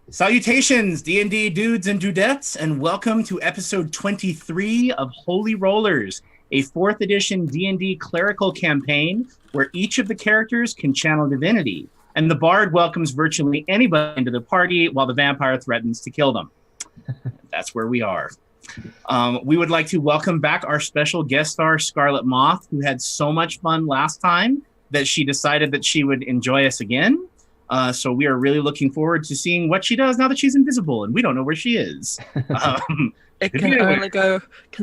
Salutations, D&D dudes and dudettes, and welcome to episode 23 of Holy Rollerz, a 4th edition D&D clerical campaign where each of the characters can channel divinity, and the bard welcomes virtually anybody into the party while the vampire threatens to kill them. That's where we are. We would like to welcome back our special guest star, Scarlet Moth, who had so much fun last time that she decided that she would enjoy us again. So we are really looking forward to seeing what she does now that she's invisible and we don't know where she is. It can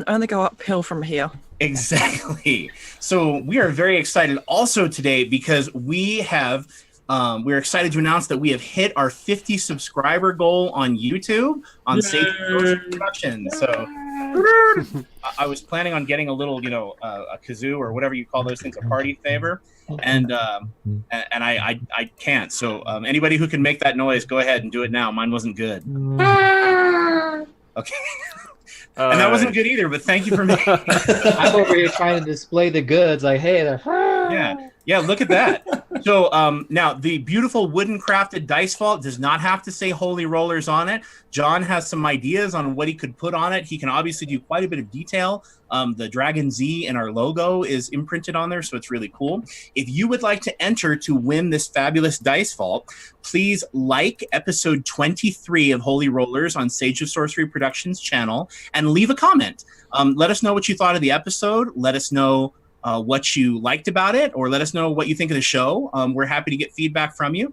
only go uphill from here. Exactly. So we are very excited also today because we're excited to announce that we have hit our 50 subscriber goal on YouTube on Sage Productions. So I was planning on getting a little, a kazoo or whatever you call those things, a party favor. And I can't. So anybody who can make that noise, go ahead and do it now. Mine wasn't good. Okay. And that wasn't good either, but thank you for making it. I'm over here trying to display the goods. Like, hey, yeah, look at that. So now the beautiful wooden crafted dice vault does not have to say Holy Rollerz on it. John has some ideas on what he could put on it. He can obviously do quite a bit of detail. The Dragon Z in our logo is imprinted on there, so it's really cool. If you would like to enter to win this fabulous dice vault, please like episode 23 of Holy Rollerz on Sage of Sorcery Productions channel and leave a comment. Let us know what you thought of the episode. Let us know what you liked about it, or let us know what you think of the show. We're happy to get feedback from you.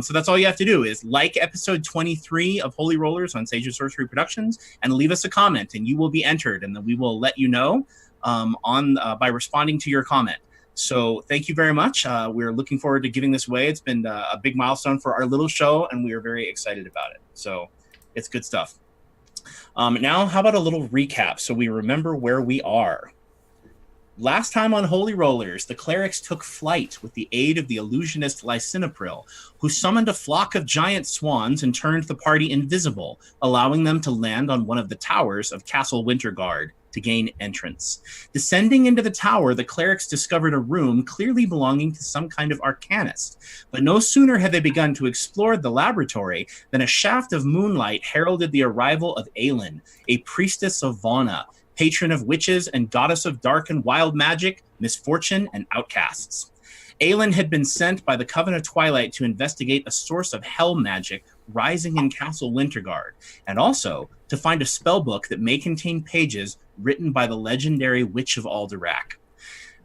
So that's all you have to do is like episode 23 of Holy Rollerz on Sage of Sorcery Productions and leave us a comment, and you will be entered, and then we will let you know by responding to your comment. So thank you very much. We're looking forward to giving this away. It's been a big milestone for our little show, and we are very excited about it. So it's good stuff. Now, how about a little recap so we remember where we are? Last time on Holy Rollerz, the clerics took flight with the aid of the illusionist Lysinopril, who summoned a flock of giant swans and turned the party invisible, allowing them to land on one of the towers of Castle Winterguard to gain entrance. Descending into the tower, the clerics discovered a room clearly belonging to some kind of arcanist. But no sooner had they begun to explore the laboratory than a shaft of moonlight heralded the arrival of Aelin, a priestess of Vana, patron of witches and goddess of dark and wild magic, misfortune, and outcasts. Aelin had been sent by the Coven of Twilight to investigate a source of hell magic rising in Castle Winterguard, and also to find a spellbook that may contain pages written by the legendary Witch of Alderac.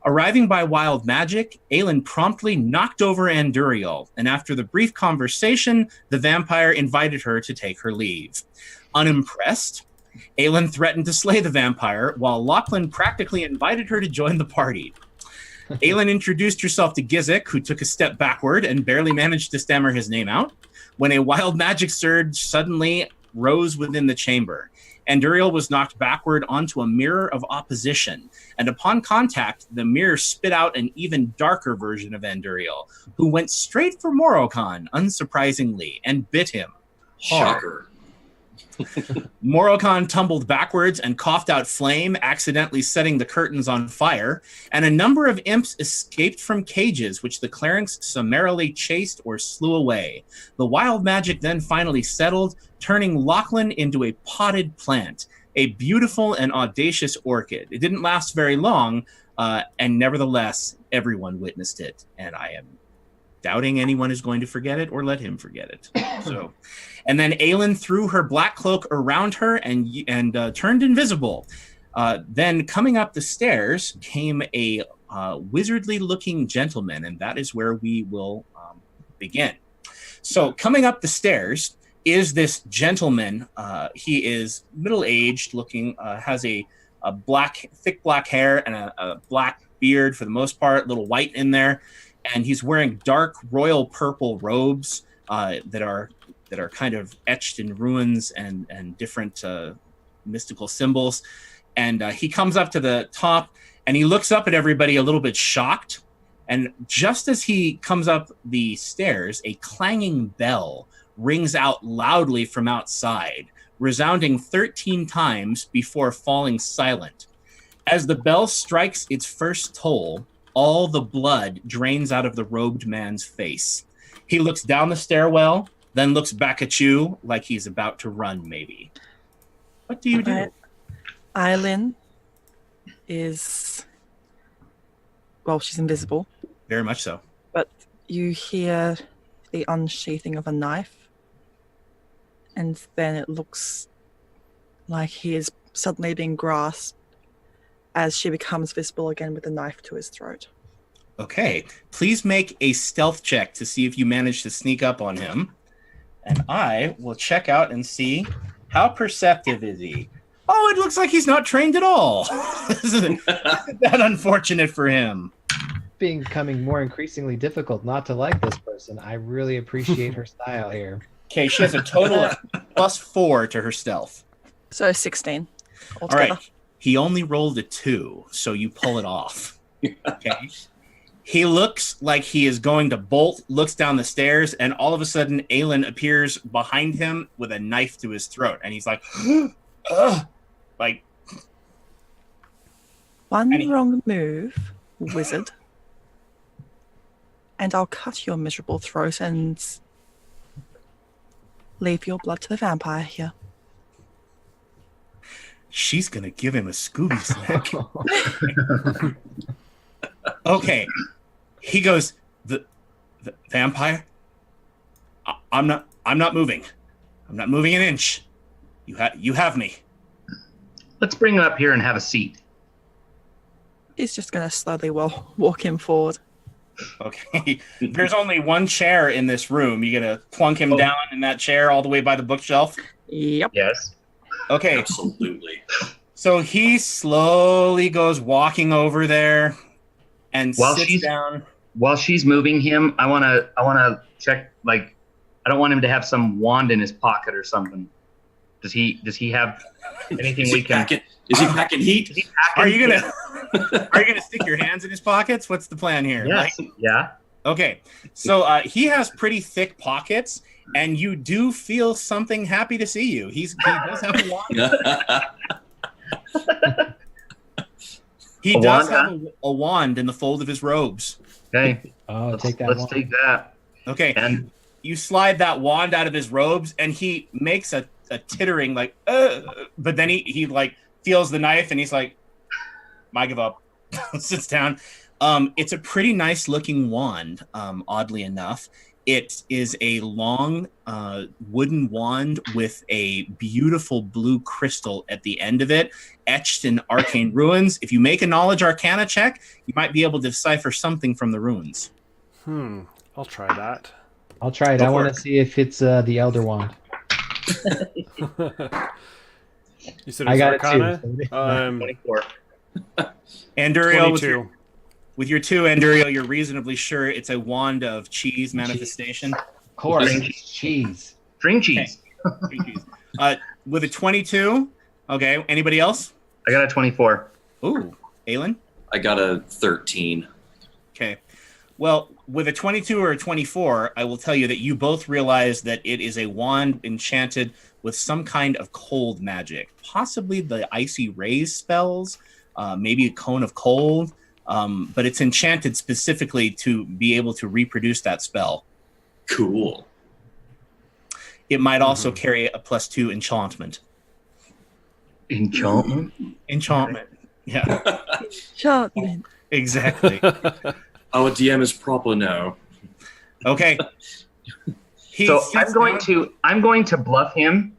Arriving by wild magic, Aelin promptly knocked over Anduriel, and after the brief conversation, the vampire invited her to take her leave. Unimpressed, Aelin threatened to slay the vampire, while Lachlan practically invited her to join the party. Aelin introduced herself to Gizik, who took a step backward and barely managed to stammer his name out, when a wild magic surge suddenly rose within the chamber. Anduriel was knocked backward onto a mirror of opposition, and upon contact, the mirror spit out an even darker version of Anduriel, who went straight for Moroccan, unsurprisingly, and bit him hard. Shocker. Moroccan tumbled backwards and coughed out flame, accidentally setting the curtains on fire, and a number of imps escaped from cages, which the clerics summarily chased or slew away. The wild magic then finally settled, turning Lachlan into a potted plant, a beautiful and audacious orchid. It didn't last very long, and nevertheless, everyone witnessed it, and I am doubting anyone is going to forget it or let him forget it. So, and then Aelin threw her black cloak around her and turned invisible. Then coming up the stairs came a wizardly-looking gentleman, and that is where we will begin. So coming up the stairs is this gentleman. He is middle-aged looking, has a thick black hair and a black beard for the most part, a little white in there. And he's wearing dark royal purple robes that are kind of etched in runes and different mystical symbols. And he comes up to the top and he looks up at everybody a little bit shocked. And just as he comes up the stairs, a clanging bell rings out loudly from outside, resounding 13 times before falling silent. As the bell strikes its first toll, all the blood drains out of the robed man's face. He looks down the stairwell, then looks back at you like he's about to run, maybe. What do you do? Eileen is... Well, she's invisible. Very much so. But you hear the unsheathing of a knife. And then it looks like he is suddenly being grasped as she becomes visible again with a knife to his throat. Okay. Please make a stealth check to see if you manage to sneak up on him. And I will check out and see how perceptive is he. Oh, it looks like he's not trained at all. Isn't that unfortunate for him? Becoming more increasingly difficult not to like this person. I really appreciate her style here. Okay, she has a total of +4 to her stealth. So 16 altogether. All right. He only rolled a 2, so you pull it off. Okay. He looks like he is going to bolt, looks down the stairs, and all of a sudden, Aelin appears behind him with a knife to his throat. And he's like, like... One wrong move, wizard, and I'll cut your miserable throat and leave your blood to the vampire here. She's going to give him a Scooby snack. Okay. He goes, the vampire? I'm not moving. I'm not moving an inch. You have me. Let's bring him up here and have a seat. He's just going to slowly walk him forward. Okay. There's only one chair in this room. You going to plunk him down in that chair all the way by the bookshelf? Yep. Yes. Okay. Absolutely. So he slowly goes walking over there and sits down. While she's moving him, I wanna check, like, I don't want him to have some wand in his pocket or something. Does he have anything we can? Is he packing heat? Are you gonna stick your hands in his pockets? What's the plan here? Yes. Yeah. Okay. So he has pretty thick pockets, and you do feel something happy to see you. He does have a wand. He does have a wand in the fold of his robes. Okay. Let's take that. Okay. And you slide that wand out of his robes, and he makes a tittering like, but then he like feels the knife, and he's like, I give up. Sits down. It's a pretty nice looking wand, oddly enough. It is a long wooden wand with a beautiful blue crystal at the end of it, etched in arcane runes. If you make a knowledge arcana check, you might be able to decipher something from the runes. I'll try that. I'll try it. I want to see if it's the Elder Wand. You said it's I got arcana? it too. 24. Anduriel, 22. with your 2, Anduriel, you're reasonably sure it's a wand of cheese manifestation. Of course, String cheese. String cheese. Okay. With a 22, okay. Anybody else? I got a 24. Ooh, Aelin? I got a 13. Okay. Well, with a 22 or a 24, I will tell you that you both realize that it is a wand enchanted with some kind of cold magic. Possibly the icy rays spells, maybe a cone of cold, but it's enchanted specifically to be able to reproduce that spell. Cool. It might also carry a +2 enchantment. Enchantment? Enchantment. Yeah, Enchantment. exactly. Our DM is proper now. Okay. So I'm going to bluff him.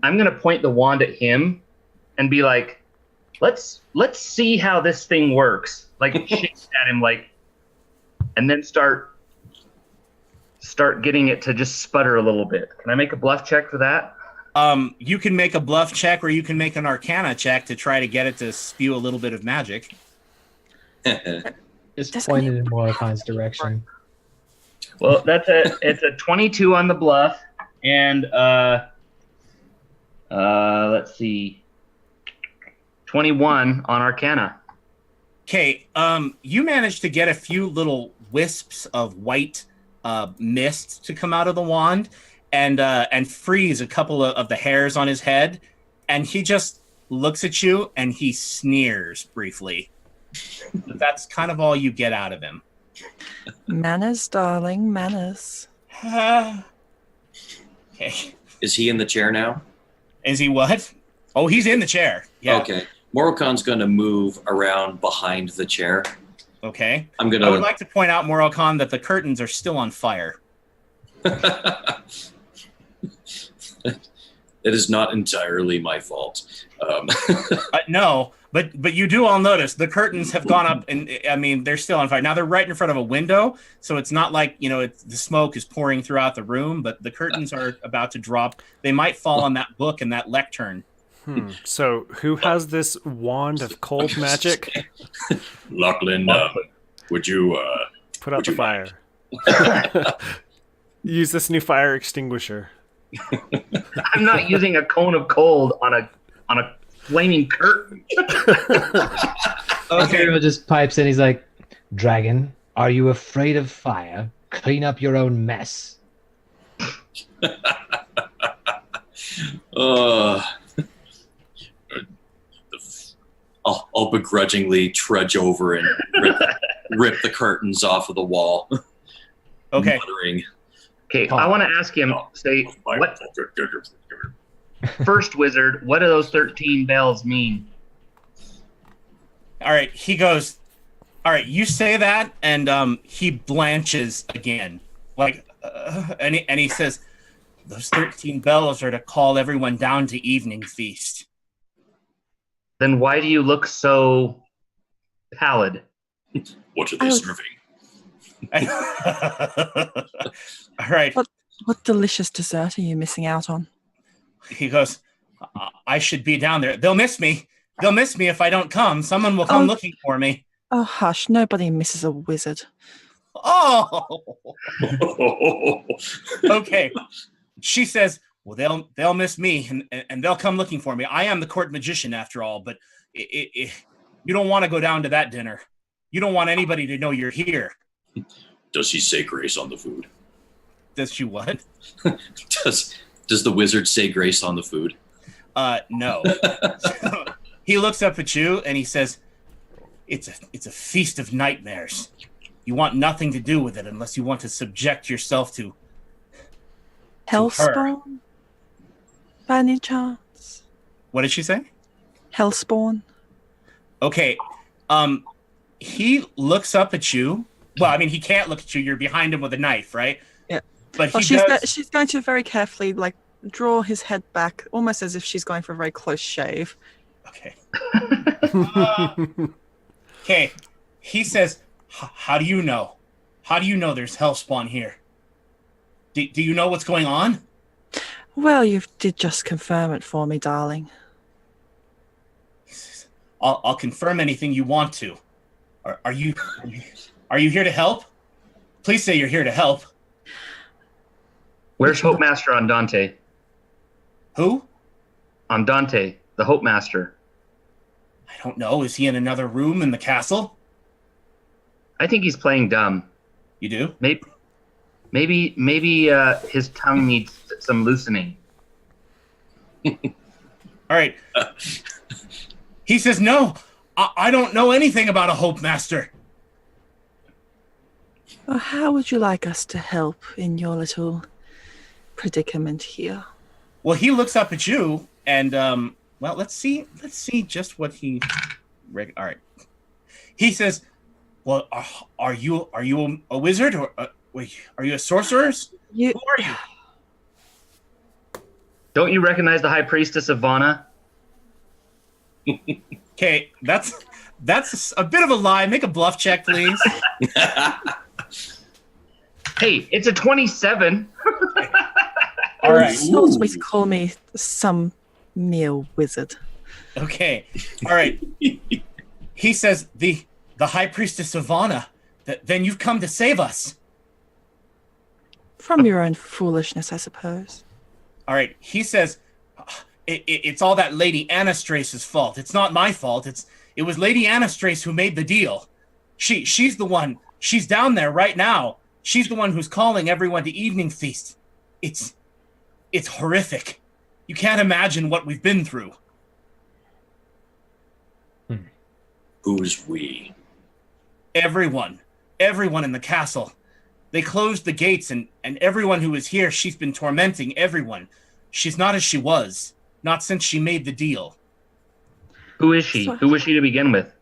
I'm going to point the wand at him and be like, let's see how this thing works. Like, shake at him, like, and then start getting it to just sputter a little bit. Can I make a bluff check for that? You can make a bluff check, or you can make an arcana check to try to get it to spew a little bit of magic. Just pointed in Mordecai's direction. Well, it's a 22 on the bluff, and let's see, 21 on arcana. Okay, you managed to get a few little wisps of white mist to come out of the wand, and freeze a couple of the hairs on his head, and he just looks at you and he sneers briefly. But that's kind of all you get out of him. Manners, darling, manners. Okay. Is he in the chair now? Is he what? Oh, he's in the chair. Yeah. Okay. Moroccon's going to move around behind the chair. Okay. I'm going I would to... like to point out, Morocon, that the curtains are still on fire. It is not entirely my fault. No, but you do all notice the curtains have gone up, and I mean they're still on fire. Now they're right in front of a window, so it's not like the smoke is pouring throughout the room. But the curtains are about to drop. They might fall on that book and that lectern. So who has this wand of cold magic? Lachlan, would you Put out the fire. Use this new fire extinguisher. I'm not using a cone of cold on a flaming curtain. Okay, Hero just pipes in. He's like, "Dragon, are you afraid of fire? Clean up your own mess." I'll begrudgingly trudge over and rip the curtains off of the wall. Okay. Muttering. Okay, I want to ask him, say, what, first wizard, what do those 13 bells mean? All right. He goes, all right, you say that, and he blanches again. And he says, those 13 bells are to call everyone down to evening feast. Then why do you look so pallid? What are they serving? All right. What delicious dessert are you missing out on? He goes, I should be down there. They'll miss me. They'll miss me if I don't come. Someone will come looking for me. Oh, hush. Nobody misses a wizard. Oh. Okay. She says, well, they'll miss me and they'll come looking for me. I am the court magician after all, but you don't want to go down to that dinner. You don't want anybody to know you're here. Does he say grace on the food? Does she what? Does the wizard say grace on the food? No. He looks up at you and he says, it's a feast of nightmares. You want nothing to do with it unless you want to subject yourself to Hellspawn? By any chance? What did she say? Hellspawn? Okay. He looks up at you. Well, I mean, he can't look at you. You're behind him with a knife, right? Yeah. But she's going to very carefully, draw his head back, almost as if she's going for a very close shave. Okay. Okay. He says, how do you know? How do you know there's hellspawn here? Do you know what's going on? Well, you did just confirm it for me, darling. I'll confirm anything you want to. Are you here to help? Please say you're here to help. Where's Hope Master Andante? Who? Andante, the Hope Master. I don't know. Is he in another room in the castle? I think he's playing dumb. You do? Maybe his tongue needs some loosening. All right. He says, no, I don't know anything about a Hope Master. Well, how would you like us to help in your little predicament here? Well, he looks up at you and, well, let's see just what he, all right. He says, well, are you a wizard or wait, are you a sorcerer? Who are you? Don't you recognize the High Priestess of Vana? Okay, that's a bit of a lie. Make a bluff check, please. Hey, it's a 27. All right. You always call me some mere wizard. Okay. All right. He says the High Priestess of Vana. Then you've come to save us. From your own foolishness, I suppose. All right. He says it's all that Lady Anastrace's fault. It's not my fault. It was Lady Anastrace who made the deal. She's the one. She's down there right now. She's the one who's calling everyone to evening feast. It's horrific. You can't imagine what we've been through. Who's we? Everyone in the castle. They closed the gates, and everyone who is here, she's been tormenting everyone. She's not as she was, not since she made the deal. Who is she? Who was she to begin with?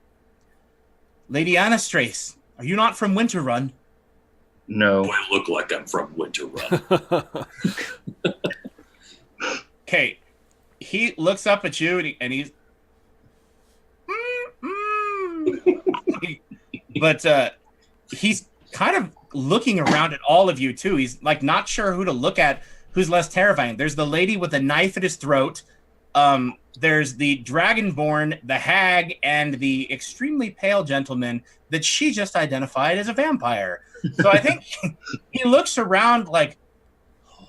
Lady Anastrace, are you not from Winterrun? No. I look like I'm from Winterrun. Okay, he looks up at you, and he's... But he's kind of looking around at all of you, too. He's, like, not sure who to look at, who's less terrifying. There's the lady with a knife at his throat. There's the Dragonborn, the hag, and the extremely pale gentleman that she just identified as a vampire. So I think he looks around like,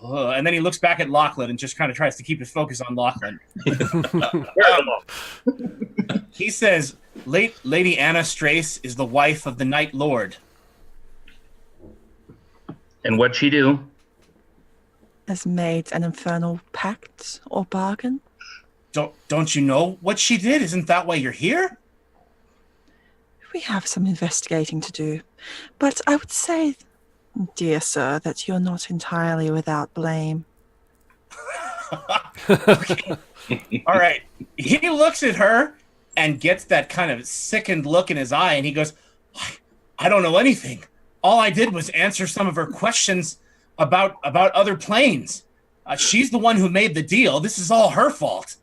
and then he looks back at Lachlan and just kind of tries to keep his focus on Lachlan. He says, Lady Anastrace is the wife of the Night Lord. And what'd she do? Has made an infernal pact or bargain. Don't you know what she did? Isn't that why you're here? We have some investigating to do, but I would say, dear sir, that you're not entirely without blame. Okay. All right. He looks at her and gets that kind of sickened look in his eye, and he goes, I don't know anything. All I did was answer some of her questions about other planes. She's the one who made the deal. This is all her fault.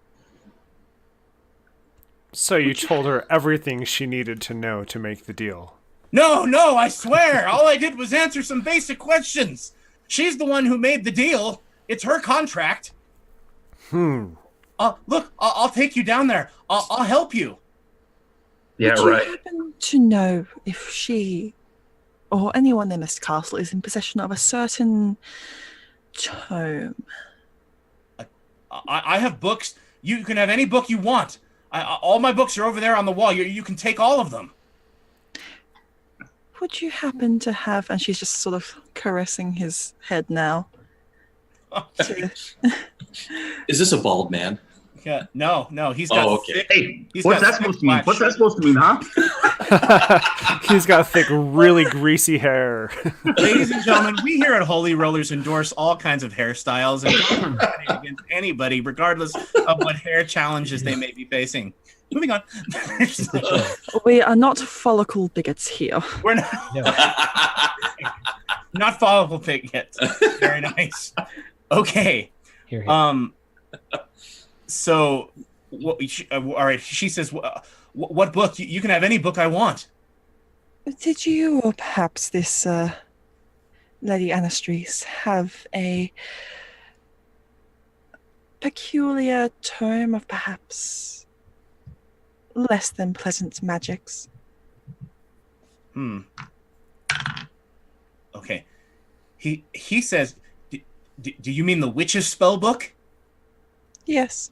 So you told her everything she needed to know to make the deal. No, I swear. All I did was answer some basic questions. She's the one who made the deal. It's her contract. Look, I'll take you down there. I'll help you. Yeah, Would right. you happen to know if she or anyone in this castle is in possession of a certain tome? I have books. You can have any book you want. All my books are over there on the wall. You can take all of them. Would you happen to have, and she's just sort of caressing his head now. Is this a bald man? Yeah, no, he's got okay. thick, Hey, he's what's got that thick supposed to mean? black What's that shirt. supposed to mean, huh? He's got thick, really greasy hair. Ladies and gentlemen, we here at Holy Rollerz endorse all kinds of hairstyles and don't discriminate against anybody, regardless of what hair challenges they may be facing. Moving on. We are not follicle bigots here. We're not follicle pick yet. Very nice. Okay. Here. So, all right. She says, "What book? You can have any book I want." Did you, or perhaps this Lady Anastrace, have a peculiar tome of perhaps less than pleasant magics? Okay. He says, do you mean the witch's spell book? Yes.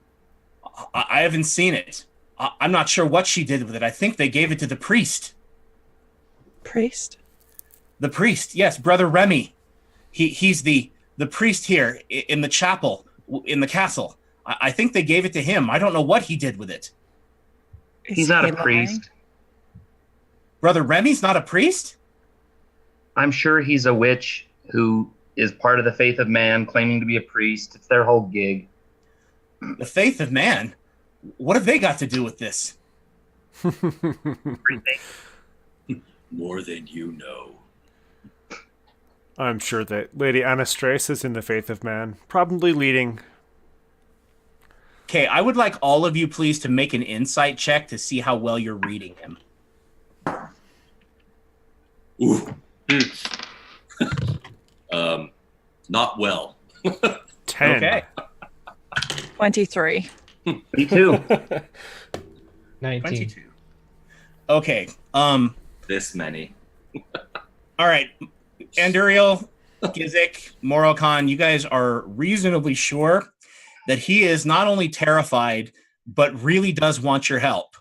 I haven't seen it. I'm not sure what she did with it. I think they gave it to the priest. Priest? The priest, yes, Brother Remy. He's the priest here in the chapel, in the castle. I think they gave it to him. I don't know what he did with it. He's not a priest. Brother Remy's not a priest? I'm sure he's a witch who is part of the faith of man, claiming to be a priest. It's their whole gig. The faith of man? What have they got to do with this? More than you know. I'm sure that Lady Anastrace is in the faith of man, probably leading. Okay, I would like all of you please to make an insight check to see how well you're reading him. Ooh. Not well. 10. Okay. 23. Me too. 19. 22. Okay. This many. All right. Anduriel, Gizik, Morokhan, you guys are reasonably sure that he is not only terrified, but really does want your help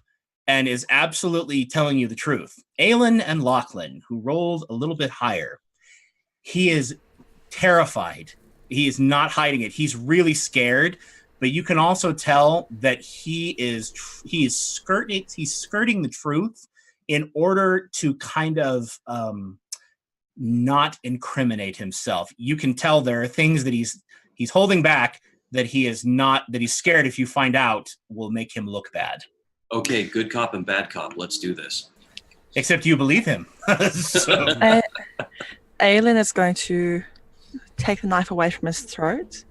and is absolutely telling you the truth. Aelin and Lachlan, who rolled a little bit higher, he is terrified. He is not hiding it. He's really scared, but you can also tell that he is skirting the truth in order to kind of not incriminate himself. You can tell there are things that he's holding back that he's scared if you find out will make him look bad. Okay, good cop and bad cop. Let's do this. Except you believe him. So. Aelin is going to take the knife away from his throat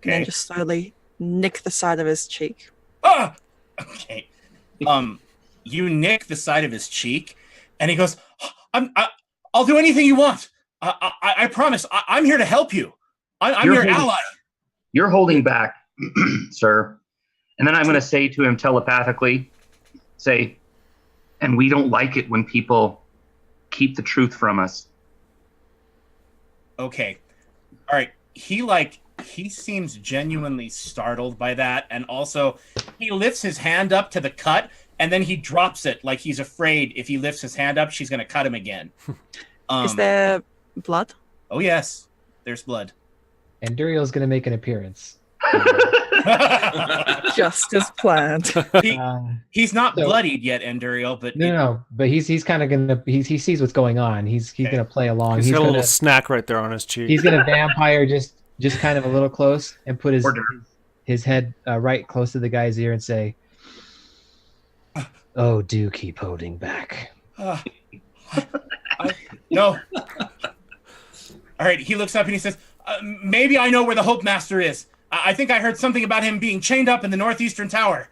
and then just slowly nick the side of his cheek. Ah! Okay. You nick the side of his cheek, and he goes, I'll do anything you want. I promise. I'm here to help you. I'm your ally. You're holding back, sir. And then I'm going to say to him telepathically, and we don't like it when people keep the truth from us. Okay. All right. He seems genuinely startled by that. And also he lifts his hand up to the cut and then he drops it like he's afraid if he lifts his hand up, she's going to cut him again. Is there blood? Oh, yes. There's blood. And Duriel's going to make an appearance. Just as planned. He's not bloodied yet, Enduriel, but no. But he's kind of gonna he sees what's going on. He's gonna play along. He's got a little snack right there on his cheek. He's gonna vampire just kind of a little close and put his head right close to the guy's ear and say, "Oh, do keep holding back." No. All right. He looks up and he says, "Maybe I know where the Hope Master is. I think I heard something about him being chained up in the northeastern tower.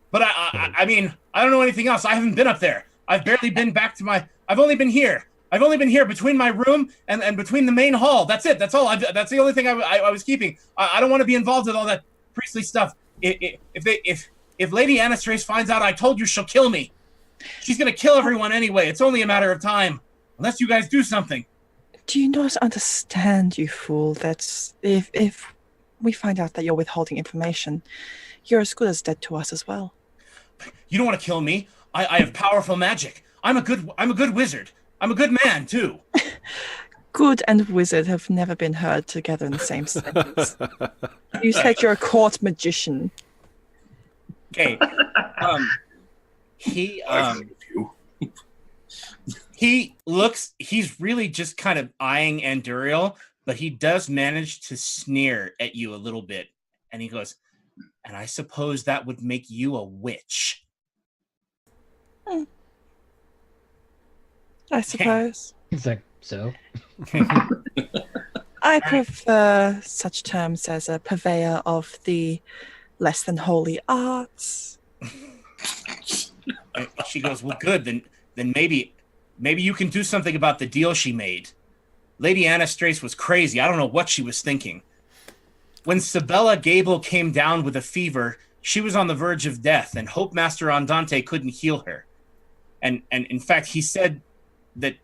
But I mean, I don't know anything else. I haven't been up there. I've barely been back to I've only been here. I've only been here between my room and between the main hall. That's it. That's all. That's the only thing I was keeping. I don't want to be involved with all that priestly stuff. If Lady Anastrace finds out I told you, she'll kill me. She's going to kill everyone anyway. It's only a matter of time. Unless you guys do something." Do you not understand, you fool, that if we find out that you're withholding information, you're as good as dead to us as well? You don't want to kill me. I have powerful magic. I'm a good wizard. I'm a good man too. Good and wizard have never been heard together in the same sentence. You said you're a court magician. Okay. He's really just kind of eyeing Anduriel, but he does manage to sneer at you a little bit. And he goes, "And I suppose that would make you a witch." I suppose. He's like, so? I prefer such terms as a purveyor of the less than holy arts. She goes, "Well, good. Then maybe you can do something about the deal she made. Lady Anastrace was crazy. I don't know what she was thinking. When Sabella Gable came down with a fever, she was on the verge of death, and Hope Master Andante couldn't heal her. And in fact, he said that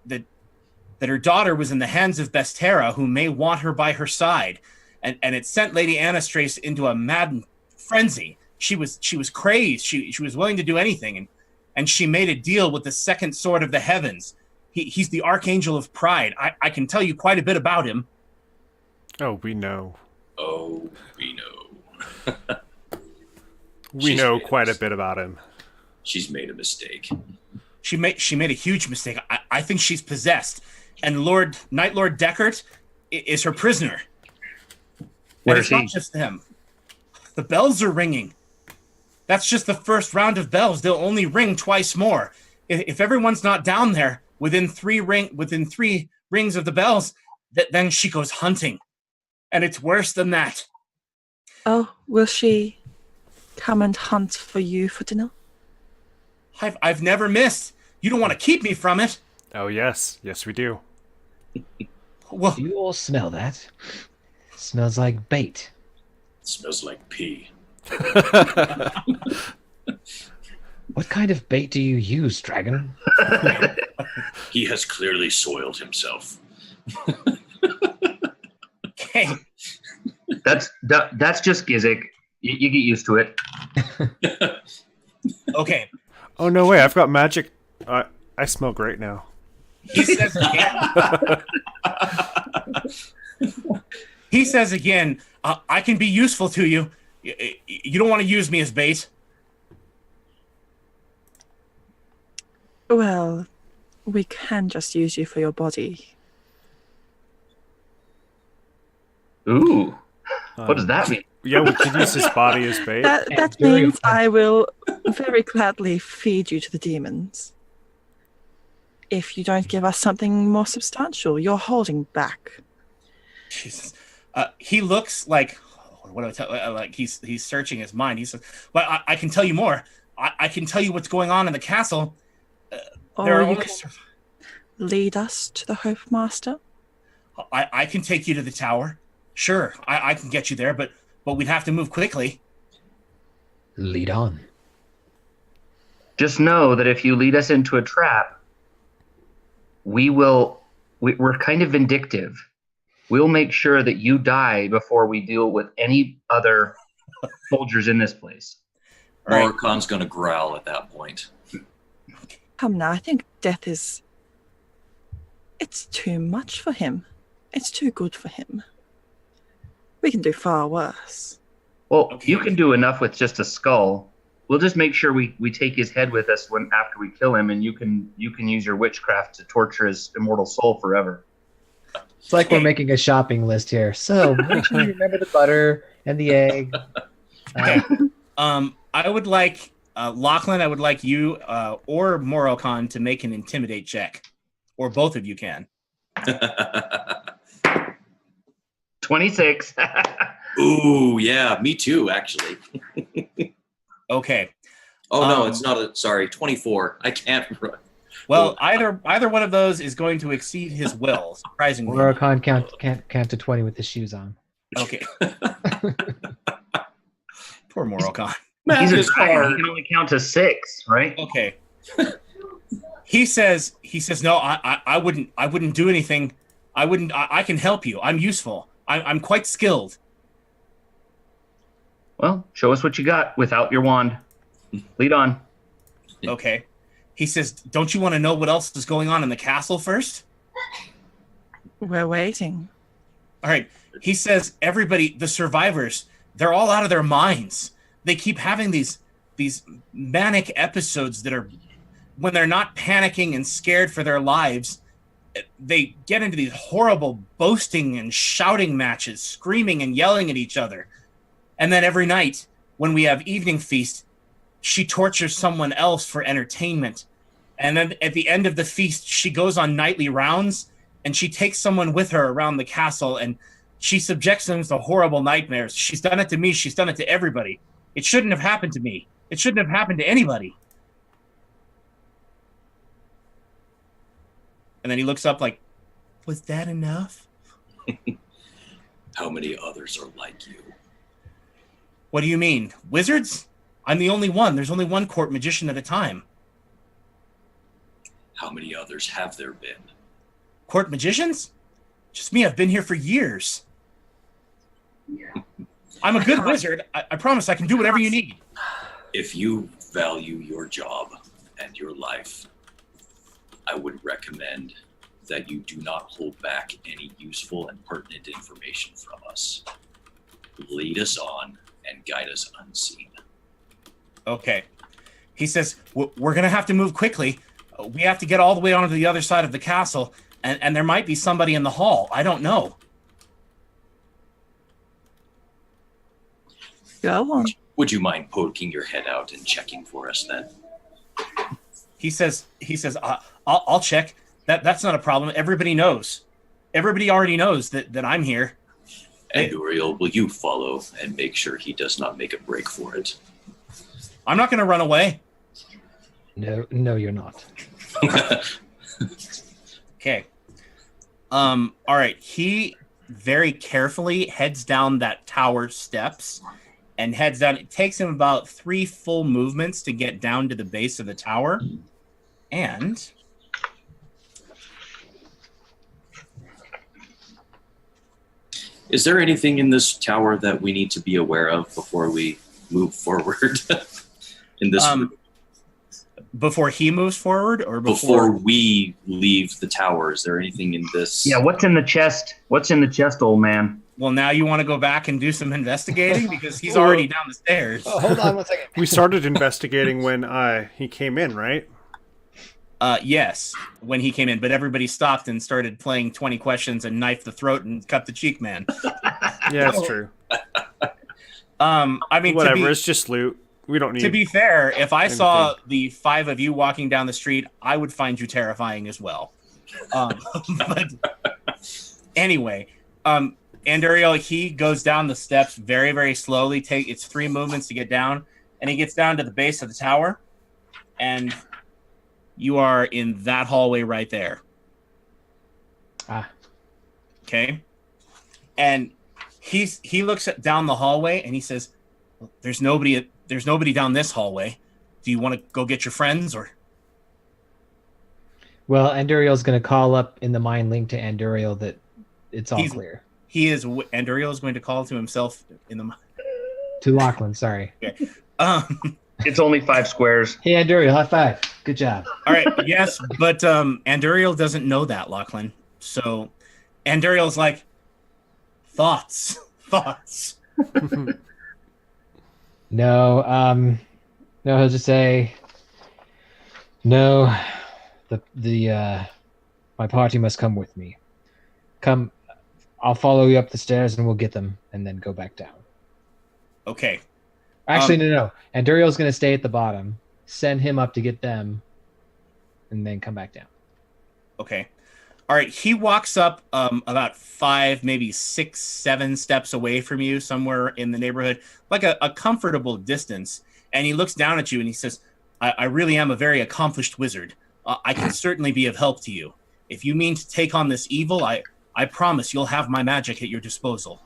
her daughter was in the hands of Bestera, who may want her by her side. And it sent Lady Anastrace into a mad frenzy. She was crazed. She was willing to do anything, and she made a deal with the second sword of the heavens. He's the Archangel of Pride. I can tell you quite a bit about him." Oh, we know. Oh, we know. We know quite a bit about him. She's made a mistake. She made a huge mistake. I think she's possessed, and Night Lord Deckard is her prisoner. Where and is it's he? not just him. The bells are ringing. That's just the first round of bells. They'll only ring twice more. If everyone's not down there within three rings of the bells, then she goes hunting, and it's worse than that. Oh, will she come and hunt for you for dinner? I've never missed. You don't want to keep me from it. Oh, yes. Yes, we do. Well, Do you all smell that? Smells like bait. It smells like pee. What kind of bait do you use, dragon? He has clearly soiled himself. okay. That's just Gizik. You get used to it. Okay. Oh, no way. I've got magic. I smell great now. He says again. He says again, I can be useful to you. You don't want to use me as bait. Well, we can just use you for your body. Ooh. What does that mean? Yeah, we could use his body as bait. That means I will very gladly feed you to the demons. If you don't give us something more substantial, you're holding back. Jesus. He looks like, what do I tell? Like he's searching his mind. He says, "But I can tell you more. I can tell you what's going on in the castle. There are you only... can lead us to the Hope Master. I can take you to the tower. Sure, I can get you there, but we'd have to move quickly." Lead on. Just know that if you lead us into a trap, we're kind of vindictive. We'll make sure that you die before we deal with any other soldiers in this place. Morricon's going to growl at that point. Come now, I think death is... It's too much for him. It's too good for him. We can do far worse. Well, you can do enough with just a skull. We'll just make sure we take his head with us after we kill him, and you can use your witchcraft to torture his immortal soul forever. It's like we're making a shopping list here. So make sure you remember the butter and the egg. I would like Lachlan. I would like you or Morocon to make an intimidate check, or both of you can. 26. Ooh, yeah, me too, actually. Okay. Oh no, it's not. Sorry, 24. I can't. Well, either one of those is going to exceed his will. Surprisingly, Morocon can't count to 20 with his shoes on. Okay. Poor Morocon. He's a dragon. He can only count to 6, right? Okay. He says, no, I wouldn't do anything. I can help you. I'm useful. I'm quite skilled. Well, show us what you got without your wand. Lead on. Okay. He says, don't you want to know what else is going on in the castle first? We're waiting. All right. He says, everybody, the survivors, they're all out of their minds. They keep having these manic episodes that are, when they're not panicking and scared for their lives, they get into these horrible boasting and shouting matches, screaming and yelling at each other. And then every night, when we have evening feast, she tortures someone else for entertainment. And then at the end of the feast, she goes on nightly rounds, and she takes someone with her around the castle, and she subjects them to horrible nightmares. She's done it to me. She's done it to everybody. It shouldn't have happened to me. It shouldn't have happened to anybody. And then he looks up like, was that enough? How many others are like you? What do you mean? Wizards? I'm the only one. There's only one court magician at a time. How many others have there been? Court magicians? Just me. I've been here for years. I'm a good wizard. I promise I can do whatever you need. If you value your job and your life, I would recommend that you do not hold back any useful and pertinent information from us. Lead us on and guide us unseen. Okay. He says, we're going to have to move quickly. We have to get all the way onto the other side of the castle, and there might be somebody in the hall. I don't know. Go on. Would you mind poking your head out and checking for us then? He says, I'll check. That's not a problem. Everybody knows. Everybody already knows that I'm here. And Uriel, will you follow and make sure he does not make a break for it? I'm not going to run away. No, you're not. Okay. All right. He very carefully heads down that tower steps and heads down. It takes him about 3 full movements to get down to the base of the tower. And is there anything in this tower that we need to be aware of before we move forward in this before he moves forward, or before we leave the tower? Is there anything in this? Yeah, what's in the chest? What's in the chest, old man? Well, now you want to go back and do some investigating because he's already down the stairs. Oh, hold on 1 second. We started investigating when he came in, right? Yes, when he came in, but everybody stopped and started playing 20 questions and knifed the throat and cut the cheek man. Yeah, that's true. I mean, Whatever. It's just loot. We don't need. To be fair, if I anything. saw the 5 of you walking down the street, I would find you terrifying as well. But anyway, Anduriel, he goes down the steps very, very slowly. It's 3 movements to get down, and he gets down to the base of the tower, and you are in that hallway right there. Okay, and he looks down the hallway and he says, "There's nobody down this hallway. Do you want to go get your friends or?" Well, Anduriel's going to call up in the mind link to Anduriel that it's all clear. Anduriel is going to call to himself in the to Lachlan. Sorry. Okay. It's only 5 squares. Hey, Anduriel, high five. Good job. All right. Yes, but Anduriel doesn't know that, Lachlan. So Anduriel's like, thoughts. No, he'll just say, no, my party must come with me. Come, I'll follow you up the stairs and we'll get them and then go back down. Okay. Actually, no. Anduriel's going to stay at the bottom, send him up to get them, and then come back down. Okay. All right. He walks up about 5, maybe 6, 7 steps away from you, somewhere in the neighborhood, like a comfortable distance. And he looks down at you and he says, I really am a very accomplished wizard. I can certainly be of help to you. If you mean to take on this evil, I promise you'll have my magic at your disposal.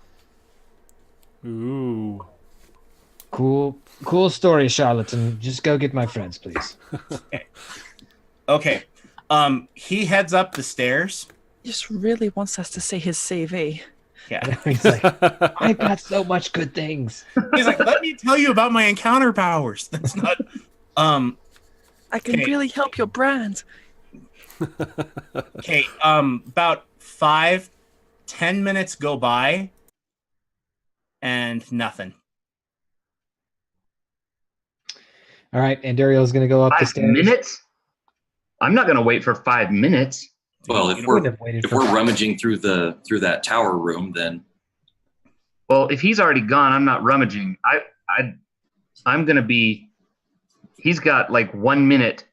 Ooh. Cool story, charlatan. Just go get my friends, please. Okay. He heads up the stairs. He just really wants us to see his CV. Yeah. He's like, I got so much good things. He's like, let me tell you about my encounter powers. That's not. I can really help your brand. Okay. About 5-10 minutes go by, and nothing. All right, Anduriel's going to go up the 5 stairs. minutes? I'm not going to wait for 5 minutes. Well, if we're rummaging through that tower room, then. Well, if he's already gone, I'm not rummaging. I'm going to be. He's got like 1 minute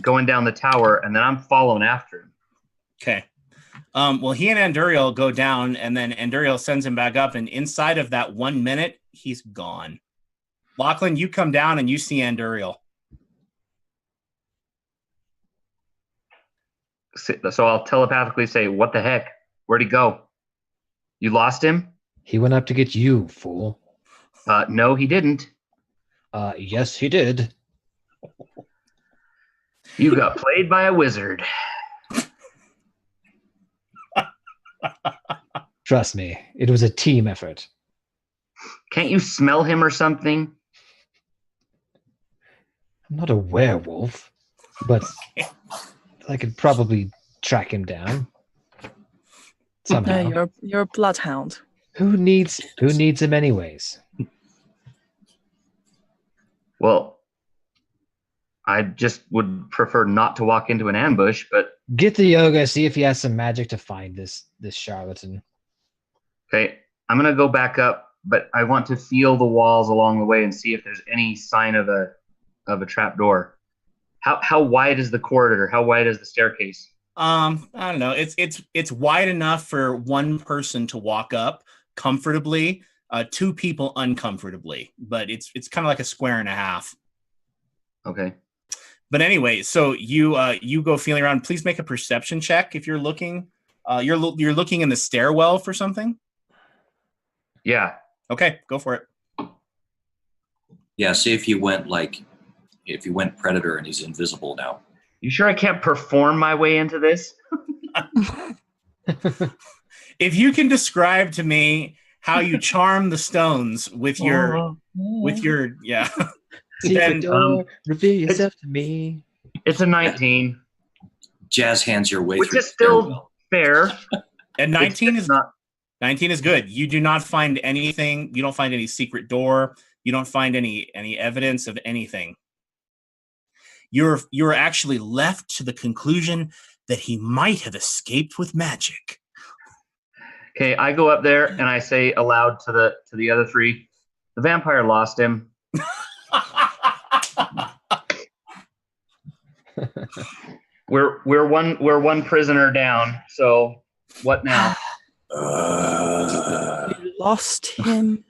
going down the tower, and then I'm following after him. Okay. Well, he and Anduriel go down, and then Anduriel sends him back up, and inside of that 1 minute, he's gone. Lachlan, you come down and you see Anduriel. So I'll telepathically say, "What the heck? Where'd he go? You lost him?" He went up to get you, fool. No, he didn't. Yes, he did. You got played by a wizard. Trust me, it was a team effort. Can't you smell him or something? I'm not a werewolf, but I could probably track him down somehow. No, you're a bloodhound. Who needs him anyways? Well, I just would prefer not to walk into an ambush, but Get the yoga, see if he has some magic to find this charlatan. okay, I'm gonna go back up, but I want to feel the walls along the way and see if there's any sign of a trap door. How wide is the corridor? How wide is the staircase? I don't know. It's wide enough for one person to walk up comfortably, 2 people uncomfortably, but it's kind of like a square and a half. Okay. But anyway, so you go feeling around. Please make a perception check if you're looking. You're looking in the stairwell for something. Yeah. Okay, go for it. Yeah, see if he went predator and he's invisible now. You sure I can't perform my way into this? If you can describe to me how you charm the stones with your yeah. Secret door, reveal yourself to me. It's a 19. Jazz hands your way Which through is the still stairwell. fair. And 19 is not. 19 is good. You do not find anything. You don't find any secret door. You don't find any evidence of anything. You're actually left to the conclusion that he might have escaped with magic. Okay, I go up there and I say aloud to the other three, the vampire lost him. We're one prisoner down. So what now? You lost him.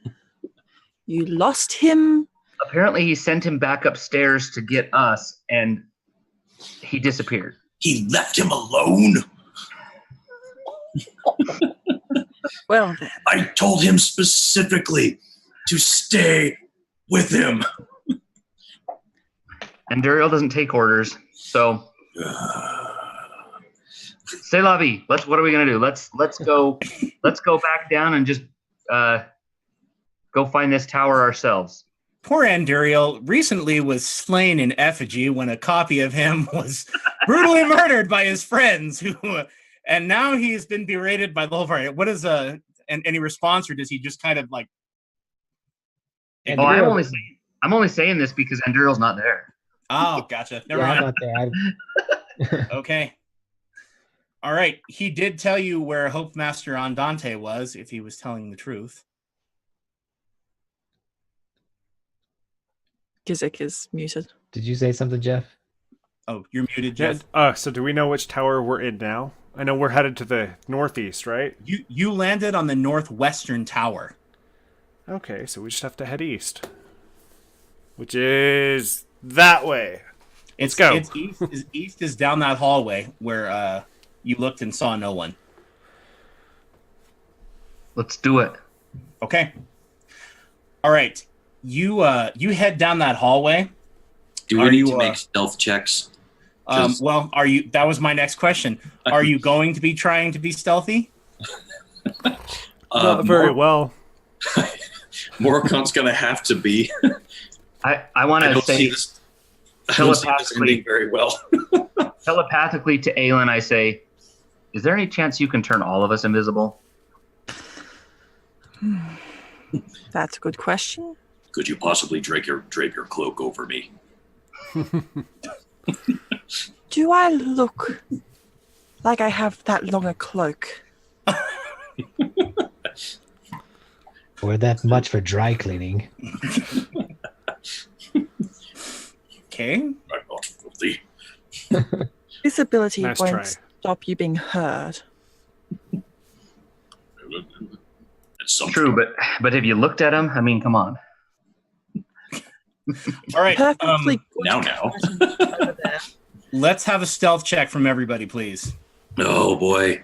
You lost him. Apparently, he sent him back upstairs to get us, and he disappeared. He left him alone. Well, then. I told him specifically to stay with him. And Duriel doesn't take orders, so c'est la vie. What are we gonna do? Let's go back down and just go find this tower ourselves. Poor Anduriel recently was slain in effigy when a copy of him was brutally murdered by his friends, and now he's been berated by the whole party. What is any response, or does he just kind of like? Oh, I'm only saying this because Anduriel's not there. Oh, gotcha. Never mind. I'm not there. Okay. All right. He did tell you where Hope Master Andante was, if he was telling the truth. Gizik is muted. Did you say something, Jeff? Oh, you're muted, Jeff. So do we know which tower we're in now? I know we're headed to the northeast, right? You landed on the northwestern tower. Okay, so we just have to head east, which is that way. Let's go. It's east is down that hallway where you looked and saw no one. Let's do it. Okay. All right. You head down that hallway. Do we need to make stealth checks? Well, are you? That was my next question. Are you going to be trying to be stealthy? Not very well. Morcon's going to have to be. I want to say telepathically very well. Telepathically to Aelin, I say, is there any chance you can turn all of us invisible? That's a good question. Could you possibly drape your cloak over me? Do I look like I have that long a cloak? Or that much for dry cleaning? Okay. I'm not filthy. Visibility Nice won't try. stop you being heard. It's True, but have you looked at him? I mean, come on. All right. Perfectly good now. comparison over there. Let's have a stealth check from everybody, please. Oh boy.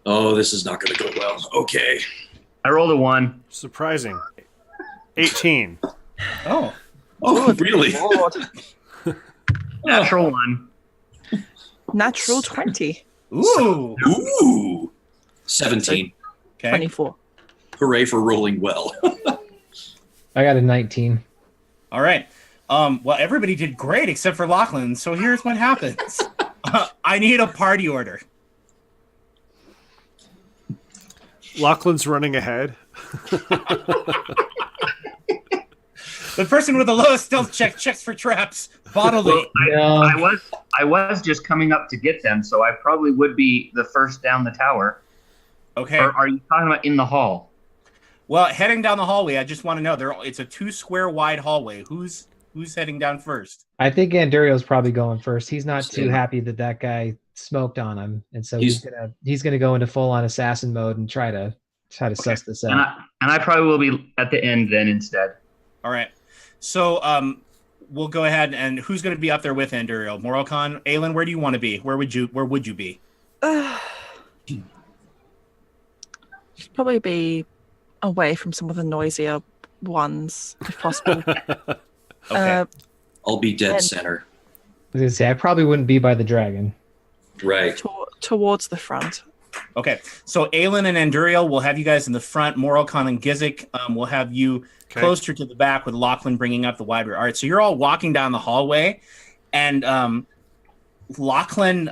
Oh, this is not going to go well. Okay. I rolled a 1. Surprising. 18. Oh. Oh, really? Lord. Natural 1. Natural 20. Ooh. Ooh. 17. Okay. 24. Hooray for rolling well. I got a 19. All right. Well, everybody did great except for Lachlan. So here's what happens. I need a party order. Lachlan's running ahead. The person with the lowest stealth check checks for traps bodily. I was just coming up to get them, so I probably would be the first down the tower. Okay. Or are you talking about in the hall? Well, heading down the hallway, I just want to know it's a 2 square wide hallway. Who's heading down first? I think Andurio's probably going first. He's not too happy that guy smoked on him, and so he's gonna go into full on assassin mode and try to suss this out. And I probably will be at the end then instead. All right. So we'll go ahead, and who's going to be up there with Anduriel? Morocon, Aelin, where do you want to be? Where would you be? Should probably be away from some of the noisier ones, if possible. Okay. I'll be dead center. I was gonna say I probably wouldn't be by the dragon. Right. Towards the front. Okay. So Aelin and Anduriel will have you guys in the front. Morocon and Gizik will have you closer to the back, with Lachlan bringing up the wide rear. All right. So you're all walking down the hallway, and Lachlan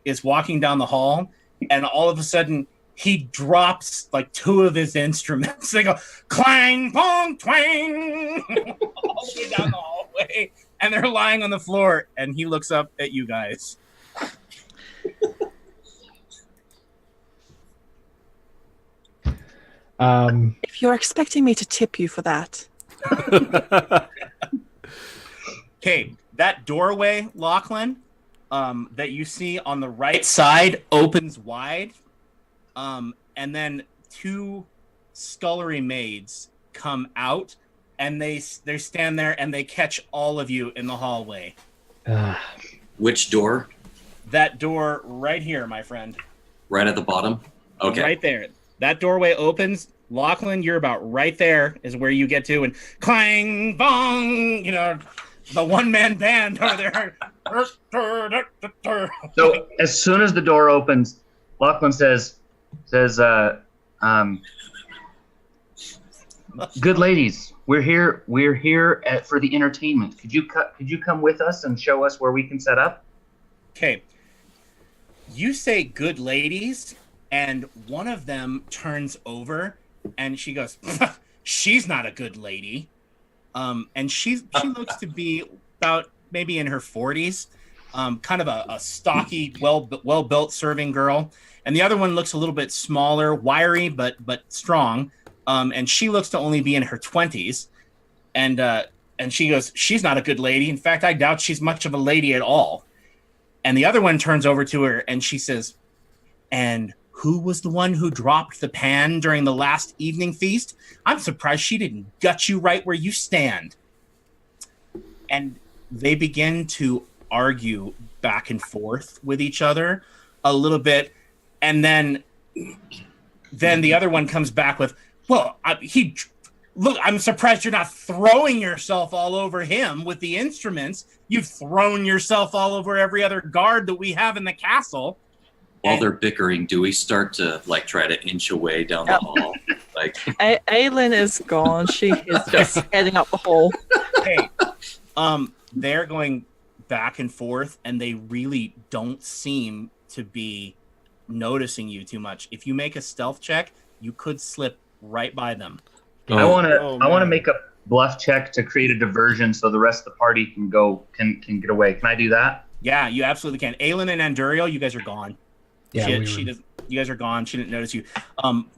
is walking down the hall, and all of a sudden he drops like 2 of his instruments. They go clang, bong, twang, all the way down the hallway, and they're lying on the floor. And he looks up at you guys. If you're expecting me to tip you for that. Okay, that doorway, Lachlan, that you see on the right side opens wide, and then two scullery maids come out, and they stand there and they catch all of you in the hallway. Which door? That door right here, my friend. Right at the bottom? Okay. Right there. That doorway opens. Lachlan, you're about right there is where you get to, and clang, bong, the one-man band over there. So as soon as the door opens, Lachlan says, good ladies, we're here for the entertainment. Could you come with us and show us where we can set up? Okay. You say good ladies, and one of them turns over and she goes, she's not a good lady. And she looks to be about maybe in her 40s, kind of a stocky, well-built serving girl. And the other one looks a little bit smaller, wiry, but strong. And she looks to only be in her 20s. And she goes, she's not a good lady. In fact, I doubt she's much of a lady at all. And the other one turns over to her and she says, and who was the one who dropped the pan during the last evening feast? I'm surprised she didn't gut you right where you stand. And they begin to argue back and forth with each other a little bit. And then the other one comes back with, well, I'm surprised you're not throwing yourself all over him with the instruments. You've thrown yourself all over every other guard that we have in the castle. While they're bickering, do we start to try to inch away down the hall? Aylin is gone. She is just heading up the hall. Hey, they're going back and forth, and they really don't seem to be noticing you too much. If you make a stealth check, you could slip right by them. I want to make a bluff check to create a diversion so the rest of the party can get away. Can I do that? Yeah, you absolutely can. Aylin and Anduriel, you guys are gone. Yeah, she doesn't. You guys are gone. She didn't notice you.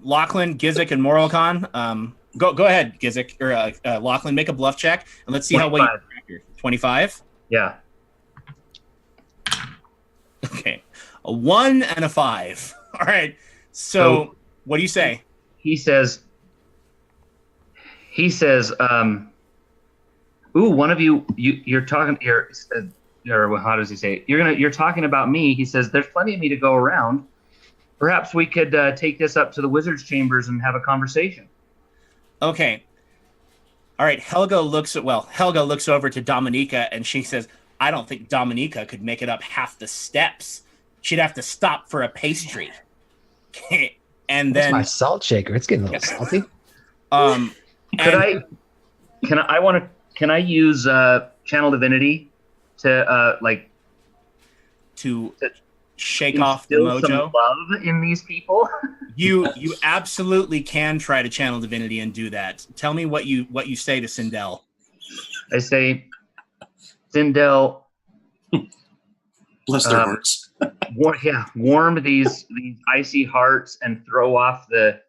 Lachlan, Gizik, and Moralcon. Go ahead, Gizik or Lachlan. Make a bluff check, and let's see 25. how well you 25. Yeah. Okay, a 1 and a 5. All right. So what do you say? He says, ooh, one of you're talking here. Or how does he say it? You're talking about me. He says, there's plenty of me to go around. Perhaps we could take this up to the wizard's chambers and have a conversation. Okay. All right. Helga looks over to Dominica and she says, I don't think Dominica could make it up half the steps. She'd have to stop for a pastry. And then my salt shaker. It's getting a little salty. Can I use channel divinity to shake off the mojo? Some love in these people. You absolutely can try to channel divinity and do that. Tell me what you say to Sindel. I say, Sindel, bless their hearts. Warm these icy hearts and throw off the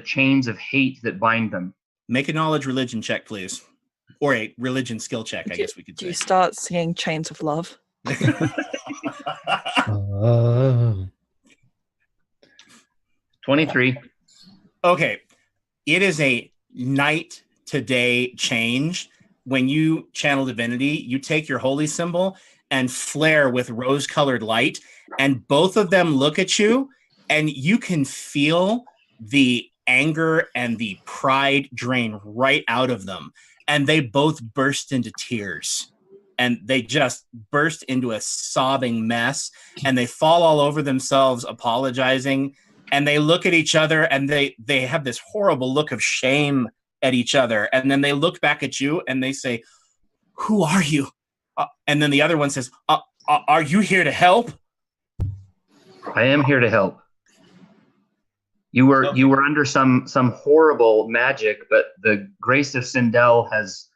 chains of hate that bind them. Make a knowledge religion check, please. Or a religion skill check, I guess we could say. Do you start singing Chains of Love? 23. Okay. It is a night to day change. When you channel divinity, you take your holy symbol and flare with rose-colored light, and both of them look at you, and you can feel the anger and the pride drain right out of them. And they both burst into tears, and they just burst into a sobbing mess, and they fall all over themselves apologizing, and they look at each other and they have this horrible look of shame at each other. And then they look back at you and they say, who are you? And then the other one says, are you here to help? I am here to help. You were under some horrible magic, but the grace of Sindel has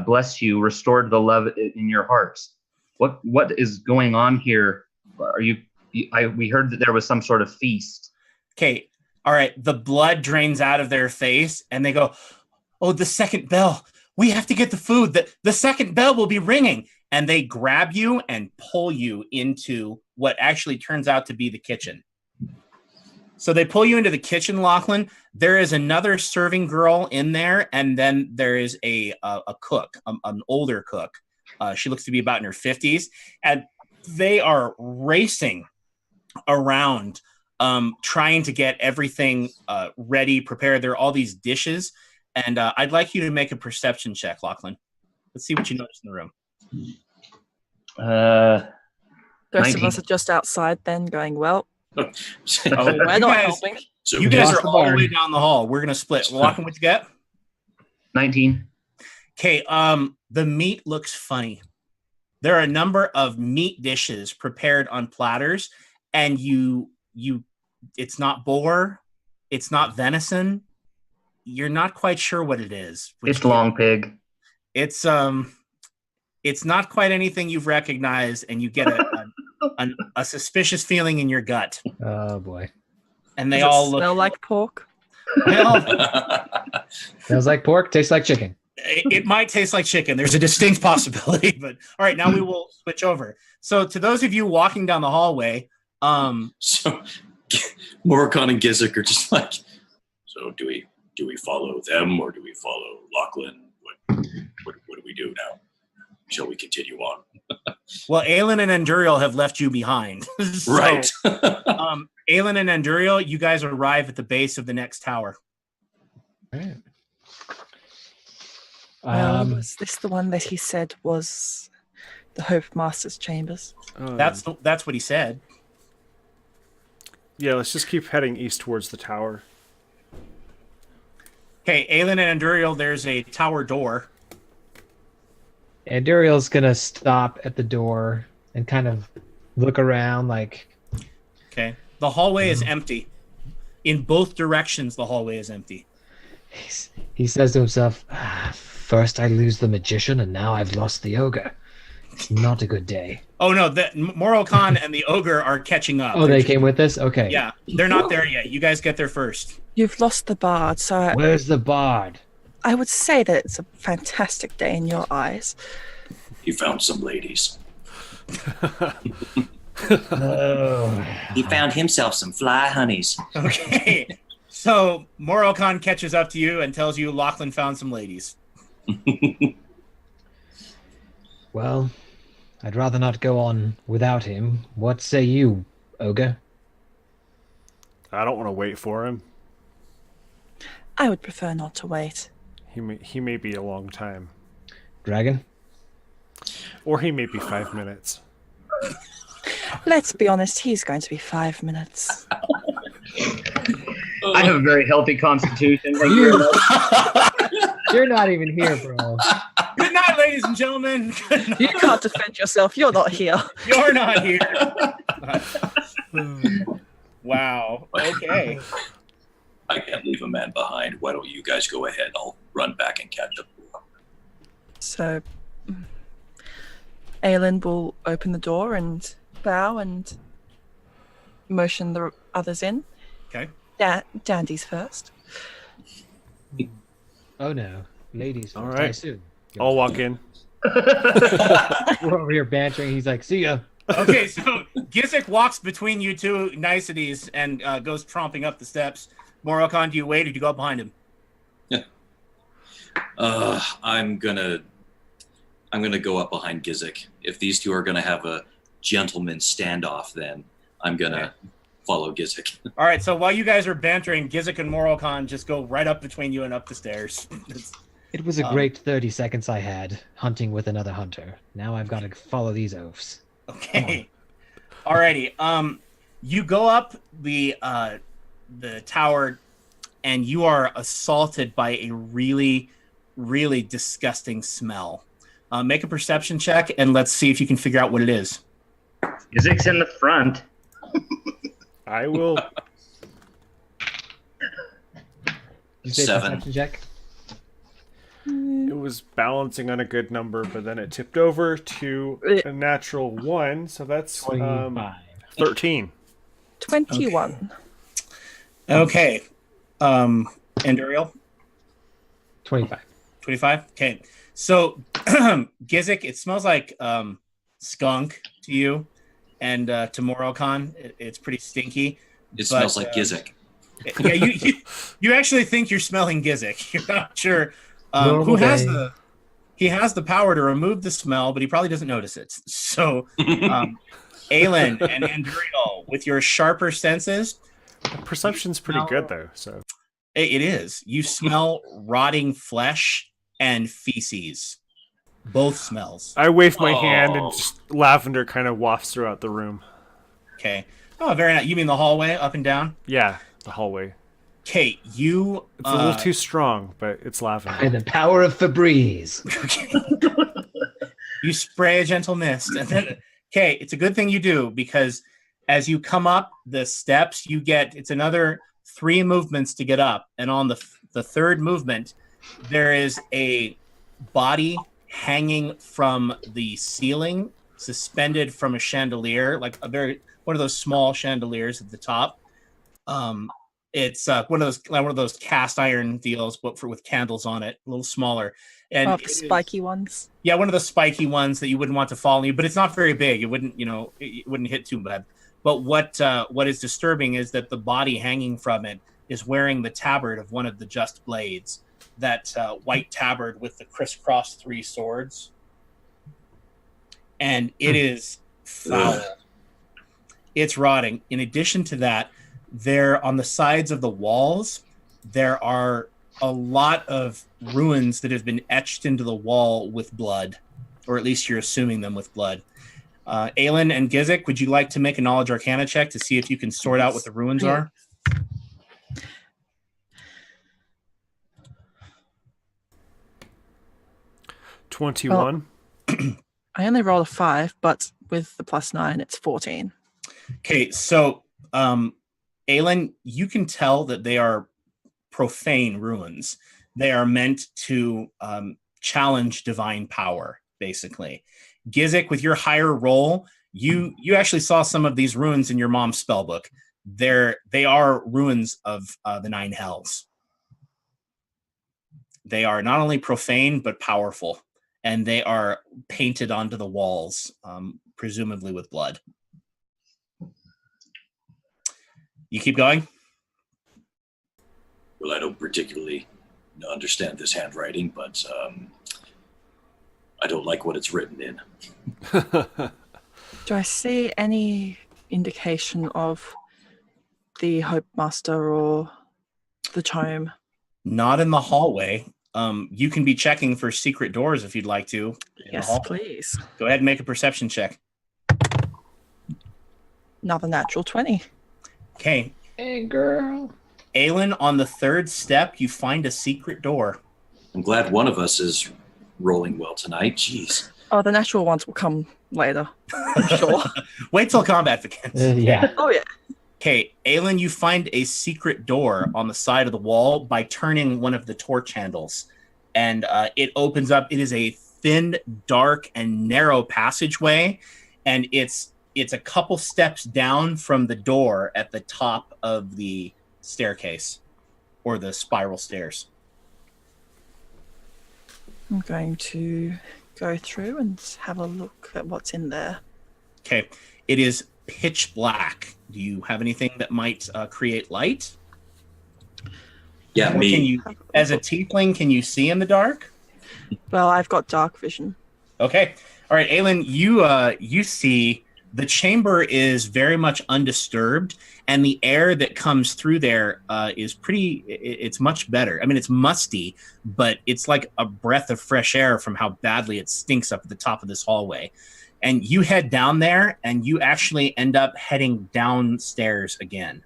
blessed you, restored the love in your hearts. What is going on here? We heard that there was some sort of feast. Okay, All right, the blood drains out of their face, and they go, "Oh, the second bell. We have to get the food. The second bell will be ringing." And they grab you and pull you into what actually turns out to be the kitchen. So they pull you into the kitchen, Lachlan. There is another serving girl in there, and then there is a cook, an older cook. She looks to be about in her 50s, and they are racing around trying to get everything ready, prepared. There are all these dishes, and I'd like you to make a perception check, Lachlan. Let's see what you notice in the room. The rest 19. of us are just outside then going, well, Oh, we're not helping. So You guys Across are the all the barn. way down the hall. We're going to split. Lachlan, what you get? 19. Okay, the meat looks funny. There are a number of meat dishes prepared on platters, and it's not boar, it's not venison. You're not quite sure what it is. It's long pig. It's not quite anything you've recognized, and you get a suspicious feeling in your gut. Oh boy. And they Does it all look smell like pork? well, Smells like pork, tastes like chicken. it might taste like chicken. There's a distinct possibility, but all right, now we will switch over. So to those of you walking down the hallway, So Morricon and Gizik are just like, so do we follow them or do we follow Lachlan? What do we do now? Shall we continue on? well, Aelin and Enduriel have left you behind. So, Right. Aelin and Enduriel, you guys arrive at the base of the next tower. Right. Was this the one that he said was the Hope Master's chambers? That's what he said. Yeah, let's just keep heading east towards the tower. Okay, Aelin and Enduriel, there's a tower door. And Duriel's gonna stop at the door and kind of look around like, Okay, the hallway is empty. In both directions, the hallway is empty. he says to himself, first I lose the magician and now I've lost the ogre. It's not a good day. Oh no, the Morricon and the ogre are catching up. Oh, they came with us? Okay. Yeah, they're not there yet. You guys get there first. You've lost the bard, so Where's the bard? I would say that it's a fantastic day in your eyes. He found some ladies. Oh. He found himself some fly honeys. Okay, so Morricon catches up to you and tells you Lachlan found some ladies. Well, I'd rather not go on without him. What say you, ogre? I don't want to wait for him. I would prefer not to wait. He may be a long time. Dragon? Or he may be 5 minutes. Let's be honest, he's going to be 5 minutes. I have a very healthy constitution. Thank you very much. You're not even here, bro. Good night, ladies and gentlemen. Good night. You can't defend yourself. You're not here. You're not here. Wow. Okay. I can't leave a man behind. Why don't you guys go ahead? I'll run back and catch up. So, Aelin will open the door and bow and motion the others in. Okay. Dandy's first. Oh no. Ladies, All I right. assume. I'll walk in. We're over here bantering. He's like, see ya. Okay, so Gizik walks between you two niceties and goes tromping up the steps. Morricon, do you wait or do you go up behind him? I'm gonna go up behind Gizik. If these two are gonna have a gentleman standoff, then I'm gonna follow Gizik. All right, so while you guys are bantering, Gizik and Morricon just go right up between you and up the stairs. It was a great 30 seconds I had hunting with another hunter. Now I've got to follow these oafs. Okay. Alrighty. You go up the tower, and you are assaulted by a really, really disgusting smell. Make a perception check, and let's see if you can figure out what it is. Gizik's in the front. I will. You say 7. perception check? It was balancing on a good number, but then it tipped over to a natural 1, so that's 25. 13. 21. Okay. Anduriel? 25. 25? Okay. So, Gizik, it smells like skunk to you, and to Morocon, it's pretty stinky. It smells like Gizik. Yeah, you actually think you're smelling Gizik. You're not sure he has the power to remove the smell, but he probably doesn't notice it. So, Aelin and Anduriel, with your sharper senses, Perception's pretty good though. So it is. You smell rotting flesh and feces. Both smells. I wave my hand and just lavender kind of wafts throughout the room. Okay. Oh, very nice. You mean the hallway, up and down? Yeah, the hallway. Okay, you... It's a little too strong, but it's lavender. And the power of Febreze. You spray a gentle mist. And then, okay, it's a good thing you do, because as you come up the steps, you get... It's another 3 movements to get up. And on the third movement, there is a body hanging from the ceiling, suspended from a chandelier, like one of those small chandeliers at the top. It's one of those cast iron deals, but with candles on it, a little smaller. And the spiky ones. Yeah, one of the spiky ones that you wouldn't want to fall on you, but it's not very big. It wouldn't, it wouldn't hit too bad. But what is disturbing is that the body hanging from it is wearing the tabard of one of the Just Blades, that white tabard with the crisscross 3 swords, and it is foul. It's rotting. In addition to that, there on the sides of the walls, there are a lot of ruins that have been etched into the wall with blood, or at least you're assuming them with blood. Aelin and Gizik, would you like to make a knowledge arcana check to see if you can sort out what the ruins are? 21. I only rolled a 5, but with the +9, it's 14. Okay, so Aelin, you can tell that they are profane ruins. They are meant to challenge divine power, basically. Gizik, with your higher roll, you actually saw some of these ruins in your mom's spellbook. They are ruins of the 9 hells. They are not only profane, but powerful. And they are painted onto the walls, presumably with blood. You keep going? Well, I don't particularly understand this handwriting, but I don't like what it's written in. Do I see any indication of the Hope Master or the tome? Not in the hallway. You can be checking for secret doors if you'd like to. Yes, please. Go ahead and make a perception check. Another natural 20. Okay. Hey, girl. Aelin, on the 3rd step, you find a secret door. I'm glad one of us is rolling well tonight. Jeez. Oh, the natural ones will come later. I'm sure. Wait till combat begins. Yeah. Oh, yeah. Okay, Aelin, you find a secret door on the side of the wall by turning one of the torch handles. And it opens up. It is a thin, dark, and narrow passageway. And it's a couple steps down from the door at the top of the staircase, or the spiral stairs. I'm going to go through and have a look at what's in there. Okay, it is pitch black. Do you have anything that might create light? Yeah, or me. As a tiefling, can you see in the dark? Well, I've got dark vision. Okay. All right, Aelin, you see the chamber is very much undisturbed, and the air that comes through there is it's much better. I mean, it's musty, but it's like a breath of fresh air from how badly it stinks up at the top of this hallway. And you head down there, and you actually end up heading downstairs again.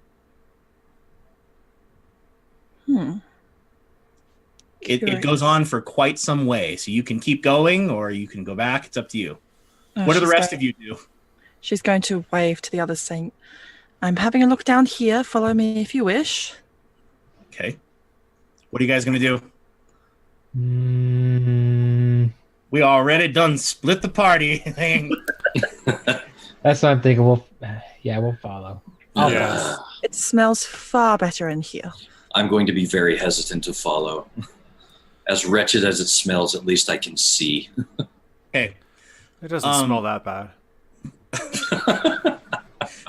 It goes on for quite some way, so you can keep going, or you can go back. It's up to you. What do the rest of you do? She's going to wave to the others, saying, I'm having a look down here. Follow me if you wish. Okay. What are you guys going to do? We already done split the party thing. That's what I'm thinking. We'll follow. Yeah. It smells far better in here. I'm going to be very hesitant to follow. As wretched as it smells, at least I can see. Okay. It doesn't smell that bad.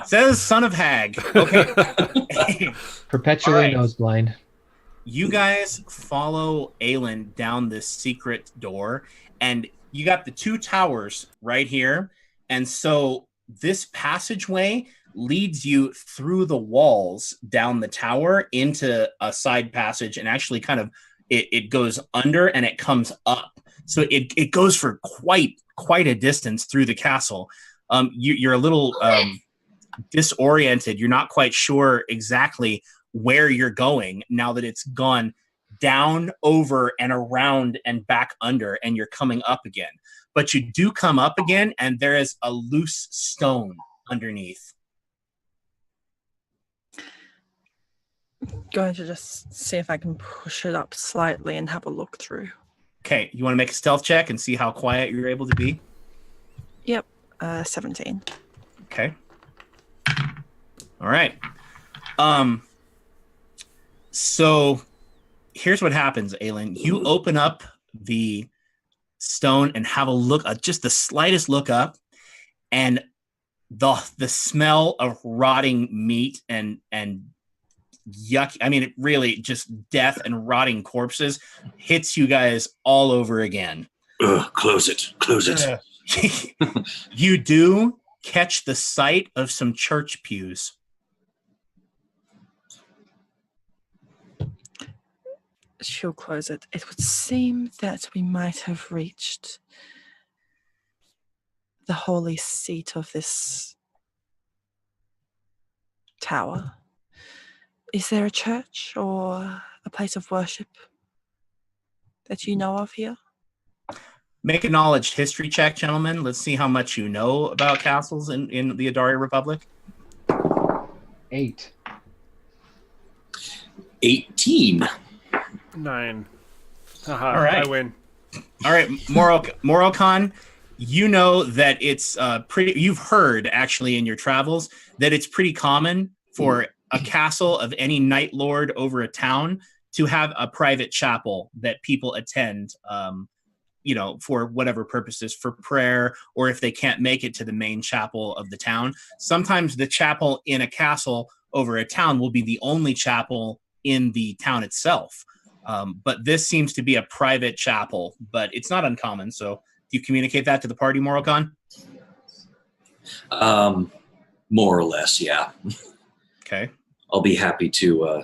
Says Son of Hag. Okay. Perpetually nose blind. You guys follow Aelin down this secret door, and you got the two towers right here. And so this passageway leads you through the walls down the tower into a side passage, and actually kind of it goes under and it comes up. So it goes for quite a distance through the castle. You're a little disoriented. You're not quite sure exactly where you're going now that it's gone down, over, and around and back under, and you're coming up again. But you do come up again, and there is a loose stone underneath. Going to just see if I can push it up slightly and have a look through. Okay, you want to make a stealth check and see how quiet you're able to be? Yep, 17. Okay. All right. So here's what happens, Aelin. You open up the stone and have a look, just the slightest look up, and the smell of rotting meat and yuck. I mean, it really just death and rotting corpses hits you guys all over again. Close it. You do catch the sight of some church pews. She'll close it. It would seem that we might have reached the holy seat of this tower. Is there a church or a place of worship that you know of here? Make a knowledge history check, gentlemen. Let's see how much you know about castles in the Adari Republic. 8. 18. 9. All right. I win. All right, Morocon, you know that it's pretty. You've heard actually in your travels that it's pretty common for a castle of any night lord over a town to have a private chapel that people attend. For whatever purposes, for prayer, or if they can't make it to the main chapel of the town. Sometimes the chapel in a castle over a town will be the only chapel in the town itself. But this seems to be a private chapel, but it's not uncommon. So do you communicate that to the party, Morocon? More or less, yeah. Okay. I'll be happy to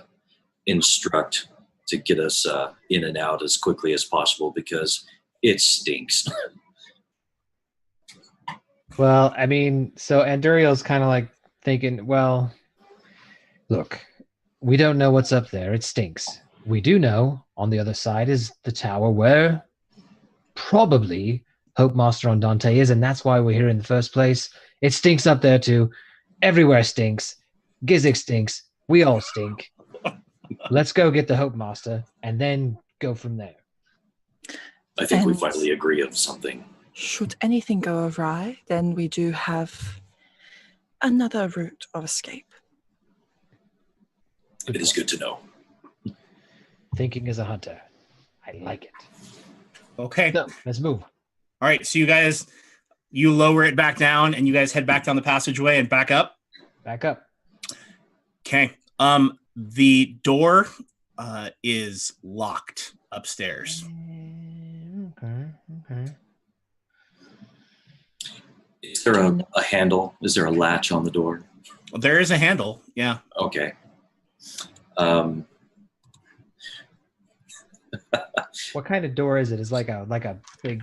instruct to get us in and out as quickly as possible because it stinks. Well, I mean, so Andurio's kind of like thinking, well, look, we don't know what's up there. It stinks. We do know on the other side is the tower where probably Hope Master Andante is, and that's why we're here in the first place. It stinks up there too. Everywhere stinks. Gizik stinks. We all stink. Let's go get the Hope Master and then go from there. I think we finally agree on something. Should anything go awry, then we do have another route of escape. It is good to know. Thinking as a hunter. I like it. Okay. So, let's move. All right. So you lower it back down and you guys head back down the passageway and back up. Back up. Okay. The door is locked upstairs. Okay. Is there a handle? Is there a latch on the door? Well, there is a handle. Yeah. Okay. What kind of door is it? Is it like a big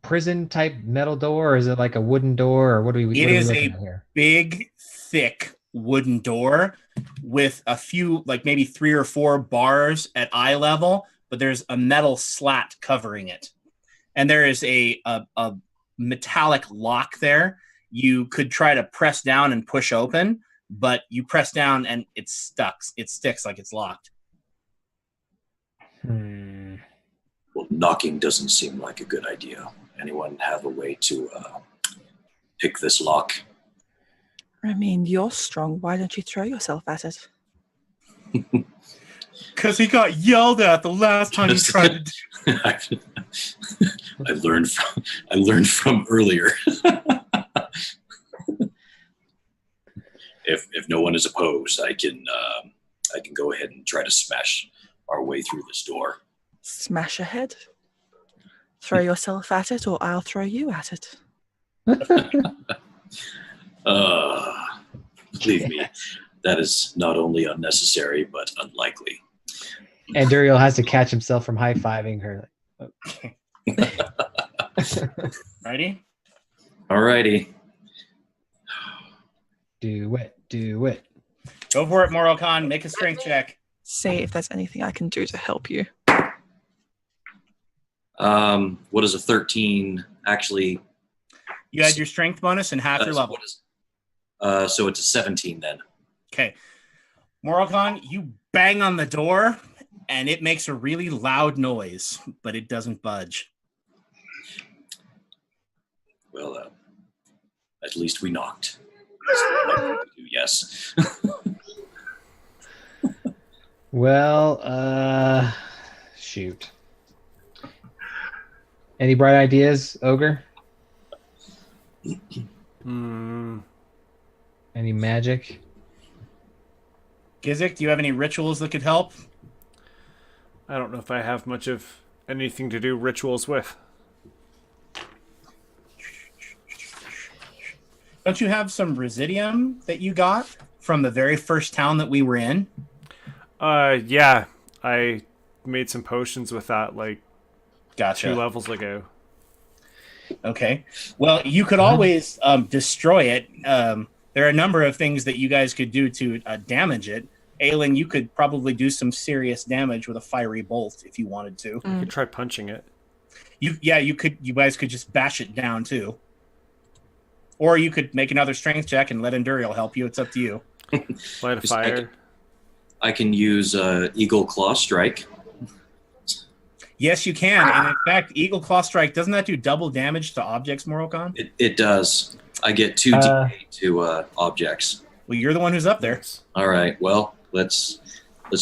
prison type metal door, or is it like a wooden door, or what are we? It is a here? big, thick wooden door with a few, like maybe 3 or 4 bars at eye level, but there's a metal slat covering it, and there is a metallic lock there. You could try to press down and push open, but you press down and it sticks. It sticks like it's locked. Well, knocking doesn't seem like a good idea. Anyone have a way to pick this lock? I mean, you're strong. Why don't you throw yourself at it? Because he got yelled at the last time he tried to. I learned from earlier. If no one is opposed, I can go ahead and try to smash our way through this door. Smash ahead. Throw yourself at it, or I'll throw you at it. Believe me, that is not only unnecessary but unlikely. And Duriel has to catch himself from high-fiving her. Ready? Alrighty. Do it. Go for it, Morocon. Make a strength check. See if there's anything I can do to help you. What is a 13 actually? You had your strength bonus and half your level. So it's a 17 then. Okay. Morocon, you bang on the door, and it makes a really loud noise, but it doesn't budge. Well, at least we knocked. That's what I do, yes. Well, shoot. Any bright ideas, Ogre? Any magic? Gizik, do you have any rituals that could help? I don't know if I have much of anything to do rituals with. Don't you have some residium that you got from the very first town that we were in? Yeah. I made some potions with that, like, Gotcha. 2 levels ago. Okay. Well, you could always destroy it. There are a number of things that you guys could do to damage it. Aelin, you could probably do some serious damage with a fiery bolt if you wanted to. You could try punching it. You guys could just bash it down too. Or you could make another strength check and let Enduriel help you. It's up to you. Light a fire. I can use Eagle Claw Strike. Yes, you can. And in fact, Eagle Claw Strike, doesn't that do double damage to objects, Morocon? It does. I get 2 d8 to objects. Well, you're the one who's up there. All right. Well, let's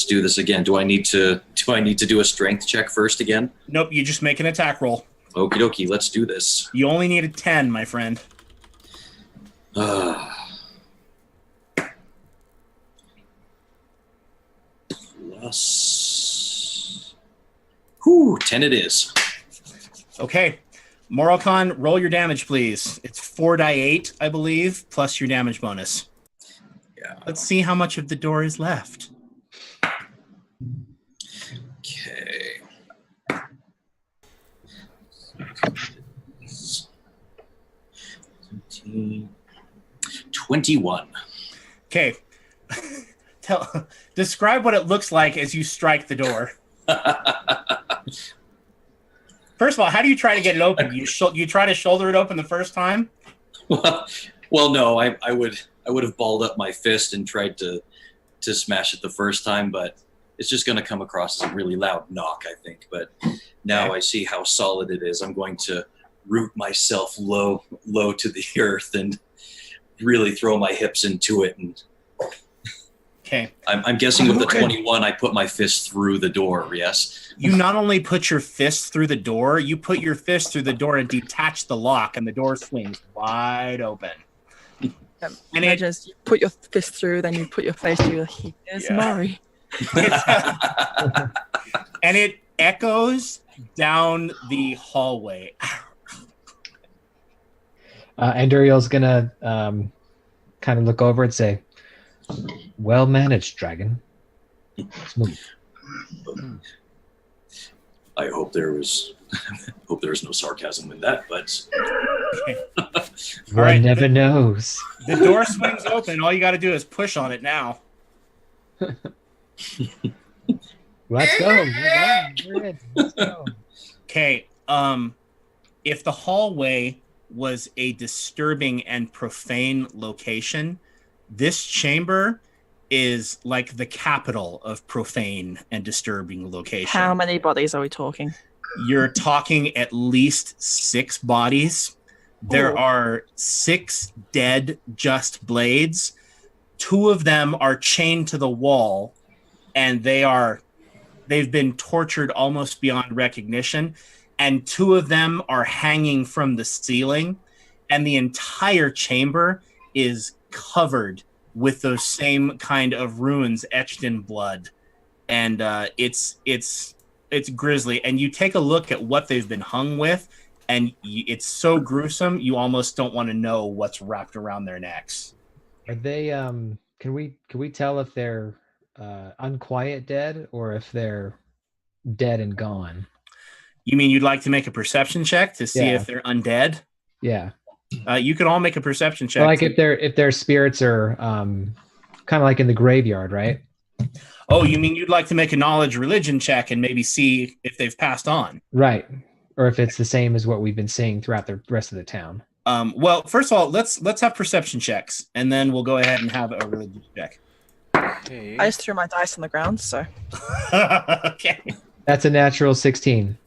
do this again. Do I need to do a strength check first again? Nope, you just make an attack roll. Okie dokie, let's do this. You only need a 10, my friend. Plus 10 it is. Okay. Morocon, roll your damage, please. It's 4d8, I believe, plus your damage bonus. Yeah. Let's see how much of the door is left. Okay. 21. Okay. Describe what it looks like as you strike the door. First of all, how do you try to get it open? You try to shoulder it open the first time? Well, no. I would have balled up my fist and tried to smash it the first time, but it's just going to come across as a really loud knock, I think. But now I see how solid it is. I'm going to root myself low to the earth and really throw my hips into it. And okay. I'm guessing with the 21, I put my fist through the door. Yes. You not only put your fist through the door, you put your fist through the door and detach the lock, and the door swings wide open. And it just put your fist through, then you put your face through. Here's Murray. And it echoes down the hallway. And Duriel's gonna kind of look over and say, "Well managed, dragon. Smooth." I hope there was no sarcasm in that, but One never knows. The door swings open. All you got to do is push on it now. Let's go. We're in. Let's go. Okay. If the hallway was a disturbing and profane location, this chamber is like the capital of profane and disturbing location. How many bodies are we talking? You're talking at least 6 bodies. There are 6 dead just blades. 2 of them are chained to the wall, and they've been tortured almost beyond recognition. And 2 of them are hanging from the ceiling, and the entire chamber is covered with those same kind of runes etched in blood. And it's grisly. And you take a look at what they've been hung with, and it's so gruesome you almost don't want to know what's wrapped around their necks. Are they can we tell if they're unquiet dead or if they're dead and gone? You mean you'd like to make a perception check to see if they're undead? Yeah. You can all make a perception check. Well, like if their spirits are kind of like in the graveyard, right? Oh, you mean you'd like to make a knowledge religion check and maybe see if they've passed on? Right. Or if it's the same as what we've been seeing throughout the rest of the town. Well, first of all, let's have perception checks, and then we'll go ahead and have a religion check. Okay. I just threw my dice on the ground, so. Okay. That's a natural 16.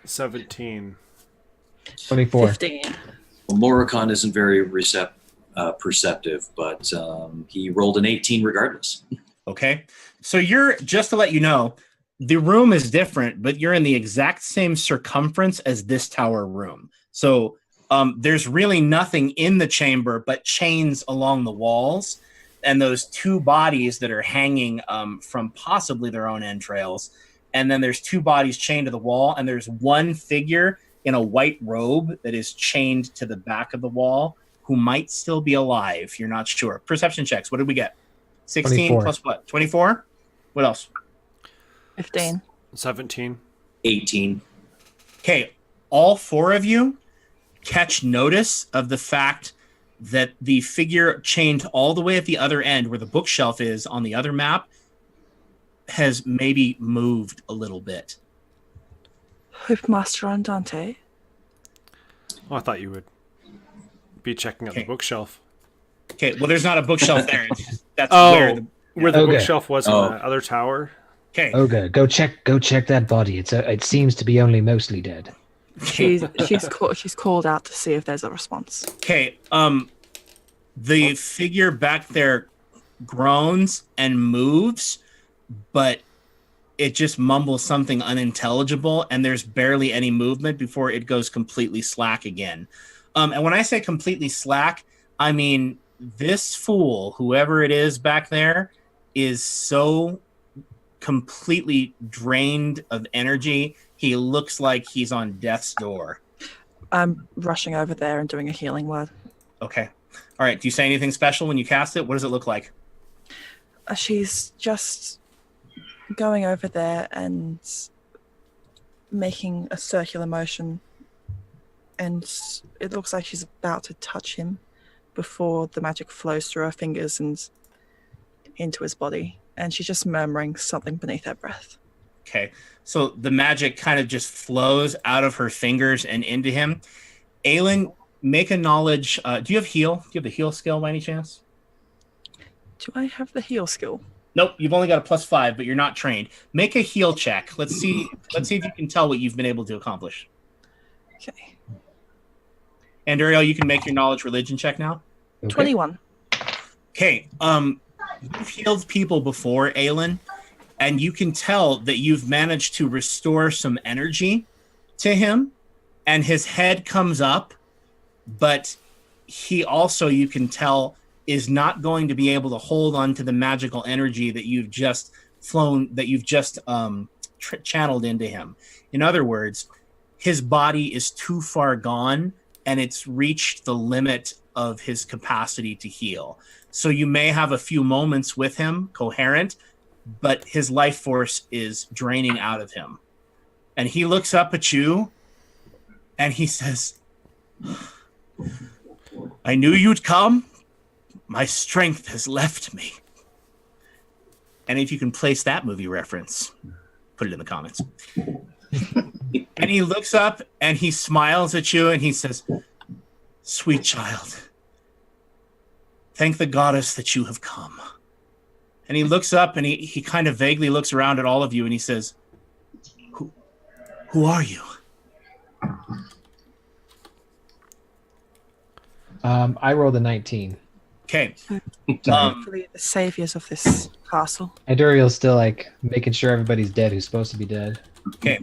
17. 24. 15. Well, Morikon isn't very perceptive, but he rolled an 18 regardless. Okay. So just to let you know, the room is different, but you're in the exact same circumference as this tower room. So there's really nothing in the chamber but chains along the walls and those 2 bodies that are hanging from possibly their own entrails. And then there's 2 bodies chained to the wall, and there's 1 figure in a white robe that is chained to the back of the wall who might still be alive. You're not sure. Perception checks. What did we get? 16 24. plus what? 24? What else? 15. 17. 18. Okay, all 4 of you catch notice of the fact that the figure chained all the way at the other end where the bookshelf is on the other map has maybe moved a little bit. Hope Master Andante. Oh, I thought you would be checking out the bookshelf. Okay, well, there's not a bookshelf there. That's where the bookshelf was in the other tower. Okay. Oga, go check that body. It seems to be only mostly dead. She's called out to see if there's a response. Okay. The figure back there groans and moves, but it just mumbles something unintelligible, and there's barely any movement before it goes completely slack again. And when I say completely slack, I mean this fool, whoever it is back there, is so completely drained of energy. He looks like he's on death's door. I'm rushing over there and doing a healing word. Okay. All right. Do you say anything special when you cast it? What does it look like? She's just going over there and making a circular motion, and it looks like she's about to touch him before the magic flows through her fingers and into his body, and she's just murmuring something beneath her breath. Okay, so the magic kind of just flows out of her fingers and into him. Aelin, make a knowledge. Do you have heal? Do you have the heal skill by any chance? Do I have the heal skill? Nope, you've only got a +5, but you're not trained. Make a heal check. Let's see if you can tell what you've been able to accomplish. Okay. And Ariel, you can make your knowledge religion check now. Okay. 21. Okay, you've healed people before, Aelin, and you can tell that you've managed to restore some energy to him, and his head comes up, but he also, you can tell, is not going to be able to hold on to the magical energy that you've just channeled into him. In other words, his body is too far gone, and it's reached the limit of his capacity to heal. So you may have a few moments with him, coherent, but his life force is draining out of him. And he looks up at you, and he says, "I knew you'd come. My strength has left me." And if you can place that movie reference, put it in the comments. And he looks up and he smiles at you and he says, "Sweet child, thank the goddess that you have come." And he looks up and he kind of vaguely looks around at all of you and he says, Who are you?" I rolled a 19. Okay. Hopefully the saviors of this castle. And Duriel's still like making sure everybody's dead who's supposed to be dead. Okay.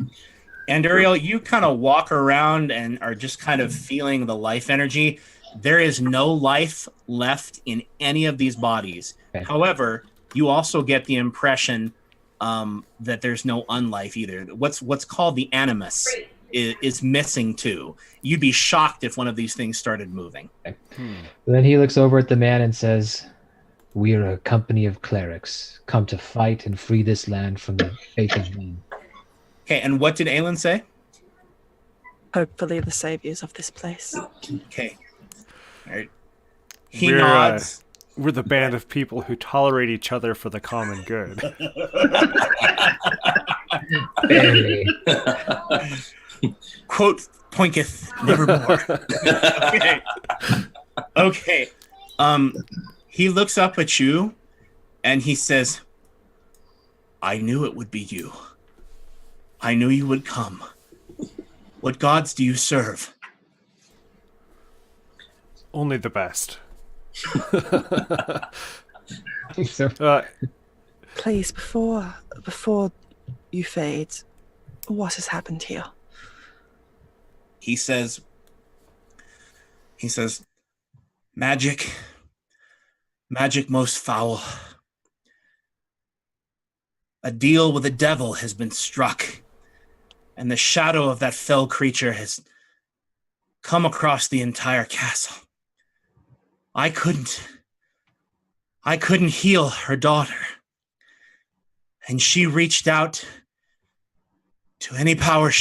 And Ariel, you kind of walk around and are just kind of feeling the life energy. There is no life left in any of these bodies. Okay. However, you also get the impression that there's no unlife either. What's called the animus is missing too. You'd be shocked if one of these things started moving. Okay. Then he looks over at the man and says, "We are a company of clerics, come to fight and free this land from the faith of men." Okay, and what did Aelin say? Hopefully the saviors of this place. Okay. All right. He nods. We're the band of people who tolerate each other for the common good. Very. Quote Poinketh nevermore. Okay. He looks up at you and he says, "I knew it would be you. I knew you would come. What gods do you serve?" Only the best. So, Please, before you fade, what has happened here? He says, magic most foul. A deal with the devil has been struck, and the shadow of that fell creature has come across the entire castle. I couldn't heal her daughter, and she reached out to any power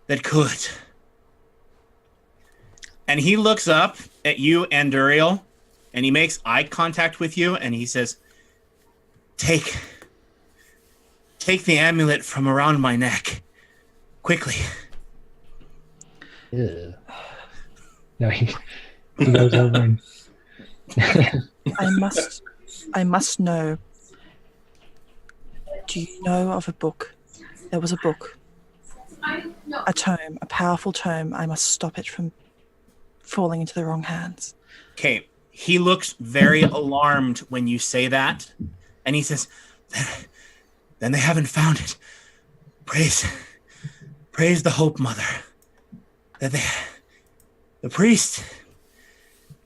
that could. And he looks up at you, Anduriel, and he makes eye contact with you, and he says, Take the amulet from around my neck, quickly." ew. No, he goes over and I must know. Do you know of a book? There was a book. A tome, a powerful tome. I must stop it from falling into the wrong hands. Okay, he looks very alarmed when you say that, and he says, "Then they haven't found it. Praise the Hope Mother. That the priest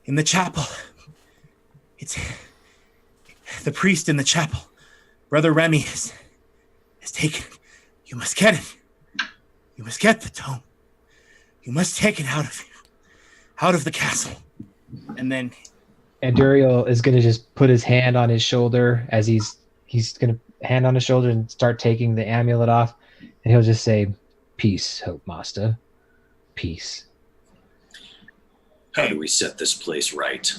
in the chapel. It's the priest in the chapel. Brother Remy has taken it. You must get it. You must get the tome. You must take it out of the castle." And then Duriel is going to just put his hand on his shoulder as he's going to hand on his shoulder and start taking the amulet off, and he'll just say, "Peace, Hope Master. Peace." How do we set this place right?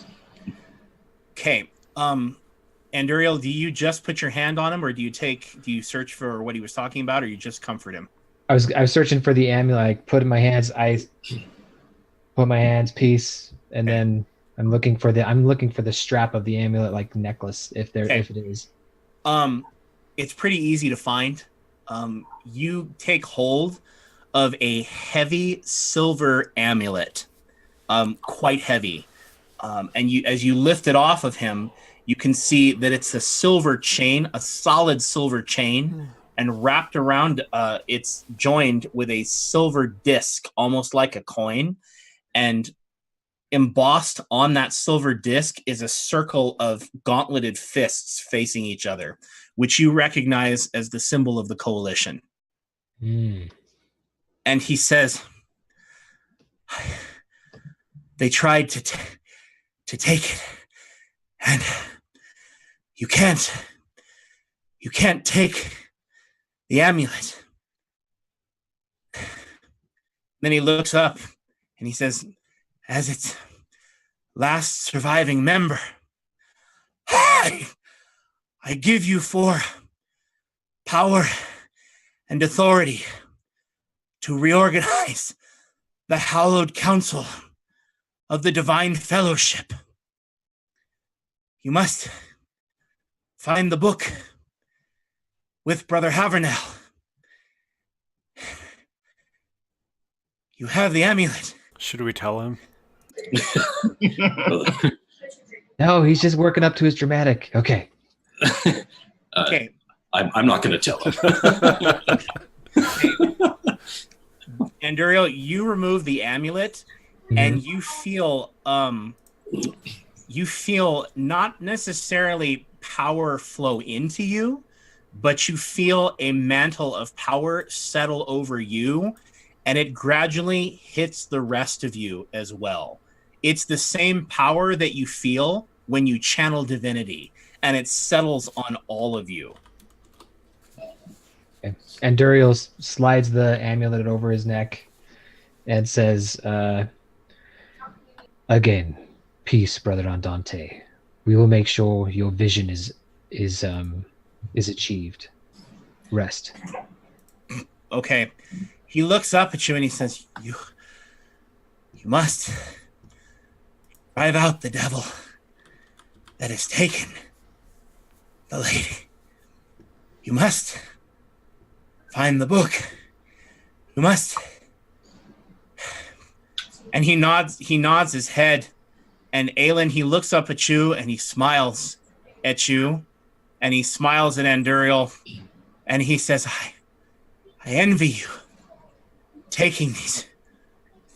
Okay. Anduriel, do you just put your hand on him, or do you search for what he was talking about, or you just comfort him? I was searching for the amulet. I put in my hands. I put my hands, peace, and then I'm looking for the strap of the amulet, like necklace, if it is. It's pretty easy to find. You take hold of a heavy silver amulet, quite heavy, and as you lift it off of him, you can see that it's a silver chain, a solid silver chain, and wrapped around, it's joined with a silver disc, almost like a coin, and embossed on that silver disc is a circle of gauntleted fists facing each other, which you recognize as the symbol of the coalition. Mm. And he says, "They tried to take it, and you can't take the amulet." Then he looks up and he says, "As its last surviving member, I give you 4 power and authority to reorganize the hallowed council of the Divine Fellowship. You must find the book with Brother Havernell. You have the amulet." Should we tell him? No, he's just working up to his dramatic. Okay. Okay. I'm not going to tell him. Anduriel, you remove the amulet, and you feel not necessarily power flow into you, but you feel a mantle of power settle over you, and it gradually hits the rest of you as well. It's the same power that you feel when you channel divinity, and it settles on all of you. Okay. And Duriel slides the amulet over his neck and says, again, peace, brother Andante. We will make sure your vision is achieved. Rest. Okay. He looks up at you and he says, You must drive out the devil that has taken the lady. You must find the book. You must. And he nods his head. And Aelin, he looks up at you and he smiles at you. And he smiles at Anduriel. And he says, I envy you taking these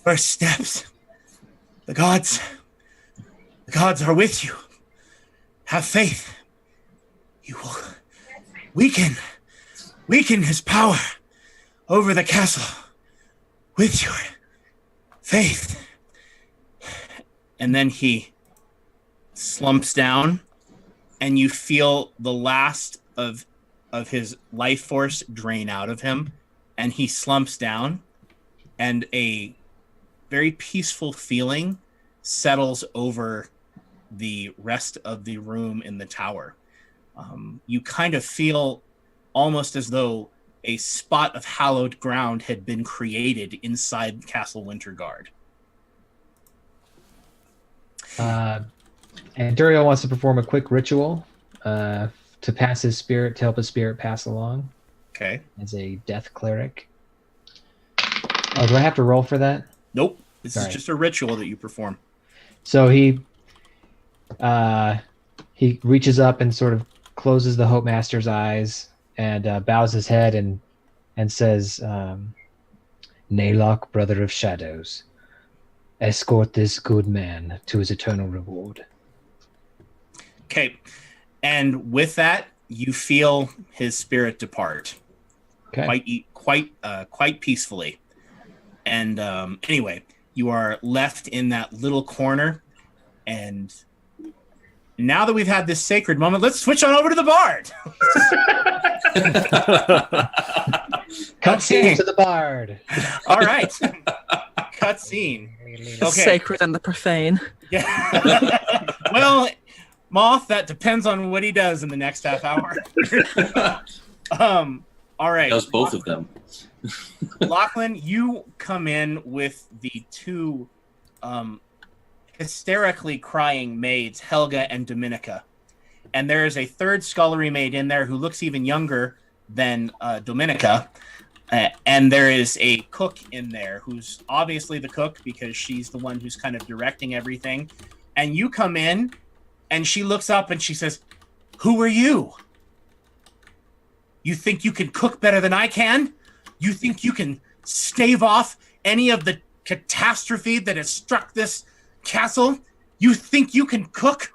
first steps. The gods are with you. Have faith. You will weaken his power over the castle with your faith. And then he slumps down, and you feel the last of his life force drain out of him, and he slumps down, and a very peaceful feeling settles over the rest of the room in the tower. You kind of feel almost as though a spot of hallowed ground had been created inside Castle Winterguard. And Duriel wants to perform a quick ritual to pass his spirit, to help his spirit pass along. Okay. As a death cleric. Oh, do I have to roll for that? Nope. This is just a ritual that you perform. So he reaches up and sort of closes the Hope Master's eyes and bows his head and says, Naylock, brother of shadows, escort this good man to his eternal reward. Okay. And with that, you feel his spirit depart. Okay. Quite peacefully. And anyway, you are left in that little corner. And now that we've had this sacred moment, let's switch on over to the bard. Cut scene to the bard. All right. Cut scene. The sacred and the profane. Yeah. Well, Moth, that depends on what he does in the next half hour. All right. He does both of them. Lachlan, you come in with the two hysterically crying maids, Helga and Dominica. And there is a third scullery maid in there who looks even younger than Dominica. And there is a cook in there who's obviously the cook because she's the one who's kind of directing everything. And you come in and she looks up and she says, "Who are you? You think you can cook better than I can? You think you can stave off any of the catastrophe that has struck this castle? You think you can cook?"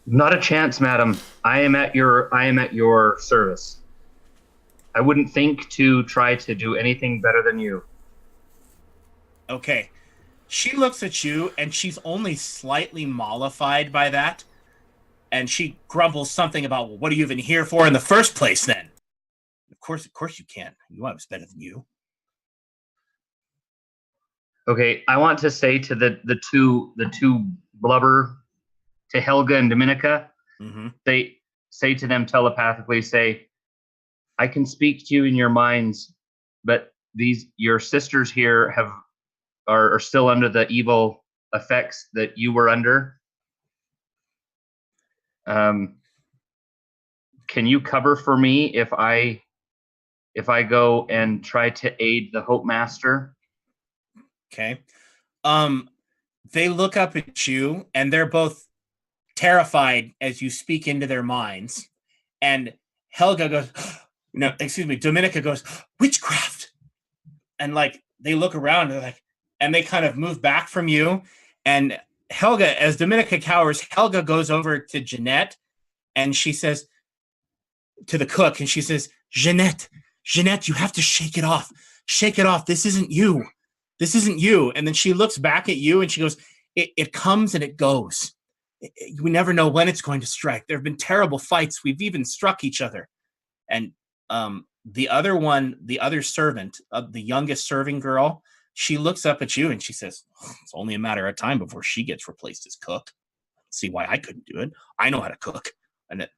Not a chance, madam. I am at your service. I wouldn't think to try to do anything better than you. Okay. She looks at you and she's only slightly mollified by that. And she grumbles something about, "Well, what are you even here for in the first place then?" Of course you can. You know I was better than you. Okay, I want to say to the two blubber, to Helga and Dominica, they say to them telepathically, say, "I can speak to you in your minds, but your sisters here are still under the evil effects that you were under. Can you cover for me if I go and try to aid the Hope Master?" Okay. They look up at you, and they're both terrified as you speak into their minds. And Helga goes, no, excuse me, Dominica goes, witchcraft. And like they look around and like, and they kind of move back from you. And Helga, as Dominica cowers, Helga goes over to Jeanette, and she says to the cook, and she says, Jeanette, you have to shake it off. Shake it off. This isn't you. This isn't you. And then she looks back at you and she goes, it comes and it goes. We never know when it's going to strike. There have been terrible fights. We've even struck each other. And the other servant, the youngest serving girl, she looks up at you and she says, it's only a matter of time before she gets replaced as cook. See why I couldn't do it. I know how to cook. And it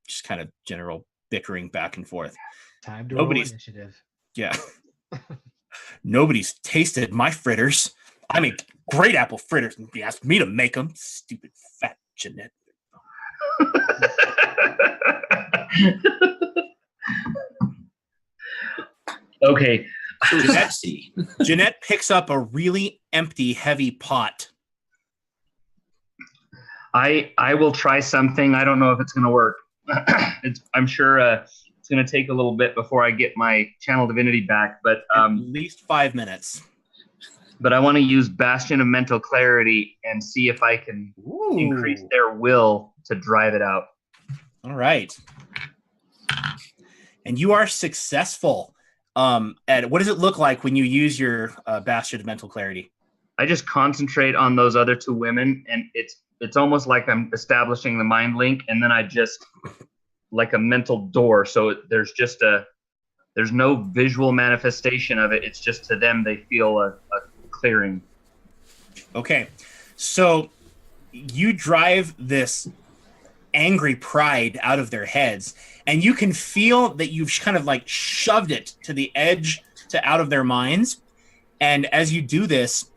just kind of general bickering back and forth. Time to roll initiative. Yeah. Nobody's tasted my fritters. I make great apple fritters, and you asked me to make them. Stupid fat Jeanette. Okay. Jeanette picks up a really empty, heavy pot. I will try something. I don't know if it's going to work. I'm sure it's going to take a little bit before I get my channel divinity back, but at least 5 minutes. But I want to use Bastion of Mental Clarity and see if I can increase their will to drive it out. All right. And you are successful. And what does it look like when you use your Bastion of Mental Clarity? I just concentrate on those other two women, and it's almost like I'm establishing the mind link, and then I just like a mental door. So there's no visual manifestation of it. It's just to them, they feel a clearing. Okay. So you drive this angry pride out of their heads, and you can feel that you've kind of like shoved it to the edge to out of their minds. And as you do this,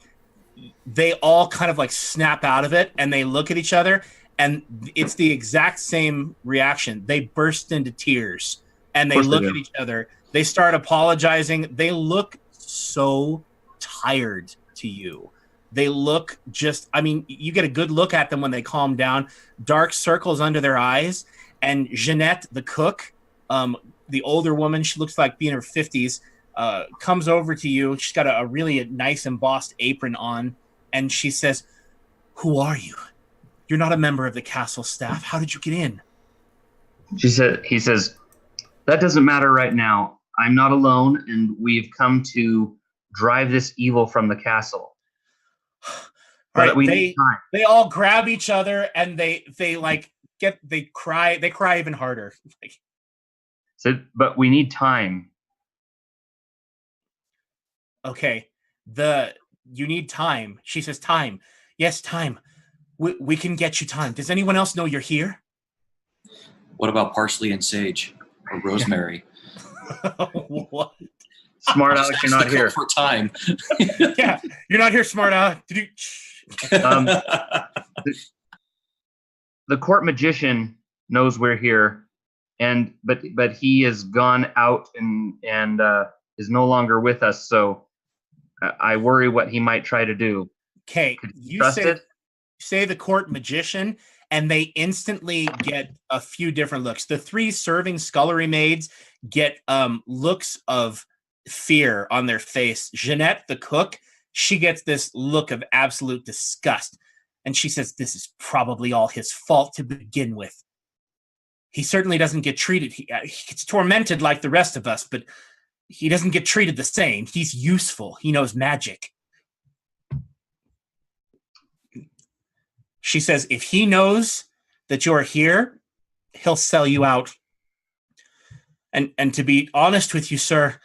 they all kind of like snap out of it, and they look at each other, and it's the exact same reaction. They burst into tears, and they look at each other. They start apologizing. They look so tired to you. They look just, I mean, you get a good look at them when they calm down. Dark circles under their eyes. And Jeanette, the cook, the older woman, she looks like being in her 50s, comes over to you. She's got a really nice embossed apron on. And she says, who are you? You're not a member of the castle staff. How did you get in? He says, that doesn't matter right now. I'm not alone, and we've come to drive this evil from the castle. Right, they all grab each other, and they cry even harder. So, but we need time. Okay, you need time. She says, time. Yes, time. We can get you time. Does anyone else know you're here? What about parsley and sage or rosemary? What? Smart Alex, you're not here. For time. Yeah, you're not here, Smart Alex. The court magician knows we're here, but he has gone out and is no longer with us. So I worry what he might try to do. Okay, you say the court magician, and they instantly get a few different looks. The three serving scullery maids get looks of fear on their face. Jeanette, the cook, she gets this look of absolute disgust. And she says, this is probably all his fault to begin with. He certainly doesn't get treated. He gets tormented like the rest of us, but he doesn't get treated the same. He's useful. He knows magic. She says, if he knows that you're here, he'll sell you out. And to be honest with you, sir,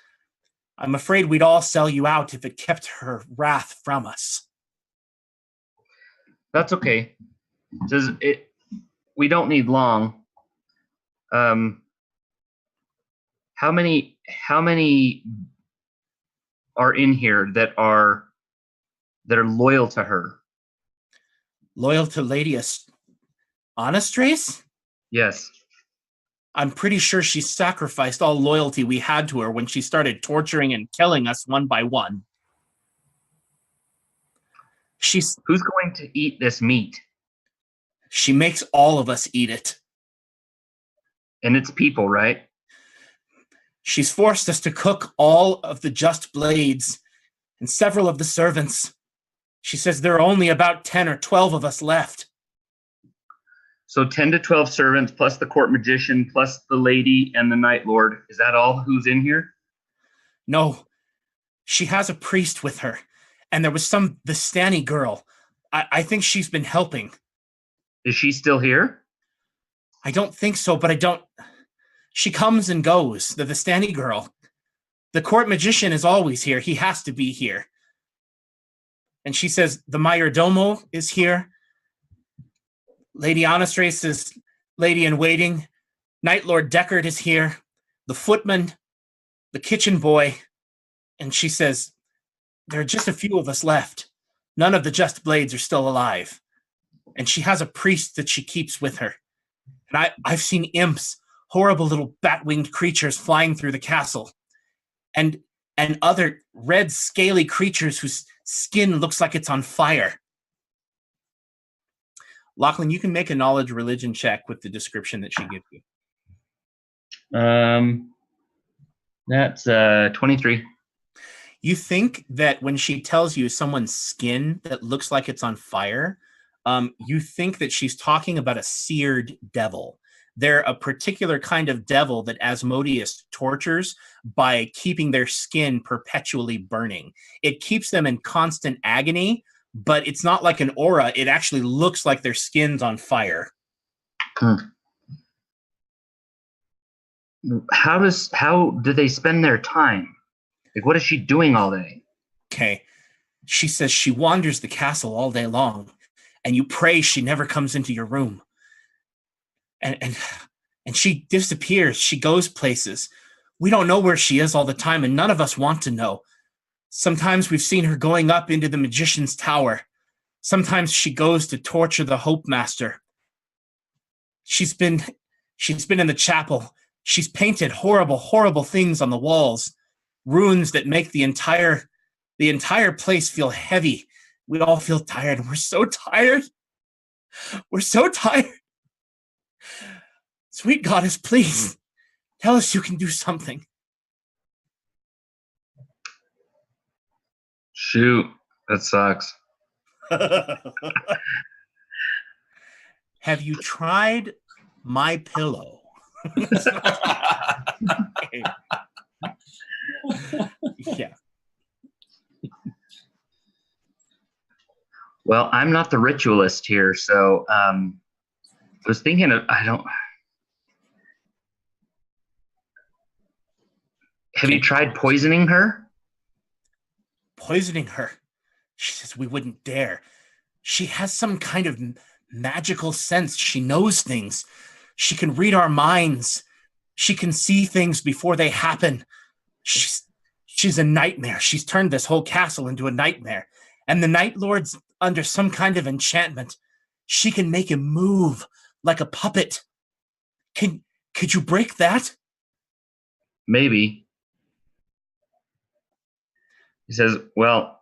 I'm afraid we'd all sell you out if it kept her wrath from us. That's okay. We don't need long. How many are in here that are loyal to her? Loyal to Lady Anastrace? Yes. I'm pretty sure she sacrificed all loyalty we had to her when she started torturing and killing us one by one. Who's going to eat this meat? She makes all of us eat it. And it's people, right? She's forced us to cook all of the just blades and several of the servants. She says there are only about 10 or 12 of us left. So 10 to 12 servants plus the court magician plus the lady and the night lord. Is that all who's in here? No, she has a priest with her. And there was the Stanny girl. I think she's been helping. Is she still here? I don't think so, but she comes and goes, the Stanny girl. The court magician is always here. He has to be here. And she says, the mayordomo is here. Lady Anastrace is lady in waiting. Night Lord Deckard is here. The footman, the kitchen boy. And she says, there are just a few of us left. None of the just blades are still alive. And she has a priest that she keeps with her. And I've seen imps, horrible little bat-winged creatures flying through the castle. And other red, scaly creatures whose skin looks like it's on fire. Lachlan, you can make a knowledge religion check with the description that she gives you. That's 23. You think that when she tells you someone's skin that looks like it's on fire, you think that she's talking about a seared devil. They're a particular kind of devil that Asmodeus tortures by keeping their skin perpetually burning. It keeps them in constant agony, but it's not like an aura. It actually looks like their skin's on fire. How do they spend their time? Like, what is she doing all day? Okay. She says she wanders the castle all day long, and you pray she never comes into your room. And she disappears. She goes places. We don't know where she is all the time, and none of us want to know. Sometimes we've seen her going up into the magician's tower. Sometimes she goes to torture the Hope Master. She's been in the chapel. She's painted horrible, horrible things on the walls. Runes that make the entire place feel heavy. We all feel tired. We're so tired. We're so tired. Sweet goddess, please tell us you can do something. Shoot, that sucks. Have you tried my pillow? Yeah. Well, I'm not the ritualist here, so I was thinking of, Have you tried poisoning her? Poisoning her? She says we wouldn't dare. She has some kind of magical sense. She knows things. She can read our minds. She can see things before they happen. She's a nightmare. She's turned this whole castle into a nightmare. And the Night Lord's under some kind of enchantment. She can make him move like a puppet. Could you break that? Maybe. He says, well,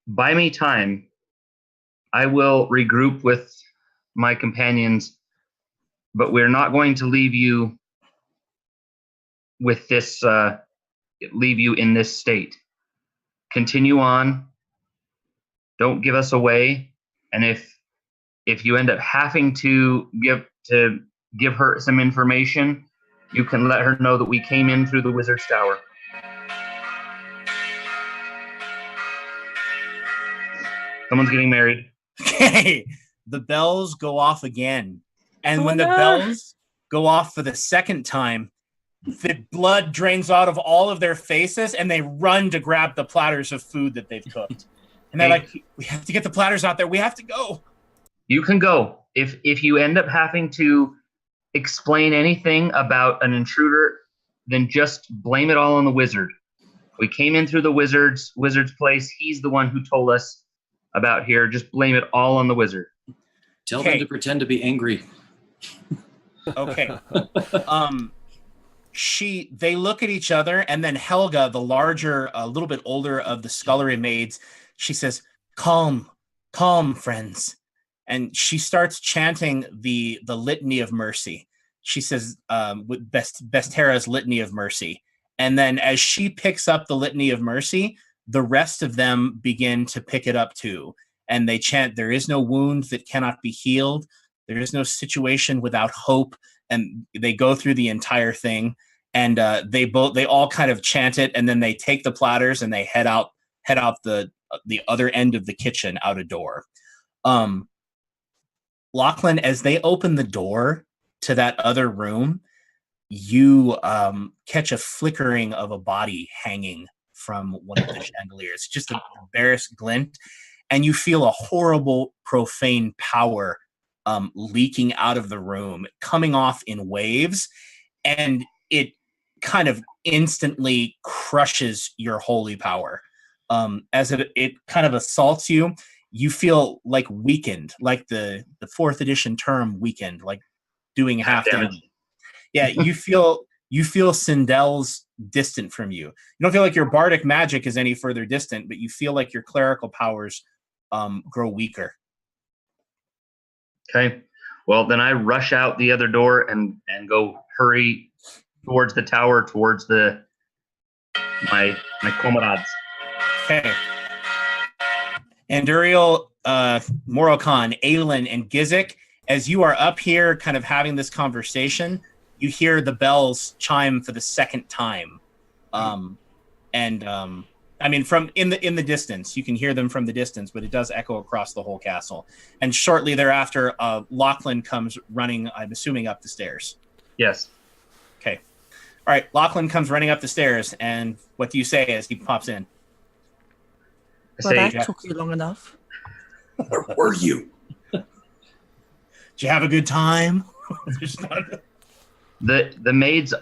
buy me time. I will regroup with my companions, but we're not going to leave you with this, leave you in this state. Continue on. Don't give us away. And if you end up having to give her some information, you can let her know that we came in through the Wizard's Tower. Someone's getting married. Okay. The bells go off again. And when the bells go off for the second time, the blood drains out of all of their faces and they run to grab the platters of food that they've cooked. And they're like, we have to get the platters out there. We have to go. You can go. If you end up having to explain anything about an intruder, then just blame it all on the wizard. We came in through the wizard's place. He's the one who told us about here. Just blame it all on the wizard. Tell them to pretend to be angry. Okay. They look at each other, and then Helga, the larger, a little bit older of the scullery maids, She says, calm, calm, friends. And she starts chanting the litany of mercy. She says, with Bestera's litany of mercy. And then as she picks up the litany of mercy, the rest of them begin to pick it up too. And they chant, there is no wound that cannot be healed. There is no situation without hope. And they go through the entire thing. And they all kind of chant it. And then they take the platters and they head out the other end of the kitchen out a door. Lachlan, as they open the door to that other room, you catch a flickering of a body hanging from one of the chandeliers, just a barest glint, and you feel a horrible, profane power leaking out of the room, coming off in waves, and it kind of instantly crushes your holy power. As it kind of assaults you, you feel like weakened, like the 4th edition term weakened, like doing half damage. Yeah, you feel Sindel's distant from you. You don't feel like your bardic magic is any further distant, but you feel like your clerical powers grow weaker. Okay. Well, then I rush out the other door and go hurry towards the tower, towards my comrades. Okay. Anduriel, Morokan, Aelin, and Gizik, as you are up here kind of having this conversation, you hear the bells chime for the second time. I mean, from in the distance, you can hear them from the distance, but it does echo across the whole castle. And shortly thereafter, Lachlan comes running, I'm assuming, up the stairs. Yes. Okay. All right, Lachlan comes running up the stairs, and what do you say as he pops in? Well, that took you long enough. Where were you? Did you have a good time? The maids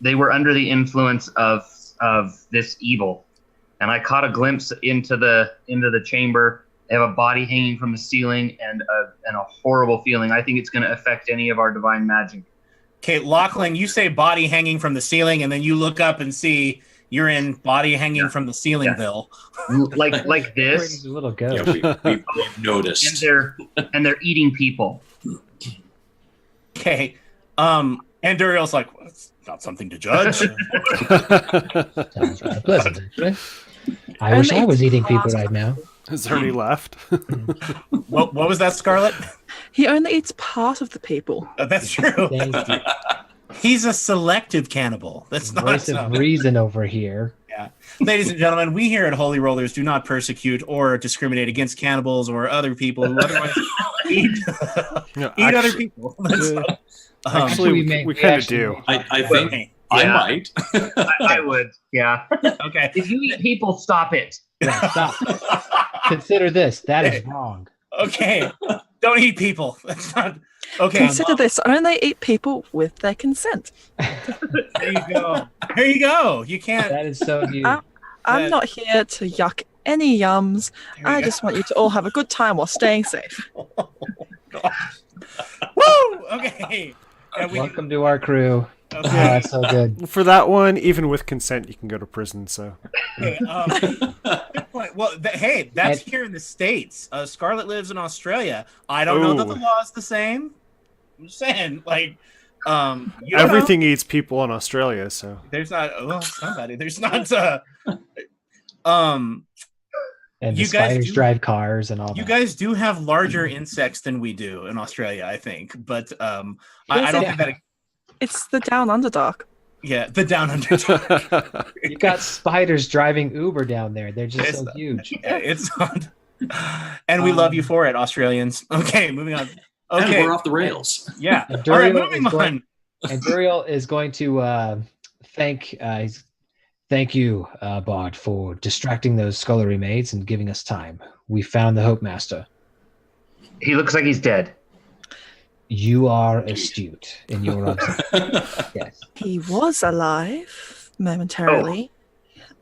they were under the influence of this evil, and I caught a glimpse into the chamber. They have a body hanging from the ceiling and a horrible feeling. I think it's going to affect any of our divine magic. Okay, Lachlan, you say body hanging from the ceiling, and then you look up and see you're in body hanging from the ceilingville. Yeah. Like this. A little ghost. Yeah, we've noticed. And they're eating people. Okay. And Duriel's like, well, it's not something to judge. Sounds rather pleasant, actually. I wish I was eating people right now. Is there any left? What was that, Scarlet? He only eats part of the people. That's true. Thank you. He's a selective cannibal. That's not Voice of reason over here. Yeah. Ladies and gentlemen, we here at Holy Rollerz do not persecute or discriminate against cannibals or other people who otherwise eat other people. Actually, we kind of do. I think I might. I would, yeah. Okay. If you eat people, stop it. Yeah, stop. Consider this. That is wrong. Okay. Don't eat people. That's not... Okay. Consider this. Only eat people with their consent. There you go. There you go. You can't... That is so you. I'm not here to yuck any yums. I just want you to all have a good time while staying safe. Woo! Okay. Welcome to our crew. Okay. That's so good. For that one, even with consent, you can go to prison. So, okay, good point. Well, hey, that's here in the States. Scarlet lives in Australia. I don't know that the law is the same. I'm just saying, like, everything eats people in Australia. So there's not. Well, somebody. There's not. And the spiders drive cars and all that. You guys do have larger insects than we do in Australia, I think. But I don't think that. It's the down under dark. Yeah, the down under dark. You got spiders driving Uber down there. They're just so huge. Yeah, it's not. And we love you for it, Australians. Okay, moving on. Okay, and we're off the rails. Yeah. All right, moving on. And Duriel is going to thank you, Bard, for distracting those scullery maids and giving us time. We found the Hope Master. He looks like he's dead. You are astute in your observation. Yes. He was alive momentarily.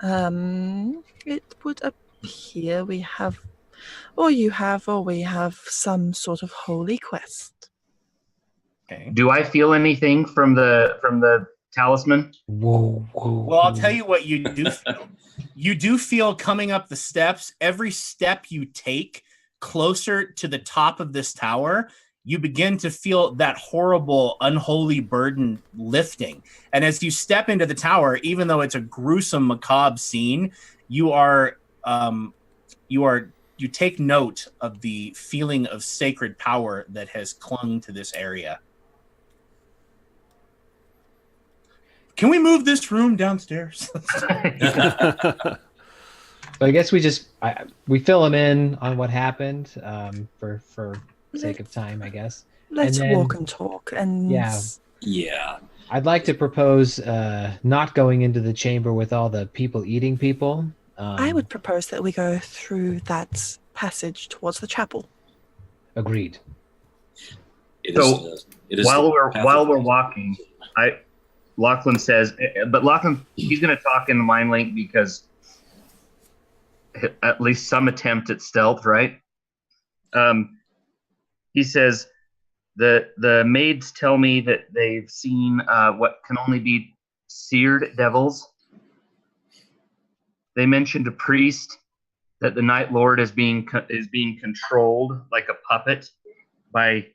It would appear we have some sort of holy quest. Okay. Do I feel anything from the talisman? Whoa, whoa. Well, I'll tell you what you do feel. You do feel coming up the steps, every step you take closer to the top of this tower, you begin to feel that horrible, unholy burden lifting. And as you step into the tower, even though it's a gruesome, macabre scene, you take note of the feeling of sacred power that has clung to this area. Can we move this room downstairs? So I guess we fill him in on what happened for sake of time, I guess. Let's And then- walk and talk. And Yeah. I'd like to propose not going into the chamber with all the people eating people. I would propose that we go through that passage towards the chapel. Agreed. It So, is while the path we're of- walking, Lachlan says, but Lachlan, he's going to talk in the mind link because at least some attempt at stealth, right? He says, the maids tell me that they've seen what can only be seared devils. They mentioned a priest, that the Night Lord is being controlled like a puppet by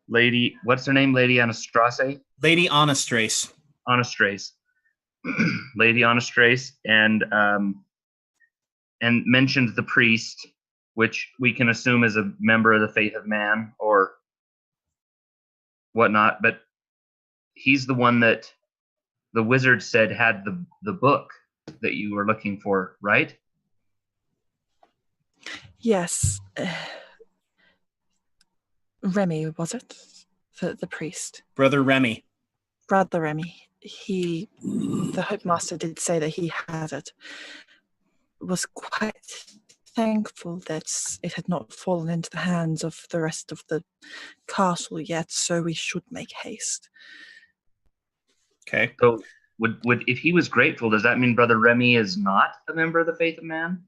Lady, what's her name? Lady Anastrace? Lady Anastrace. Anastrace. Lady Anastrace, and mentioned the priest, which we can assume is a member of the Faith of Man or whatnot, but he's the one that the wizard said had the book that you were looking for, right? Yes. Remy, was it? The priest. Brother Remy. Brother Remy. The Hope Master did say that he had it. Was quite thankful that it had not fallen into the hands of the rest of the castle yet, so we should make haste. Okay. So would if he was grateful, does that mean Brother Remy is not a member of the Faith of Man?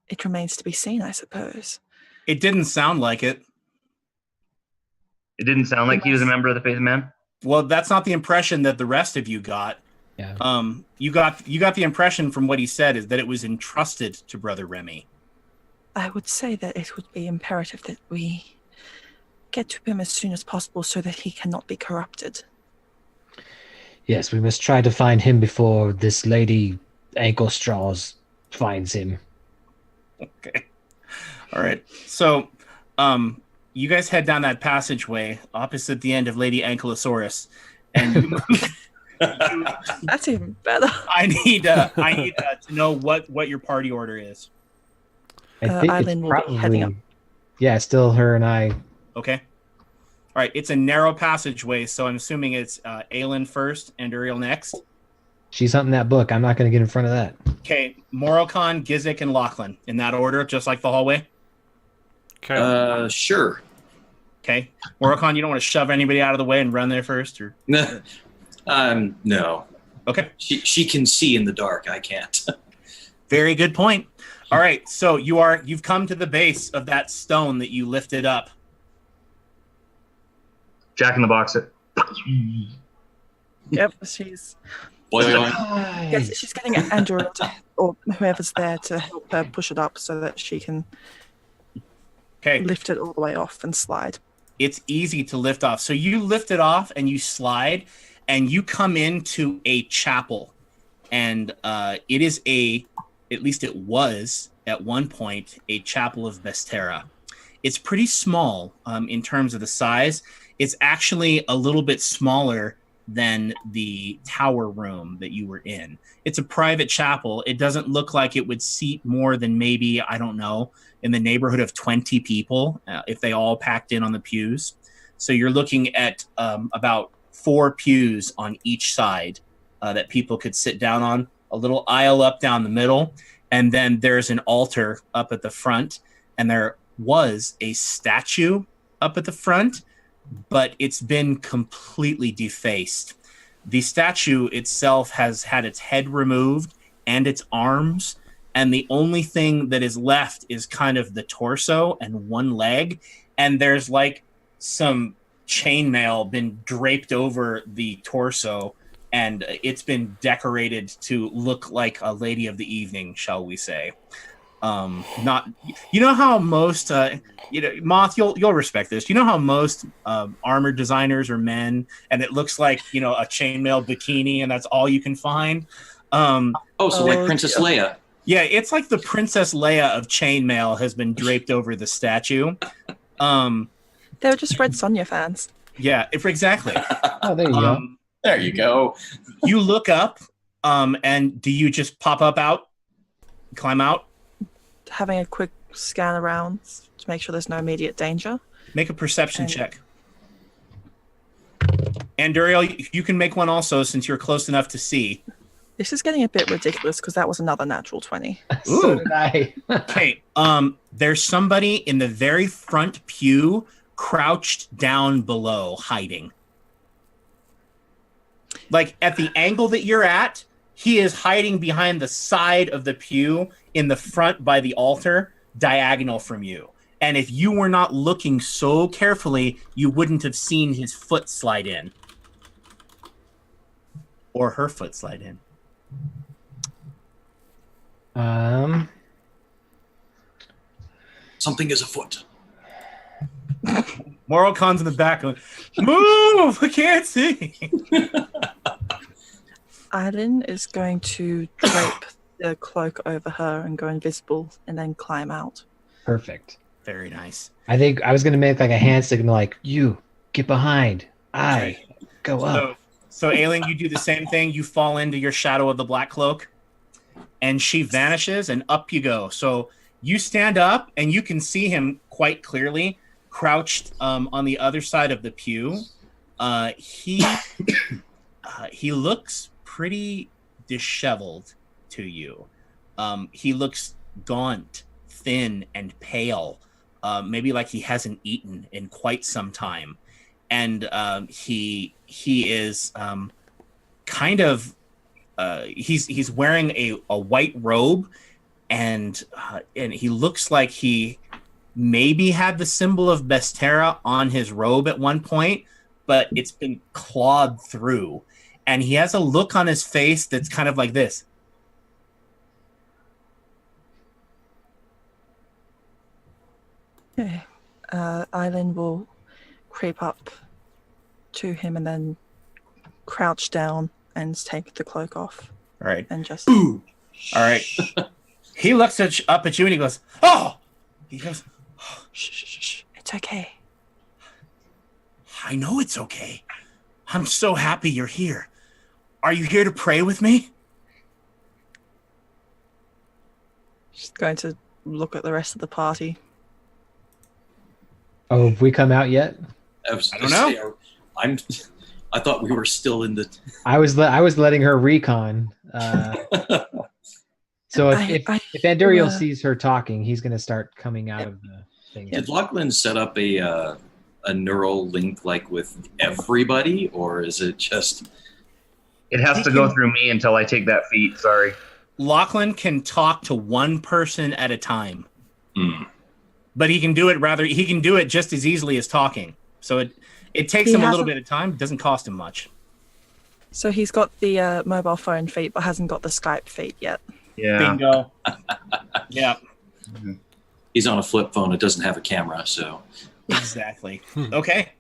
It remains to be seen, I suppose. It didn't sound like it. It didn't sound like he was a member of the Faith of Man. Well, that's not the impression that the rest of you got. Yeah. You got the impression from what he said is that it was entrusted to Brother Remy. I would say that it would be imperative that we get to him as soon as possible so that he cannot be corrupted. Yes, we must try to find him before this Lady Ankle Straws finds him. Okay. All right. So, you guys head down that passageway opposite the end of Lady Ankylosaurus, and That's even better. I need to know what your party order is. I think Eileen will be heading up. Yeah, still her and I. Okay. All right. It's a narrow passageway, so I'm assuming it's Aelin first and Uriel next. She's hunting that book. I'm not going to get in front of that. Okay. Morokhan, Gizik, and Lachlan in that order, just like the hallway. Okay. Sure. Okay. Morokhan, you don't want to shove anybody out of the way and run there first, or No. okay. She can see in the dark. I can't. Very good point. All right. So you've come to the base of that stone that you lifted up. Jack in the Box it. Yep, she's Nice. she's getting Andrew or whoever's there to help her push it up so that she can Okay. lift it all the way off and slide. It's easy to lift off. So you lift it off and you slide and you come into a chapel. And it is at least it was at one point, a chapel of Bestera. It's pretty small in terms of the size. It's actually a little bit smaller than the tower room that you were in. It's a private chapel. It doesn't look like it would seat more than maybe, I don't know, in the neighborhood of 20 people if they all packed in on the pews. So you're looking at about 4 pews on each side that people could sit down on, a little aisle up down the middle, and then there's an altar up at the front, and there was a statue up at the front, but it's been completely defaced. The statue itself has had its head removed and its arms, and the only thing that is left is kind of the torso and one leg, and there's like some chainmail been draped over the torso, and it's been decorated to look like a lady of the evening, shall we say. Not, you know how most, Moth, you'll respect this. You know how most armor designers are men, and it looks like, a chainmail bikini, and that's all you can find. Like Princess Leia. Yeah, it's like the Princess Leia of chainmail has been draped over the statue. They were just Red Sonja fans. Yeah, exactly. Oh, there you go. There you go. You look up, and do you just pop up out, climb out? Having a quick scan around to make sure there's no immediate danger. Make a perception check. And Duriel, you can make one also since you're close enough to see. This is getting a bit ridiculous because that was another natural 20. So did I. Okay, there's somebody in the very front pew crouched down below, hiding. Like at the angle that you're at, he is hiding behind the side of the pew in the front by the altar, diagonal from you. And if you were not looking so carefully, you wouldn't have seen his foot slide in. Or her foot slide in. Something is afoot. Moral Khan's in the back going, move! I can't see! Aiden is going to drape the cloak over her and go invisible and then climb out. Perfect. Very nice. I think I was going to make like a hand signal like, you, get behind. I, go up. So Aileen, you do the same thing. You fall into your shadow of the black cloak, and she vanishes, and up you go. So you stand up, and you can see him quite clearly, crouched on the other side of the pew. He looks pretty disheveled to you. He looks gaunt, thin, and pale. Maybe like he hasn't eaten in quite some time. And he is kind of he's wearing a white robe, and he looks like he maybe had the symbol of Bestera on his robe at one point, but it's been clawed through, and he has a look on his face that's kind of like this. Okay. Eileen will creep up to him and then crouch down and take the cloak off. All right. And just... All right. He looks up at you and he goes, oh! He goes, oh, shh. It's okay. I know it's okay. I'm so happy you're here. Are you here to pray with me? She's going to look at the rest of the party. Oh, have we come out yet? I don't know. I thought we were still in the. I was letting her recon. So if Anduriel sees her talking, he's going to start coming out of the thing. Did Lachlan set up a neural link like with everybody, or is it just? It has to go through me until I take that feat. Sorry. Lachlan can talk to one person at a time. Mm. But he can do it just as easily as talking. So it takes him a little bit of time. It doesn't cost him much. So he's got the mobile phone feed, but hasn't got the Skype feed yet. Yeah. Bingo. Yeah. He's on a flip phone. It doesn't have a camera, so. Exactly. Okay.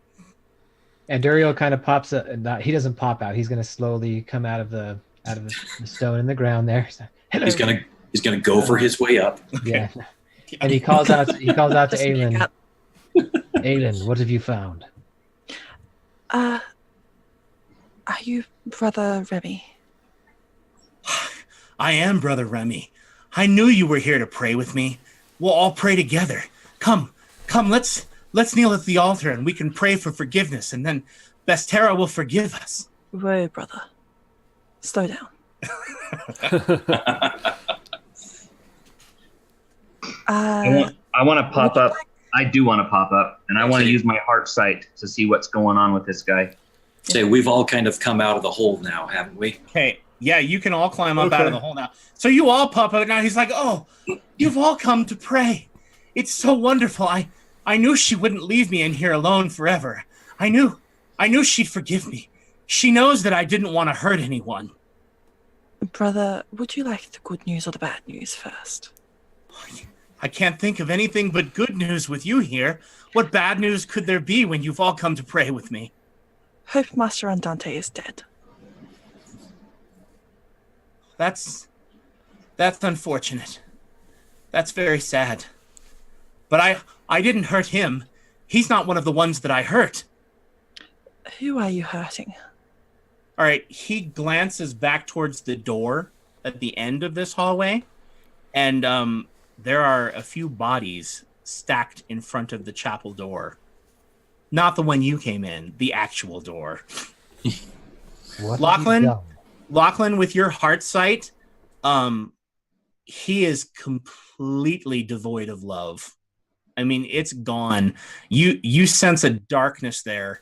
And Duriel kind of pops up. He doesn't pop out. He's going to slowly come out of the stone in the ground there. So, hello. He's gonna go for his way up. Yeah. And he calls out to Aylin. Aylin, what have you found? Are you Brother Remy? I am Brother Remy. I knew you were here to pray with me. We'll all pray together. Come, let's kneel at the altar and we can pray for forgiveness, and then Bestera will forgive us. Whoa, brother. Slow down. I want to pop up. I do want to pop up, and I want to use my heart sight to see what's going on with this guy. Say, we've all kind of come out of the hole now, haven't we? Okay, yeah, you can all climb up out of the hole now. So you all pop out now. He's like, oh, you've all come to pray. It's so wonderful. I knew she wouldn't leave me in here alone forever. I knew she'd forgive me. She knows that I didn't want to hurt anyone. Brother, would you like the good news or the bad news first? I can't think of anything but good news with you here. What bad news could there be when you've all come to pray with me? Hope Master Andante is dead. That's unfortunate. That's very sad. But I didn't hurt him. He's not one of the ones that I hurt. Who are you hurting? All right, he glances back towards the door at the end of this hallway, and there are a few bodies stacked in front of the chapel door. Not the one you came in, the actual door. What have you done? Lachlan, with your heart sight, he is completely devoid of love. I mean, it's gone. You sense a darkness there,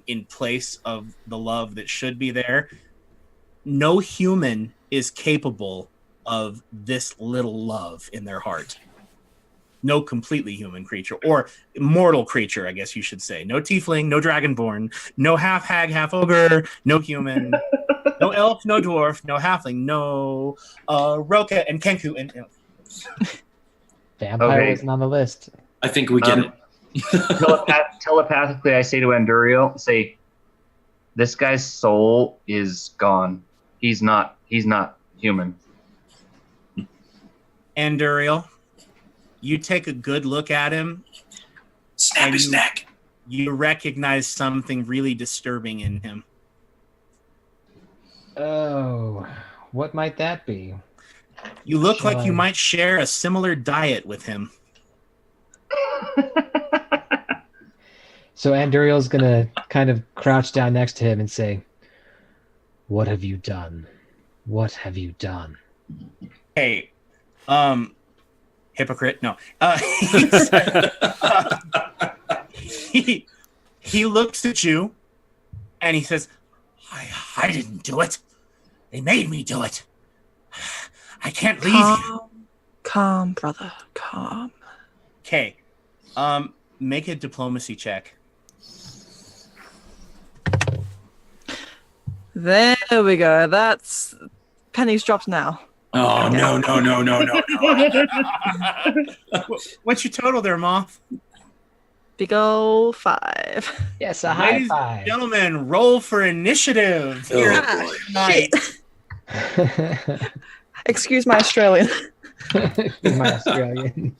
in place of the love that should be there. No human is capable of this little love in their heart. No completely human creature, or mortal creature, I guess you should say. No tiefling, no dragonborn, no half hag, half ogre, no human, no elf, no dwarf, no halfling, no Roka and Kenku and Vampire isn't on the list. I think we get it. Telepathically, I say to Anduriel, this guy's soul is gone. He's not human. Anduriel, you take a good look at him. Snap his neck. You recognize something really disturbing in him. Oh, what might that be? You look like you might share a similar diet with him. So Anduriel's gonna kind of crouch down next to him and say, "What have you done? What have you done?" Hey, hypocrite. No. He looks at you and he says, I didn't do it. They made me do it. I can't leave you. Calm, brother. Calm. Okay. Make a diplomacy check. There we go. That's pennies dropped now. Oh, no. What's your total there, Moth? Big ol' 5. Yes, a high Ladies five. and gentlemen, roll for initiative. Here Oh, tonight. Excuse my Australian. My Australian.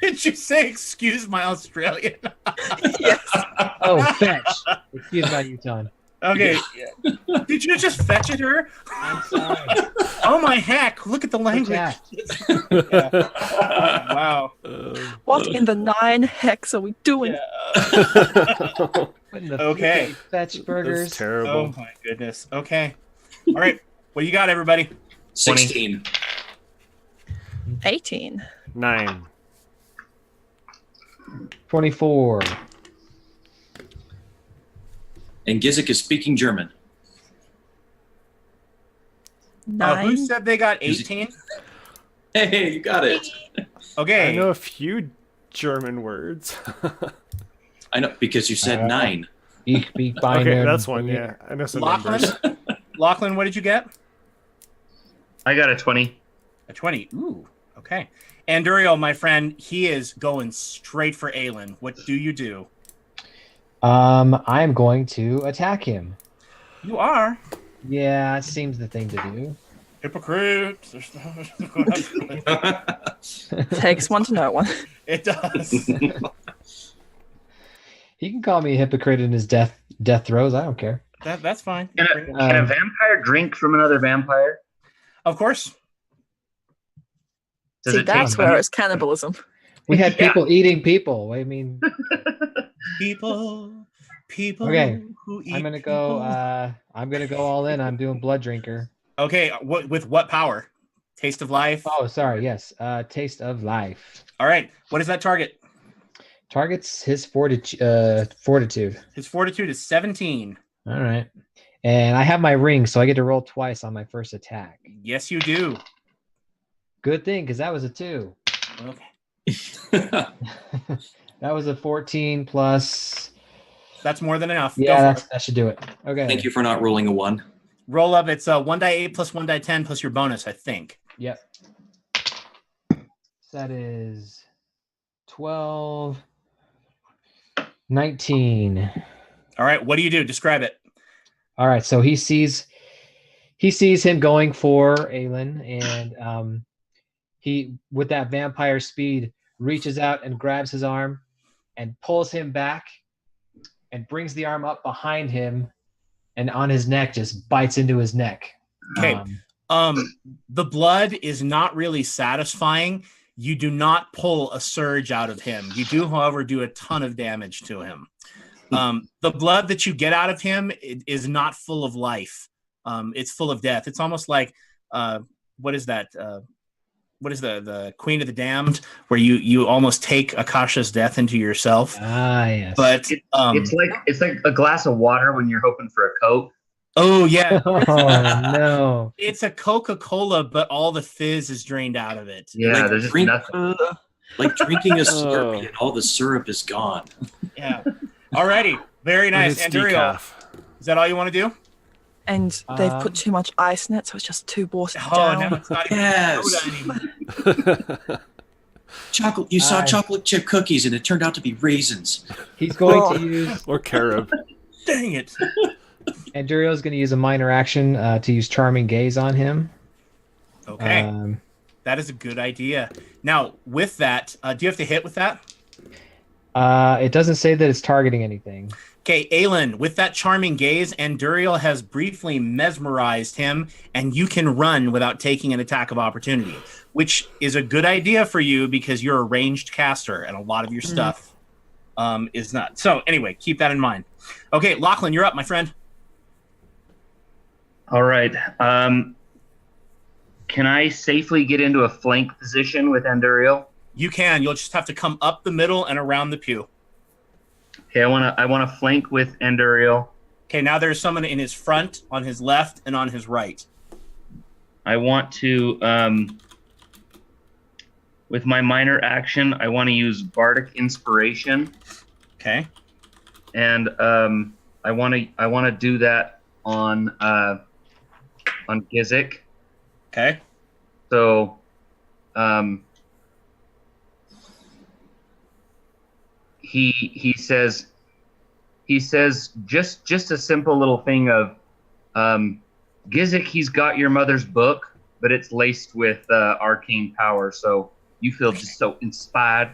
Did you say, excuse my Australian? Yes. Oh, fetch. Excuse my Utah. Okay. Did you just fetch at her? I'm sorry. Oh my heck! Look at the language. Yeah. Wow. What in the 9 hex are we doing? Okay. Fetch burgers. That's terrible. Oh my goodness. Okay. All right. What do you got, everybody? 16. 18. 9. 24. And Gizik is speaking German. 9. Who said they got 18? Hey, you got it. Okay. I know a few German words. I know, because you said 9. Ich be fine. Okay, that's one, yeah. I know some numbers. Lachlan, what did you get? I got a 20. A 20. Ooh, okay. Anduriel, my friend, he is going straight for Aelin. What do you do? I'm going to attack him. You are. Yeah, it seems the thing to do. Hypocrite. Takes one to know one. It does. He can call me a hypocrite in his death throes. I don't care. That's fine. Can a vampire drink from another vampire? Of course. Does See, it that's taste where funny? it's cannibalism. We had people eating people. I mean, People okay. who eat I'm gonna people. go. I'm gonna go all in. I'm doing blood drinker. Okay, with what power? Taste of life? Oh, sorry. Yes. Taste of life. All right. What is that target? Targets his fortitude. His fortitude is 17. All right. And I have my ring, so I get to roll twice on my first attack. Yes, you do. Good thing, because that was a 2. Okay. That was a 14 plus. That's more than enough. Yeah, that should do it. Okay. Thank you for not rolling a 1. Roll up. It's 1d8 plus 1d10 plus your bonus, I think. Yep. That is 12, 19. All right. What do you do? Describe it. All right. So he sees him going for Aelin, and he, with that vampire speed, reaches out and grabs his arm and pulls him back and brings the arm up behind him and on his neck, just bites into his neck. Okay. The blood is not really satisfying. You do not pull a surge out of him. You do, however, do a ton of damage to him. The blood that you get out of him is not full of life. It's full of death. It's almost like, what is that? What is the Queen of the Damned, where you almost take Akasha's death into yourself? Ah, yes. But it's like a glass of water when you're hoping for a Coke. Oh yeah. Oh no. It's a Coca-Cola, but all the fizz is drained out of it. Yeah, Like there's just drink- nothing. Like drinking a Slurpee and all the syrup is gone. Yeah. Alrighty. Very nice. It's Anduriel, decaf. is that all you want to do? And they've put too much ice in it, so it's just too watered Oh, down. now it's not even Yes. soda anymore. Chocolate. You saw chocolate chip cookies, and it turned out to be raisins. He's going to use Or carob. Dang it. Andurio's going to use a minor action to use Charming Gaze on him. Okay. That is a good idea. Now, with that, do you have to hit with that? It doesn't say that it's targeting anything. Okay, Aelin, with that Charming Gaze, Anduriel has briefly mesmerized him, and you can run without taking an attack of opportunity, which is a good idea for you because you're a ranged caster, and a lot of your stuff is not. So, anyway, keep that in mind. Okay, Lachlan, you're up, my friend. All right. Can I safely get into a flank position with Anduriel? You can. You'll just have to come up the middle and around the pew. Okay, I want to flank with Anduriel. Okay, now there's someone in his front, on his left, and on his right. I want to, with my minor action, I want to use Bardic Inspiration, Okay. and I want to do that on Gizik. Okay. So, he says just a simple little thing of, Gizik, he's got your mother's book, but it's laced with arcane power, so you feel just so inspired.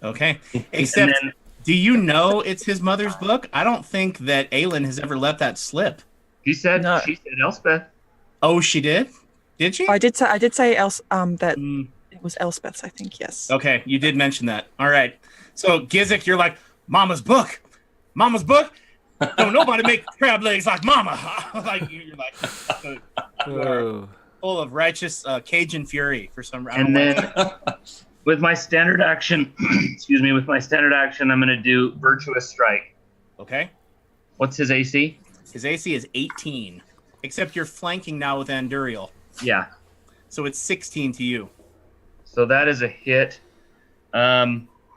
Okay. Except, then- do you know it's his mother's book? I don't think that Aelin has ever let that slip. She said Elspeth. Oh, she did? Did she? I did say that Mm, it was Elspeth's, I think, yes. okay, you did mention that. All right. So, Gizik, you're like, Mama's book. Mama's book? Don't nobody make crab legs like Mama. Like, you're like, Oh. full of righteous Cajun fury for some reason. And then with my standard action, I'm going to do Virtuous Strike. Okay. What's his AC? His AC is 18, except you're flanking now with Anduriel. Yeah. So it's 16 to you. So that is a hit.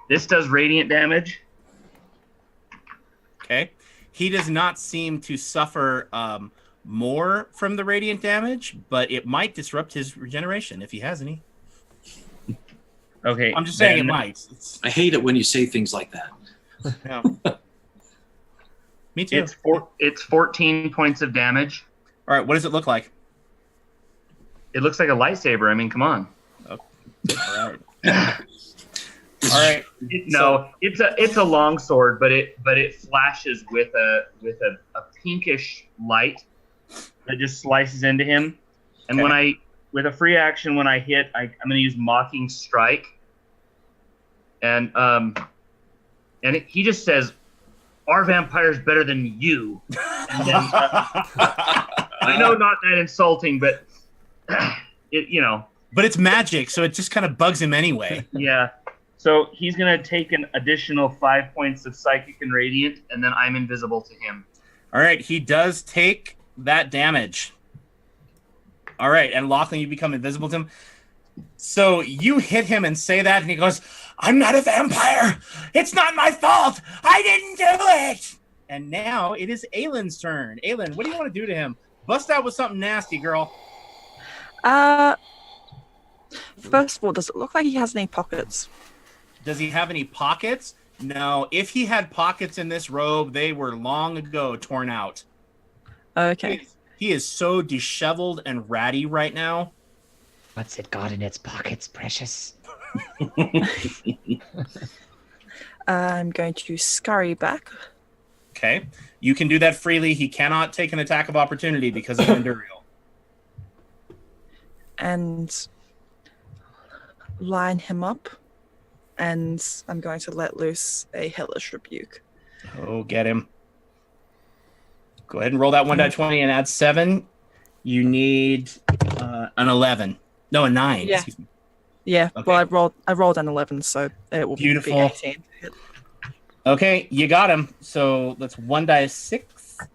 This does radiant damage. Okay. He does not seem to suffer more from the radiant damage, but it might disrupt his regeneration if he has any. Okay. I'm just saying it then might. I hate it when you say things like that. Yeah. Me too. It's 14 points of damage. All right. What does it look like? It looks like a lightsaber. I mean, come on. All right. All right. It's a long sword, but it flashes with a pinkish light that just slices into him. And Okay. with a free action, when I hit, I'm going to use Mocking Strike. And he just says, "Our vampire's better than you." And then, I know, not that insulting, but But it's magic, so it just kind of bugs him anyway. yeah. So he's going to take an additional 5 points of Psychic and Radiant, and then I'm invisible to him. All right. He does take that damage. All right. And Lachlan, you become invisible to him. So you hit him and say that, and he goes, I'm not a vampire. It's not my fault. I didn't do it. And now it is Aylin's turn. Aylin, what do you want to do to him? Bust out with something nasty, girl. First of all, does it look like he has any pockets? Does he have any pockets? No. If he had pockets in this robe, they were long ago torn out. Okay. He is so disheveled and ratty right now. What's it got in its pockets, precious? I'm going to scurry back. Okay. You can do that freely. He cannot take an attack of opportunity because of Endurial. And line him up. And I'm going to let loose a hellish rebuke. Oh, get him. Go ahead and roll that 1d20 and add 7. You need an 11. No, a 9. Yeah. Excuse me. Yeah, Okay. well, I rolled an 11, so it will Beautiful. be 18. Okay, you got him. So that's 1d6,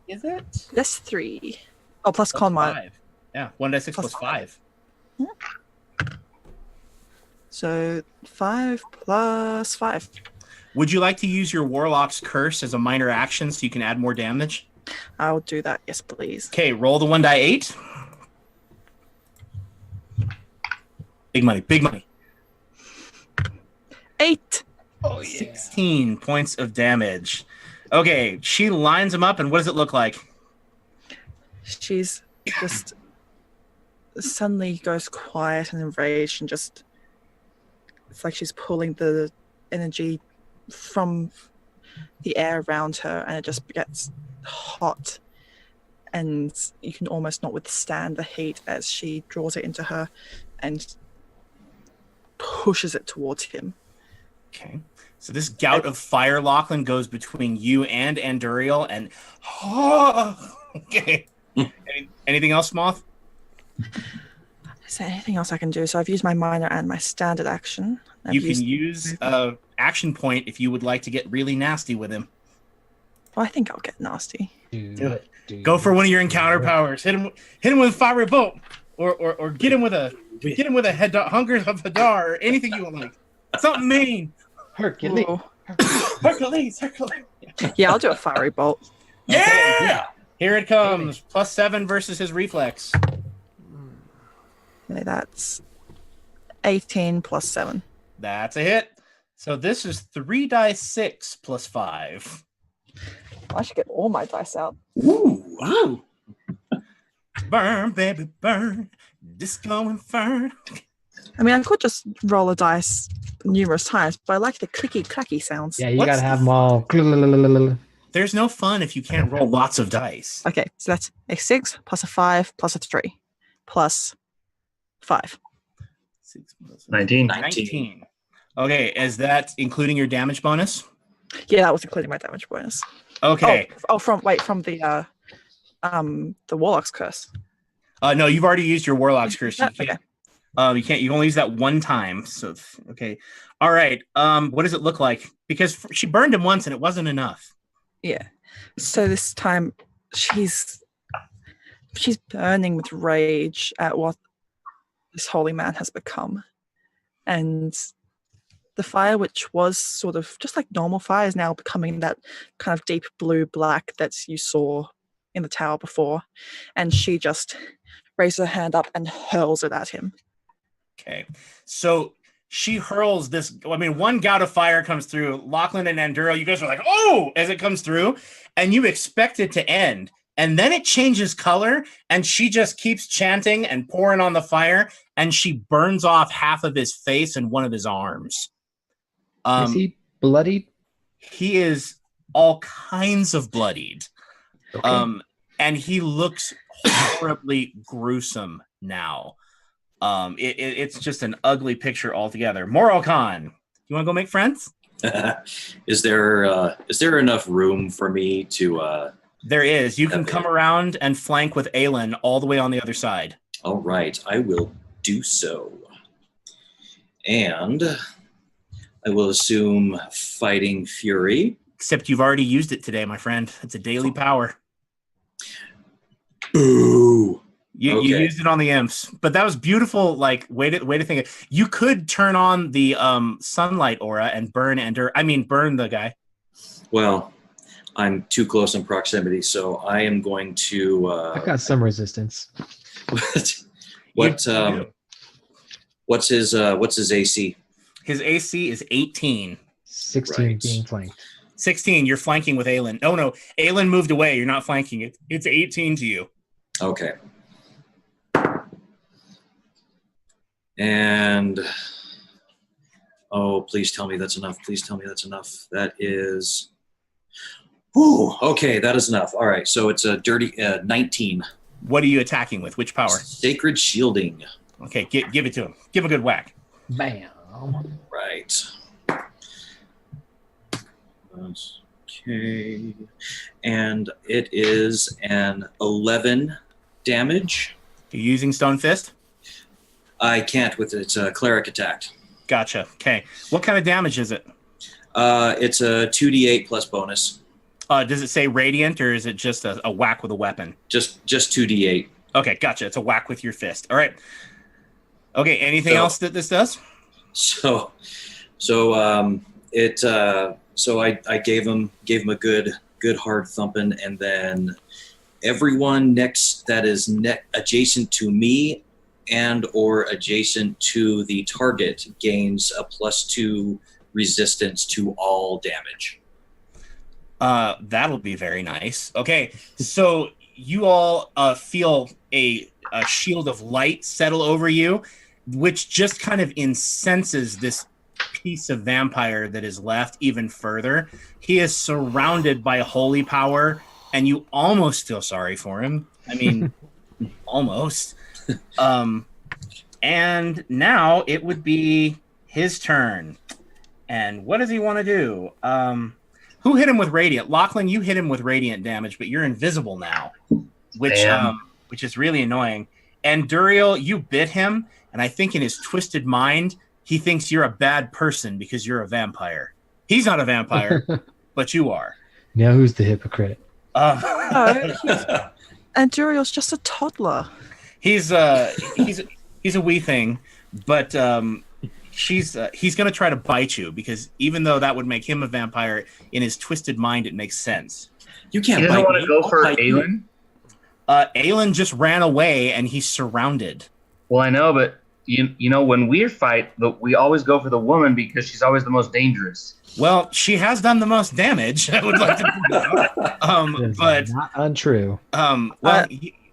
is it? That's 3. Oh, plus con mod. 5. Yeah, 1d6 plus Plus 5. So 5 plus 5. Would you like to use your Warlock's Curse as a minor action so you can add more damage? I'll do that. Yes, please. Okay, roll the 1d8. Big money, big money. 8. Oh, yeah. 16 points of damage. Okay, she lines him up, and what does it look like? She's just suddenly goes quiet and enraged and just, it's like she's pulling the energy from the air around her, and it just gets hot, and you can almost not withstand the heat as she draws it into her and pushes it towards him. Okay, so this gout of fire, Lachlan, goes between you and Anduriel, and okay. Anything else, Moth? Is there anything else I can do? So I've used my minor and my standard action. You can use an action point if you would like to get really nasty with him. Well, I think I'll get nasty. Do it. Go for one of your encounter powers. Hit him with a fiery bolt, or get him with a hunger of Hadar, or anything you like. Something mean. Hercules. Ooh. Hercules. Yeah, I'll do a fiery bolt. Yeah. Here it comes. +7 versus his reflex. Okay, that's 18 plus 7. That's a hit. So this is 3d6 plus 5. I should get all my dice out. Ooh. Burn, baby, burn. Disco Inferno. I mean, I could just roll a dice numerous times, but I like the clicky clacky sounds. Yeah, you gotta have them all. There's no fun if you can't roll lots of dice. Okay, so that's a 6 plus a 5 plus a 3 plus 5. 19. 19. Okay, is that including your damage bonus? Yeah, that was including my damage bonus. Okay. From the Warlock's Curse. No, you've already used your Warlock's Curse. You Okay. can't. You can't. You can only use that one time. So okay. All right. What does it look like? Because she burned him once and it wasn't enough. Yeah. So this time she's burning with rage at what this holy man has become. And the fire, which was sort of just like normal fire, is now becoming that kind of deep blue black that you saw in the tower before. And she just raises her hand up and hurls it at him. Okay. So she hurls this. I mean, one gout of fire comes through. Lachlan and Anduro, you guys are like, oh, as it comes through, and you expect it to end. And then it changes color, and she just keeps chanting and pouring on the fire, and she burns off half of his face and one of his arms. Is he bloodied? He is all kinds of bloodied. Okay. And he looks horribly gruesome now. It's just an ugly picture altogether. Morocon, you want to go make friends? Is there enough room for me to? There is. You can come around and flank with Aylin all the way on the other side. All right, I will do so. And I will assume Fighting Fury. Except you've already used it today, my friend. It's a daily power. Boo! You used it on the imps, but that was beautiful. Like way to think. You could turn on the sunlight aura and burn the guy. Well, I'm too close in proximity, so I am going to. I've got some resistance. What's his AC? His AC is 18. 16 Right. being flanked. 16. You're flanking with Aelin. Oh no, Aelin moved away. You're not flanking it. It's 18 to you. Okay. And please tell me that's enough. Please tell me that's enough. That is. Ooh, okay, that is enough. All right, so it's a dirty 19. What are you attacking with? Which power? Sacred shielding. Okay, give it to him. Give a good whack. Bam. Right. Okay. And it is an 11 damage. You're using Stone Fist? I can't with it. It's a cleric attack. Gotcha. Okay. What kind of damage is it? It's a 2d8 plus bonus. Does it say radiant or is it just a whack with a weapon? Just 2d8. Okay, gotcha. It's a whack with your fist. All right. Okay, anything else that this does? So I gave him a good hard thumping, and then everyone next that is adjacent to me and or adjacent to the target gains a +2 resistance to all damage. That'll be very nice. Okay, so you all feel a shield of light settle over you, which just kind of incenses this piece of vampire that is left even further. He is surrounded by holy power, and you almost feel sorry for him. I mean, almost. And now it would be his turn. And what does he want to do? Who hit him with radiant? Lachlan, you hit him with radiant damage, but you're invisible now, which is really annoying. And Duriel, you bit him, and I think in his twisted mind, he thinks you're a bad person because you're a vampire. He's not a vampire, but you are. Now who's the hypocrite? And Duriel's just a toddler. He's a wee thing, but he's going to try to bite you because even though that would make him a vampire, in his twisted mind, it makes sense. You can't. He doesn't want to go for Aelin. Aelin just ran away and he's surrounded. Well, I know, but you know, when we fight, we always go for the woman because she's always the most dangerous. Well, she has done the most damage. I would like to point out. But not untrue.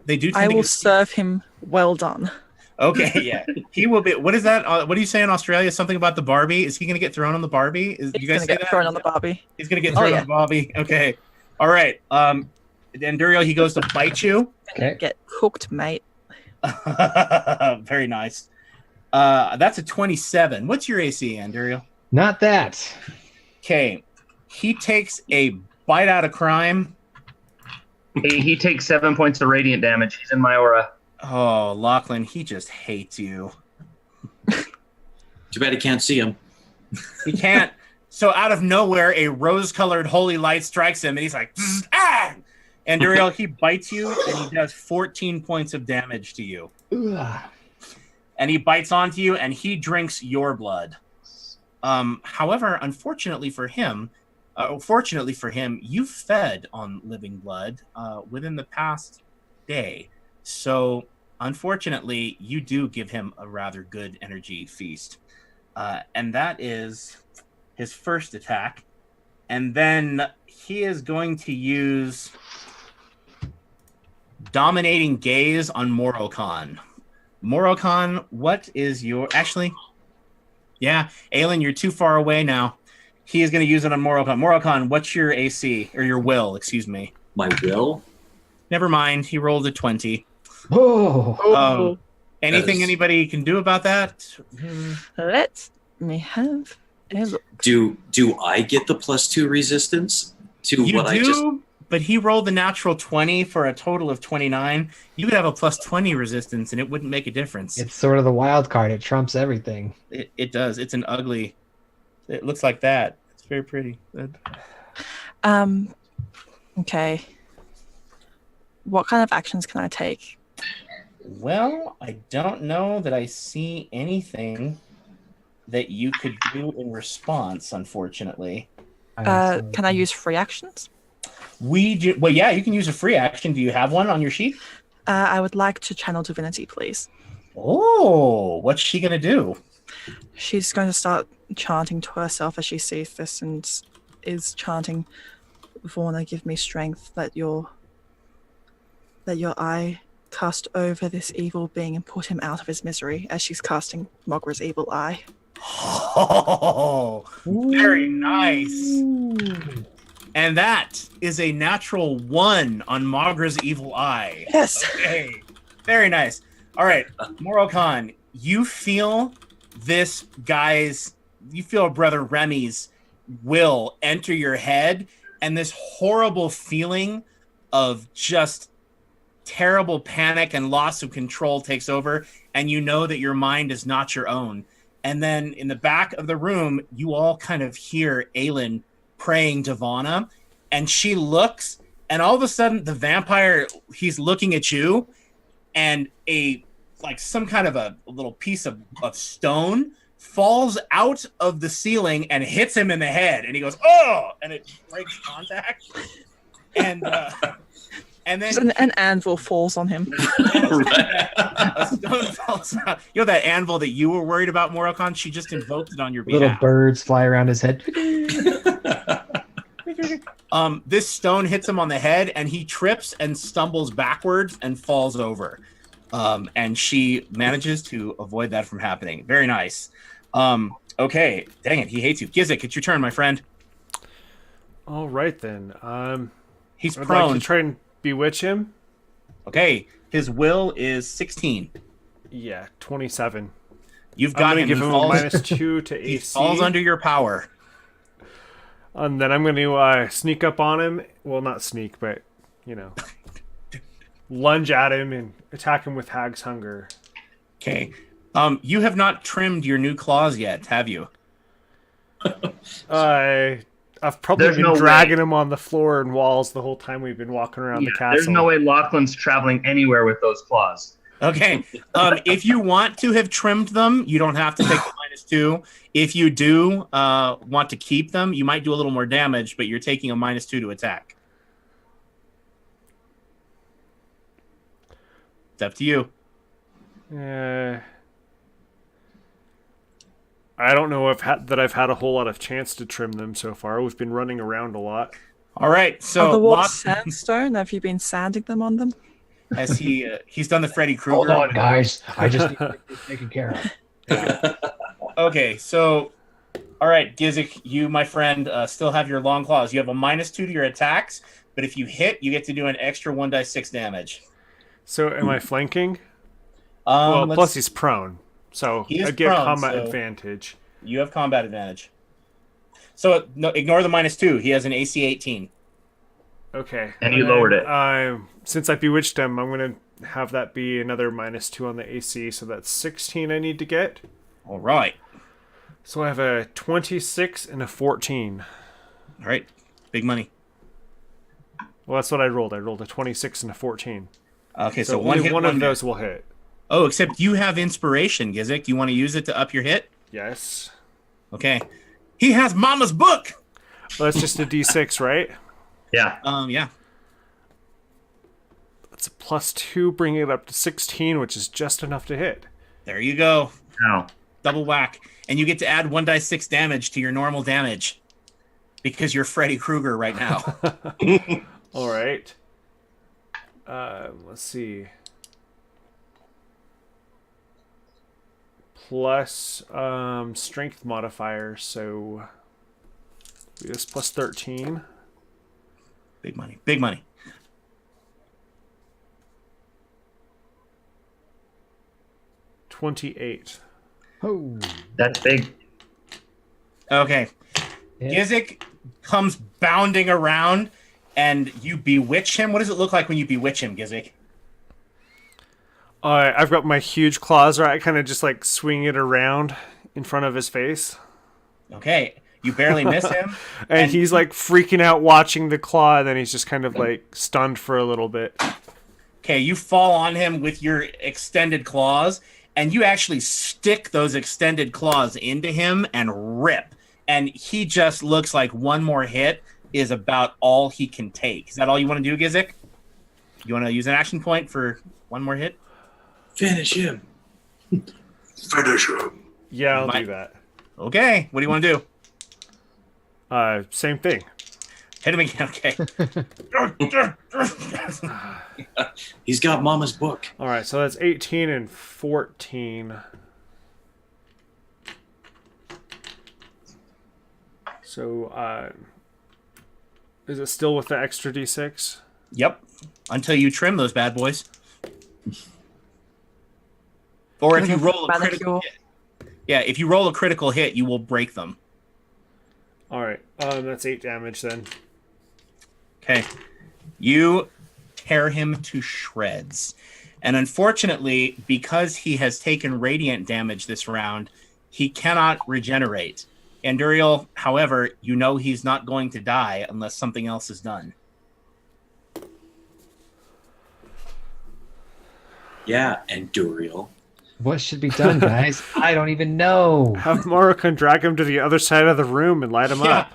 They do. I will serve him well done. Okay, yeah, he will be. What is that? What do you say in Australia? Something about the Barbie? Is he going to get thrown on the Barbie? He's going to get thrown on the Barbie. He's going to get thrown on the Barbie. Okay, all right. And Duriel, he goes to bite you. Okay. Get cooked, mate. Very nice. That's a 27. What's your AC, Anduriel? Not that. Okay, he takes a bite out of crime. He takes 7 points of radiant damage. He's in my aura. Oh, Lachlan, he just hates you. Too bad he can't see him. He can't. So out of nowhere, a rose-colored holy light strikes him, and he's like, ah! And Duriel, he bites you, and he does 14 points of damage to you. Ugh. And he bites onto you, and he drinks your blood. However, fortunately for him, you fed on living blood within the past day. So, unfortunately, you do give him a rather good energy feast. And that is his first attack. And then he is going to use Dominating Gaze on Morokhan. Morokhan, what is your... Actually, yeah, Aelin, you're too far away now. He is going to use it on Morokhan. Morokhan, what's your AC? Or your will, excuse me. My will? Never mind. He rolled a 20. Oh. Anything anybody can do about that? Let me have a look. Do I get the +2 resistance to You what do, I just... but he rolled the natural 20 for a total of 29. You would have a +20 resistance, and it wouldn't make a difference. It's sort of the wild card. It trumps everything. It does. It's an ugly... It looks like that. It's very pretty. Okay. What kind of actions can I take? Well, I don't know that I see anything that you could do in response, unfortunately. Can I use free actions? We do. Well, yeah, you can use a free action. Do you have one on your sheet? I would like to channel divinity, please. Oh, what's she gonna do? She's going to start chanting to herself as she sees this and is chanting, Vorna, give me strength, let your eye cast over this evil being and put him out of his misery, as she's casting Mogra's evil eye. Oh, very nice. And that is a natural 1 on Mogra's evil eye. Yes. Okay, very nice. All right, Morokhan, you feel this guy's, you feel Brother Remy's will enter your head, and this horrible feeling of just terrible panic and loss of control takes over, and you know that your mind is not your own. And then in the back of the room, you all kind of hear Aelin praying to Vana, and she looks, and all of a sudden the vampire, he's looking at you, and some kind of a little piece of stone falls out of the ceiling and hits him in the head, and he goes, oh, and it breaks contact. And then an anvil falls on him. a stone falls out. You know that anvil that you were worried about, Morokhan? She just invoked it on your behalf. Little birds fly around his head. This stone hits him on the head, and he trips and stumbles backwards and falls over. And she manages to avoid that from happening. Very nice. Okay, dang it, he hates you. Gizik, it's your turn, my friend. All right then. He's I'd prone. like to try and bewitch him. Okay, his will is 16. Yeah, 27. You've got him. Give him a -2 to AC. He falls under your power. And then I'm going to sneak up on him. Well, not sneak, but, lunge at him and attack him with Hag's Hunger. Okay. You have not trimmed your new claws yet, have you? I've probably been dragging him on the floor and walls the whole time we've been walking around the castle. There's no way Lachlan's traveling anywhere with those claws. Okay. If you want to have trimmed them, you don't have to take the -2. If you do want to keep them, you might do a little more damage, but you're taking a -2 to attack. It's up to you. I don't know if I've had a whole lot of chance to trim them so far. We've been running around a lot. All right, so Are the walls sandstone? Have you been sanding them on them? As he's done the Freddy Krueger. Hold on, guys. I just need to get this taken care of. Yeah. Okay, so all right, Gizik, you, my friend, still have your long claws. You have a -2 to your attacks, but if you hit, you get to do an extra 1d6 damage. So am I flanking? Plus he's prone. So I get combat advantage. You have combat advantage. So no, ignore the -2. He has an AC 18. Okay. And you lowered it. Since I bewitched him, I'm going to have that be another -2 on the AC. So that's 16 I need to get. All right. So I have a 26 and a 14. All right. Big money. Well, that's what I rolled. I rolled a 26 and a 14. Okay, so only one of those will hit. Oh, except you have inspiration, Gizik. Do you want to use it to up your hit? Yes. Okay. He has Mama's book. Well, that's just a D6, right? Yeah. Yeah. That's a +2, bringing it up to 16, which is just enough to hit. There you go. Wow. Double whack. And you get to add 1d6 damage to your normal damage. Because you're Freddy Krueger right now. All right. Let's see. Plus strength modifier, so this plus 13. Big money. Big money. $28. Oh, That's big. Okay. Yeah. Gizik comes bounding around and you bewitch him. What does it look like when you bewitch him, Gizik? I've got my huge claws, right? I kind of just like swing it around in front of his face. Okay. You barely miss him. and he's like freaking out watching the claw, and then he's just kind of like stunned for a little bit. Okay, you fall on him with your extended claws, and you actually stick those extended claws into him and rip. And he just looks like one more hit is about all he can take. Is that all you want to do, Gizik? You want to use an action point for one more hit? Finish him. Finish him. Yeah, I'll do that. Okay, what do you want to do? Same thing. Hit him again, okay. He's got Mama's book. All right, so that's 18 and 14. So, is it still with the extra d6? Yep, until you trim those bad boys. Or if you roll a critical hit. Yeah, if you roll a critical hit, you will break them. All right, that's 8 damage then. Okay. You tear him to shreds. And unfortunately, because he has taken radiant damage this round, he cannot regenerate. Anduriel, however, you know he's not going to die unless something else is done. Yeah, Anduriel. What should be done, guys? I don't even know. Have Moroccan drag him to the other side of the room and light him up.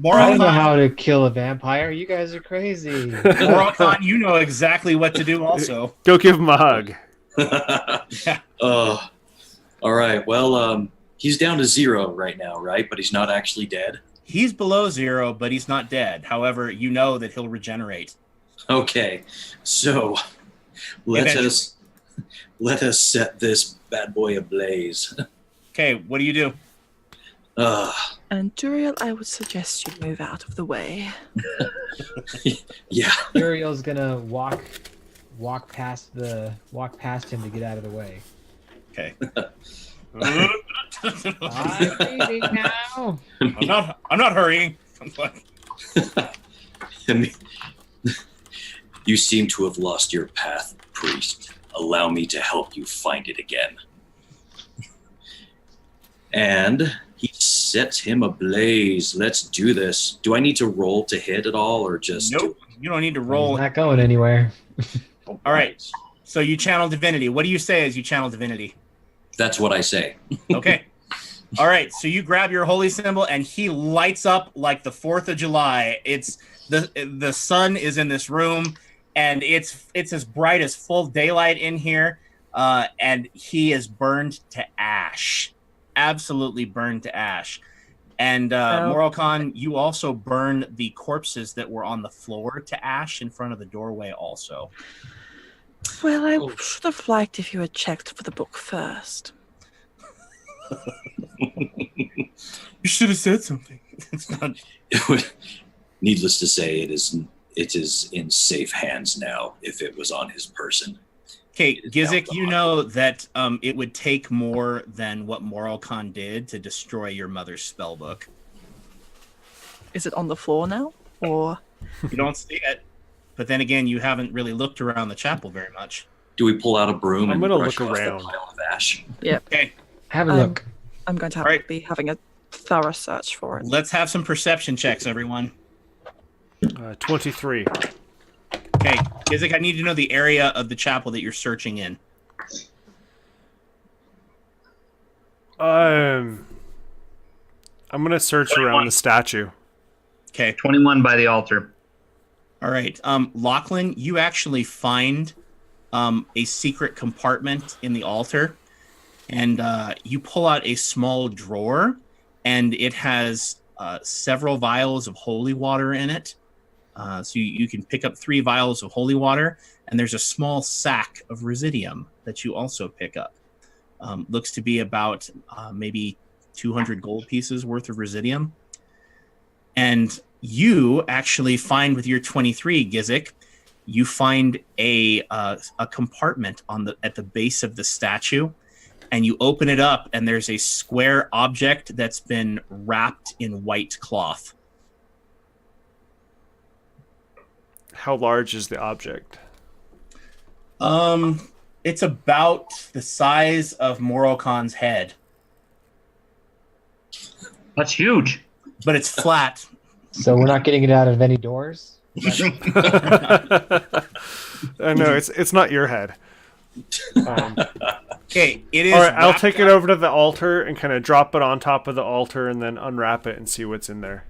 I don't know how to kill a vampire. You guys are crazy. Moroccan, you know exactly what to do also. Go give him a hug. All right. Well, he's down to 0 right now, right? But he's not actually dead. He's below 0, but he's not dead. However, you know that he'll regenerate. Okay. So let us set this bad boy ablaze. Okay, what do you do? And Duriel, I would suggest you move out of the way. Yeah. Uriel's gonna walk past him to get out of the way. Okay. I'm leaving now. I'm not hurrying. You seem to have lost your path, priest. Allow me to help you find it again. And he sets him ablaze. Let's do this. Do I need to roll to hit at all, or just... Nope, you don't need to roll. He's not going anywhere. All right, so you channel divinity. What do you say as you channel divinity? That's what I say. Okay. All right, so you grab your holy symbol, and he lights up like the 4th of July. It's the sun is in this room, and it's as bright as full daylight in here, and he is burned to ash. Absolutely burned to ash. And Moroccan, you also burn the corpses that were on the floor to ash in front of the doorway also. Well, I should have liked if you had checked for the book first. You should have said something. It's not... Needless to say, it is in safe hands now if it was on his person. Okay, Gizik, you know that it would take more than what Moroccan did to destroy your mother's spell book. Is it on the floor now? Or you don't see it, but then again, you haven't really looked around the chapel very much. Do we pull out a broom I'm and gonna brush look off around. the pile of ash? Yep. Okay, Have a look. I'm going to be having a thorough search for it. let's have some perception checks, everyone. 23. Okay, Gizik, I need to know the area of the chapel that you're searching in. I'm gonna search around the statue. Okay. 21 by the altar. All right. Lachlan, you actually find a secret compartment in the altar, and you pull out a small drawer, and it has several vials of holy water in it. So you can pick up 3 vials of holy water, and there's a small sack of residium that you also pick up. Looks to be about maybe 200 gold pieces worth of residium. And you actually find with your 23, Gizik, you find a compartment at the base of the statue, and you open it up, and there's a square object that's been wrapped in white cloth. How large is the object? It's about the size of Moroccan's head, That's huge. but it's flat. So we're not getting it out of any doors? No, it's not your head. Okay, it is. All right, I'll take it up. over to the altar and kind of drop it on top of the altar and then unwrap it and see what's in there.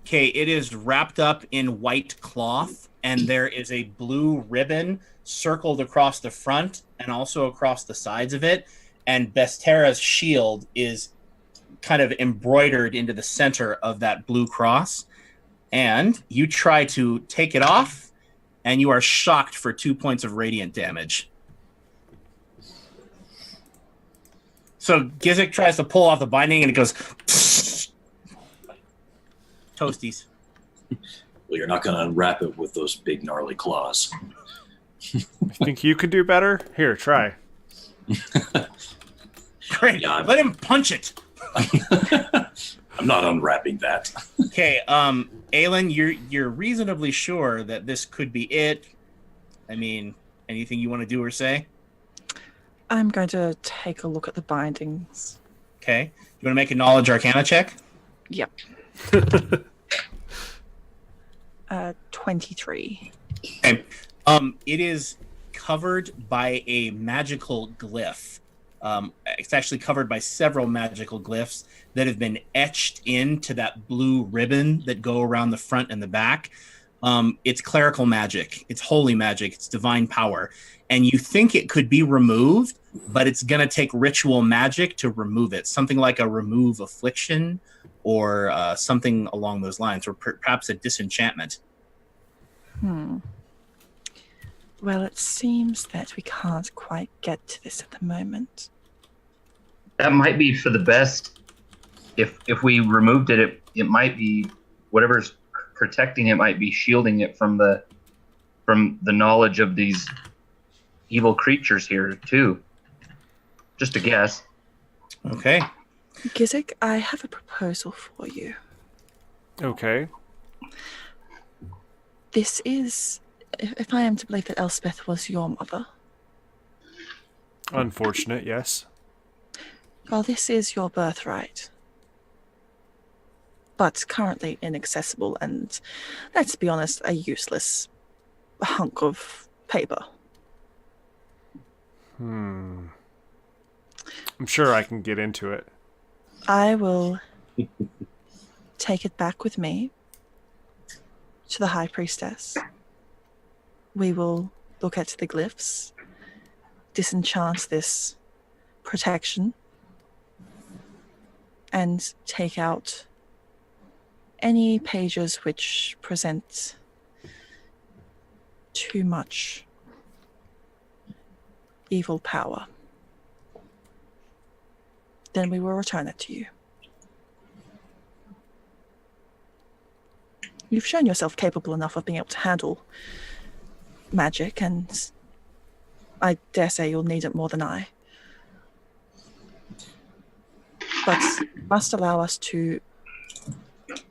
Okay, it is wrapped up in white cloth, and there is a blue ribbon circled across the front and also across the sides of it. And Bestera's shield is kind of embroidered into the center of that blue cross. And you try to take it off, and you are shocked for 2 points of radiant damage. So Gizik tries to pull off the binding, and it goes... Toasties. Well, you're not going to unwrap it with those big gnarly claws. You think you could do better? Here, try. Great. Yeah, Let him punch it. I'm not unwrapping that. Okay, Aelin, you're reasonably sure that this could be it. I mean, anything you want to do or say? I'm going to take a look at the bindings. Okay. You want to make a knowledge arcana check? Yep. 23. Okay. It is covered by a magical glyph. It's actually covered by several magical glyphs that have been etched into that blue ribbon that go around the front and the back. It's clerical magic. It's holy magic. It's divine power. And you think it could be removed, but it's going to take ritual magic to remove it. Something like a remove affliction or something along those lines, or perhaps a disenchantment. Well, it seems that we can't quite get to this at the moment. That might be for the best. If we removed it, it might be whatever's protecting it might be shielding it from the knowledge of these evil creatures here too. Just a guess. Okay. Gizik, I have a proposal for you. Okay. This is, if I am to believe that Elspeth was your mother. Unfortunate, yes. Well, this is your birthright. But currently inaccessible and, let's be honest, a useless hunk of paper. I'm sure I can get into it. I will take it back with me to the High Priestess. We will look at the glyphs, disenchant this protection, and take out any pages which present too much evil power. Then we will return it to you. You've shown yourself capable enough of being able to handle magic, and I dare say you'll need it more than I. But you must allow us to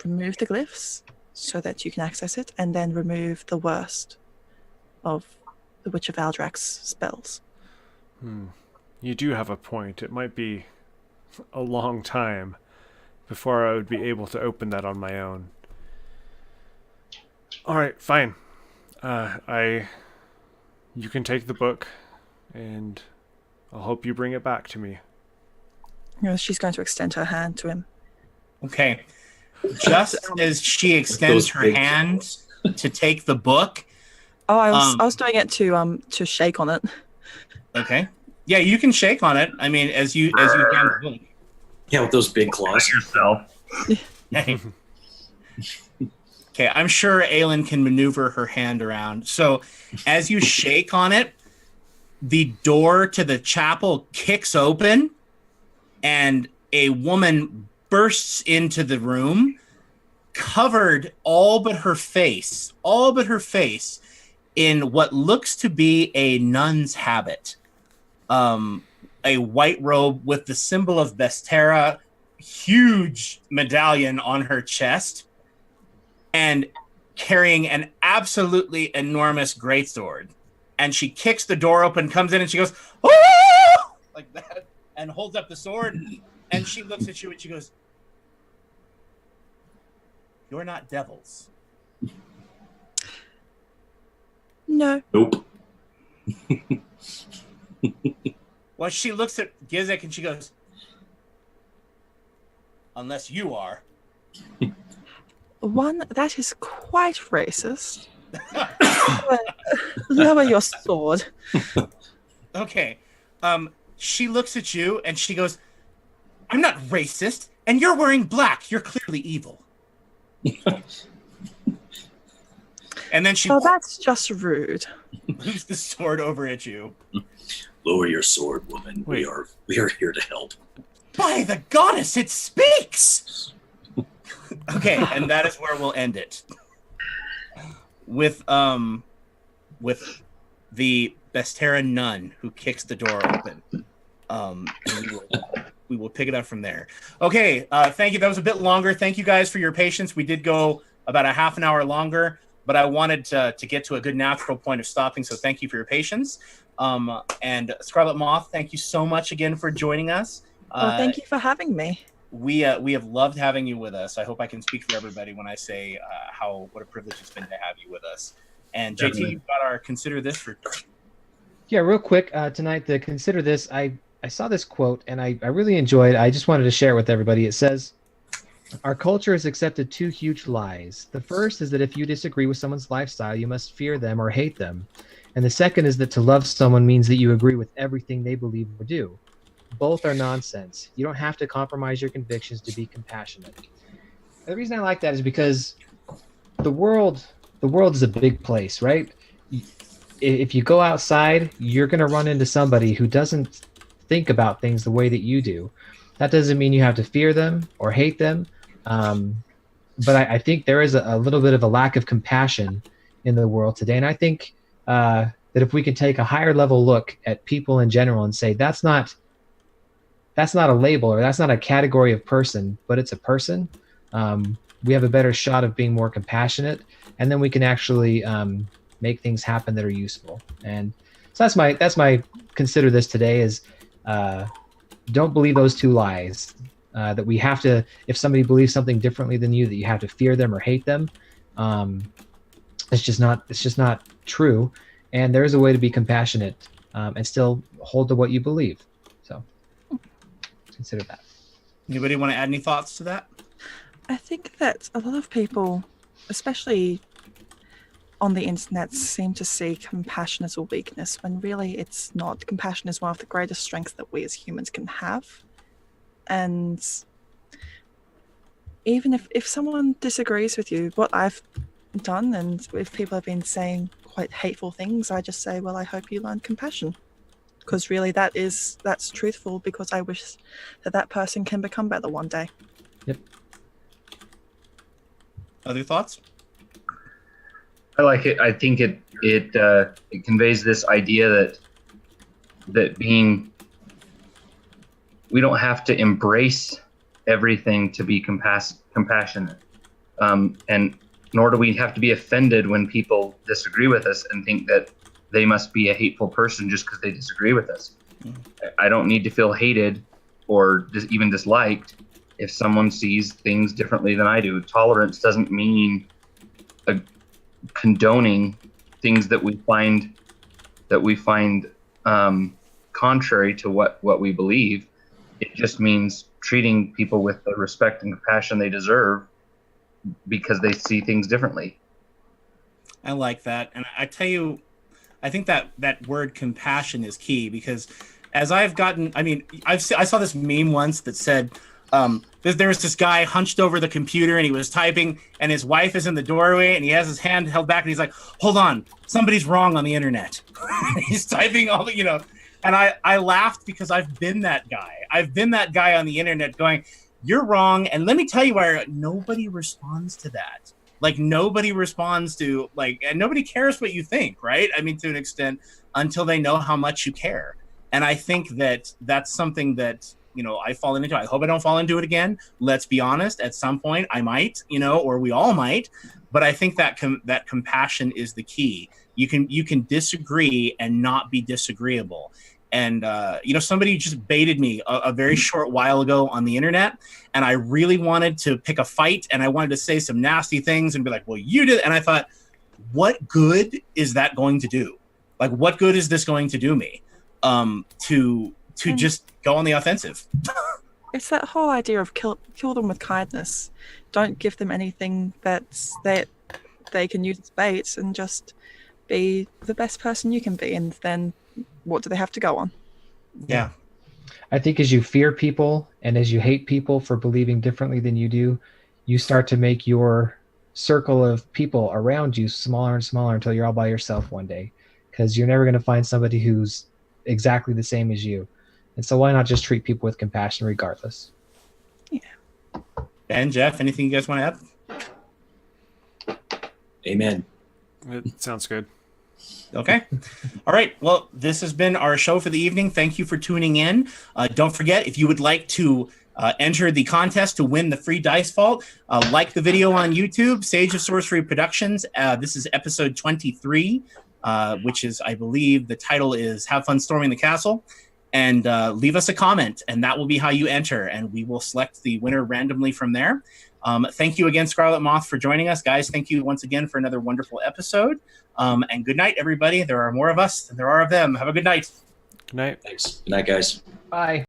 remove the glyphs so that you can access it, and then remove the worst of the Witch of Aldrak's spells. You do have a point. It might be a long time before I would be able to open that on my own. All right, fine. You can take the book, and I'll hope you bring it back to me. She's going to extend her hand to him. Okay. Just as she extends her hand to take the book. Oh, I was doing it to shake on it. Okay. Yeah, you can shake on it. I mean, as you hand the book. Yeah, with those big claws. Yourself. Okay, I'm sure Aelin can maneuver her hand around. So as you shake on it, the door to the chapel kicks open and a woman bursts into the room, covered all but her face in what looks to be a nun's habit. A white robe with the symbol of Bestera, huge medallion on her chest, and carrying an absolutely enormous greatsword. And she kicks the door open, comes in, and she goes, "Oh!" like that, and holds up the sword. And she looks at you and she goes, "You're not devils." No. Nope. Well, she looks at Gizek and she goes, unless you are. One, that is quite racist. Lower your sword. Okay. She looks at you and she goes, I'm not racist, and you're wearing black. You're clearly evil. And then she Oh, that's just rude. moves the sword over at you. Lower your sword, woman. We are here to help. By the goddess, it speaks! Okay, and that is where we'll end it. With the Bestera nun who kicks the door open. And we will pick it up from there. Okay, thank you. That was a bit longer. Thank you guys for your patience. We did go about a half an hour longer, but I wanted to get to a good natural point of stopping, so thank you for your patience. And Scarlet Moth, thank you so much again for joining us. Well, thank you for having me. We have loved having you with us. I hope I can speak for everybody when I say what a privilege it's been to have you with us. And JT, you've got our consider this for. Yeah, real quick tonight. The consider this. I saw this quote and I really enjoyed. I just wanted to share it with everybody. It says, "Our culture has accepted two huge lies. The first is that if you disagree with someone's lifestyle, you must fear them or hate them, and the second is that to love someone means that you agree with everything they believe or do. Both are nonsense. You don't have to compromise your convictions to be compassionate." The reason I like that is because the world is a big place, right? If you go outside, you're going to run into somebody who doesn't think about things the way that you do. That doesn't mean you have to fear them or hate them. But I think there is a little bit of a lack of compassion in the world today. And I think that if we can take a higher level look at people in general and say, that's not a label or that's not a category of person, but it's a person, we have a better shot of being more compassionate. And then we can actually make things happen that are useful. And so that's my consider this today is don't believe those two lies. That we have to, if somebody believes something differently than you, that you have to fear them or hate them. It's just not true. And there is a way to be compassionate and still hold to what you believe. So consider that. Anybody want to add any thoughts to that? I think that a lot of people, especially on the internet, seem to see compassion as a weakness when really it's not. Compassion is one of the greatest strengths that we as humans can have. And even if someone disagrees with you, what I've done, and if people have been saying quite hateful things, I just say, well, I hope you learn compassion. Because really that's truthful, because I wish that person can become better one day. Yep. Other thoughts? I like it. I think it conveys this idea that being, we don't have to embrace everything to be compassionate, and nor do we have to be offended when people disagree with us and think that they must be a hateful person just because they disagree with us. I don't need to feel hated or even disliked if someone sees things differently than I do. Tolerance doesn't mean condoning things that we find contrary to what we believe. It just means treating people with the respect and compassion they deserve because they see things differently. I like that. And I tell you, I think that word compassion is key, because as I've gotten, I saw this meme once that said, there was this guy hunched over the computer and he was typing, and his wife is in the doorway and he has his hand held back and he's like, hold on, somebody's wrong on the internet. He's typing all the, and I laughed because I've been that guy. I've been that guy on the internet going, you're wrong. And let me tell you why nobody responds to that. Like, nobody responds to, and nobody cares what you think, right? I mean, to an extent, until they know how much you care. And I think that that's something that, I fall into. I hope I don't fall into it again. Let's be honest. At some point, I might, or we all might. But I think that that compassion is the key. You can disagree and not be disagreeable. And, somebody just baited me a very short while ago on the internet, and I really wanted to pick a fight, and I wanted to say some nasty things and be like, well, you did. And I thought, what good is that going to do? Like, what good is this going to do me? To just go on the offensive. It's that whole idea of kill them with kindness. Don't give them anything that they can use as bait, and just be the best person you can be. And then what do they have to go on? Yeah. I think as you fear people and as you hate people for believing differently than you do, you start to make your circle of people around you smaller and smaller until you're all by yourself one day, because you're never going to find somebody who's exactly the same as you. And so why not just treat people with compassion regardless? Yeah. Ben, Jeff, anything you guys want to add? Amen. It sounds good. Okay. All right. Well, this has been our show for the evening. Thank you for tuning in. Don't forget, if you would like to enter the contest to win the free Dice Vault, like the video on YouTube, Sage of Sorcery Productions. This is episode 23, which is, I believe, the title is Have Fun Storming the Castle. And leave us a comment, and that will be how you enter, and we will select the winner randomly from there. Thank you again, Scarlet Moth, for joining us. Guys, thank you once again for another wonderful episode. And good night, everybody. There are more of us than there are of them. Have a good night. Good night. Thanks. Good night, guys. Bye.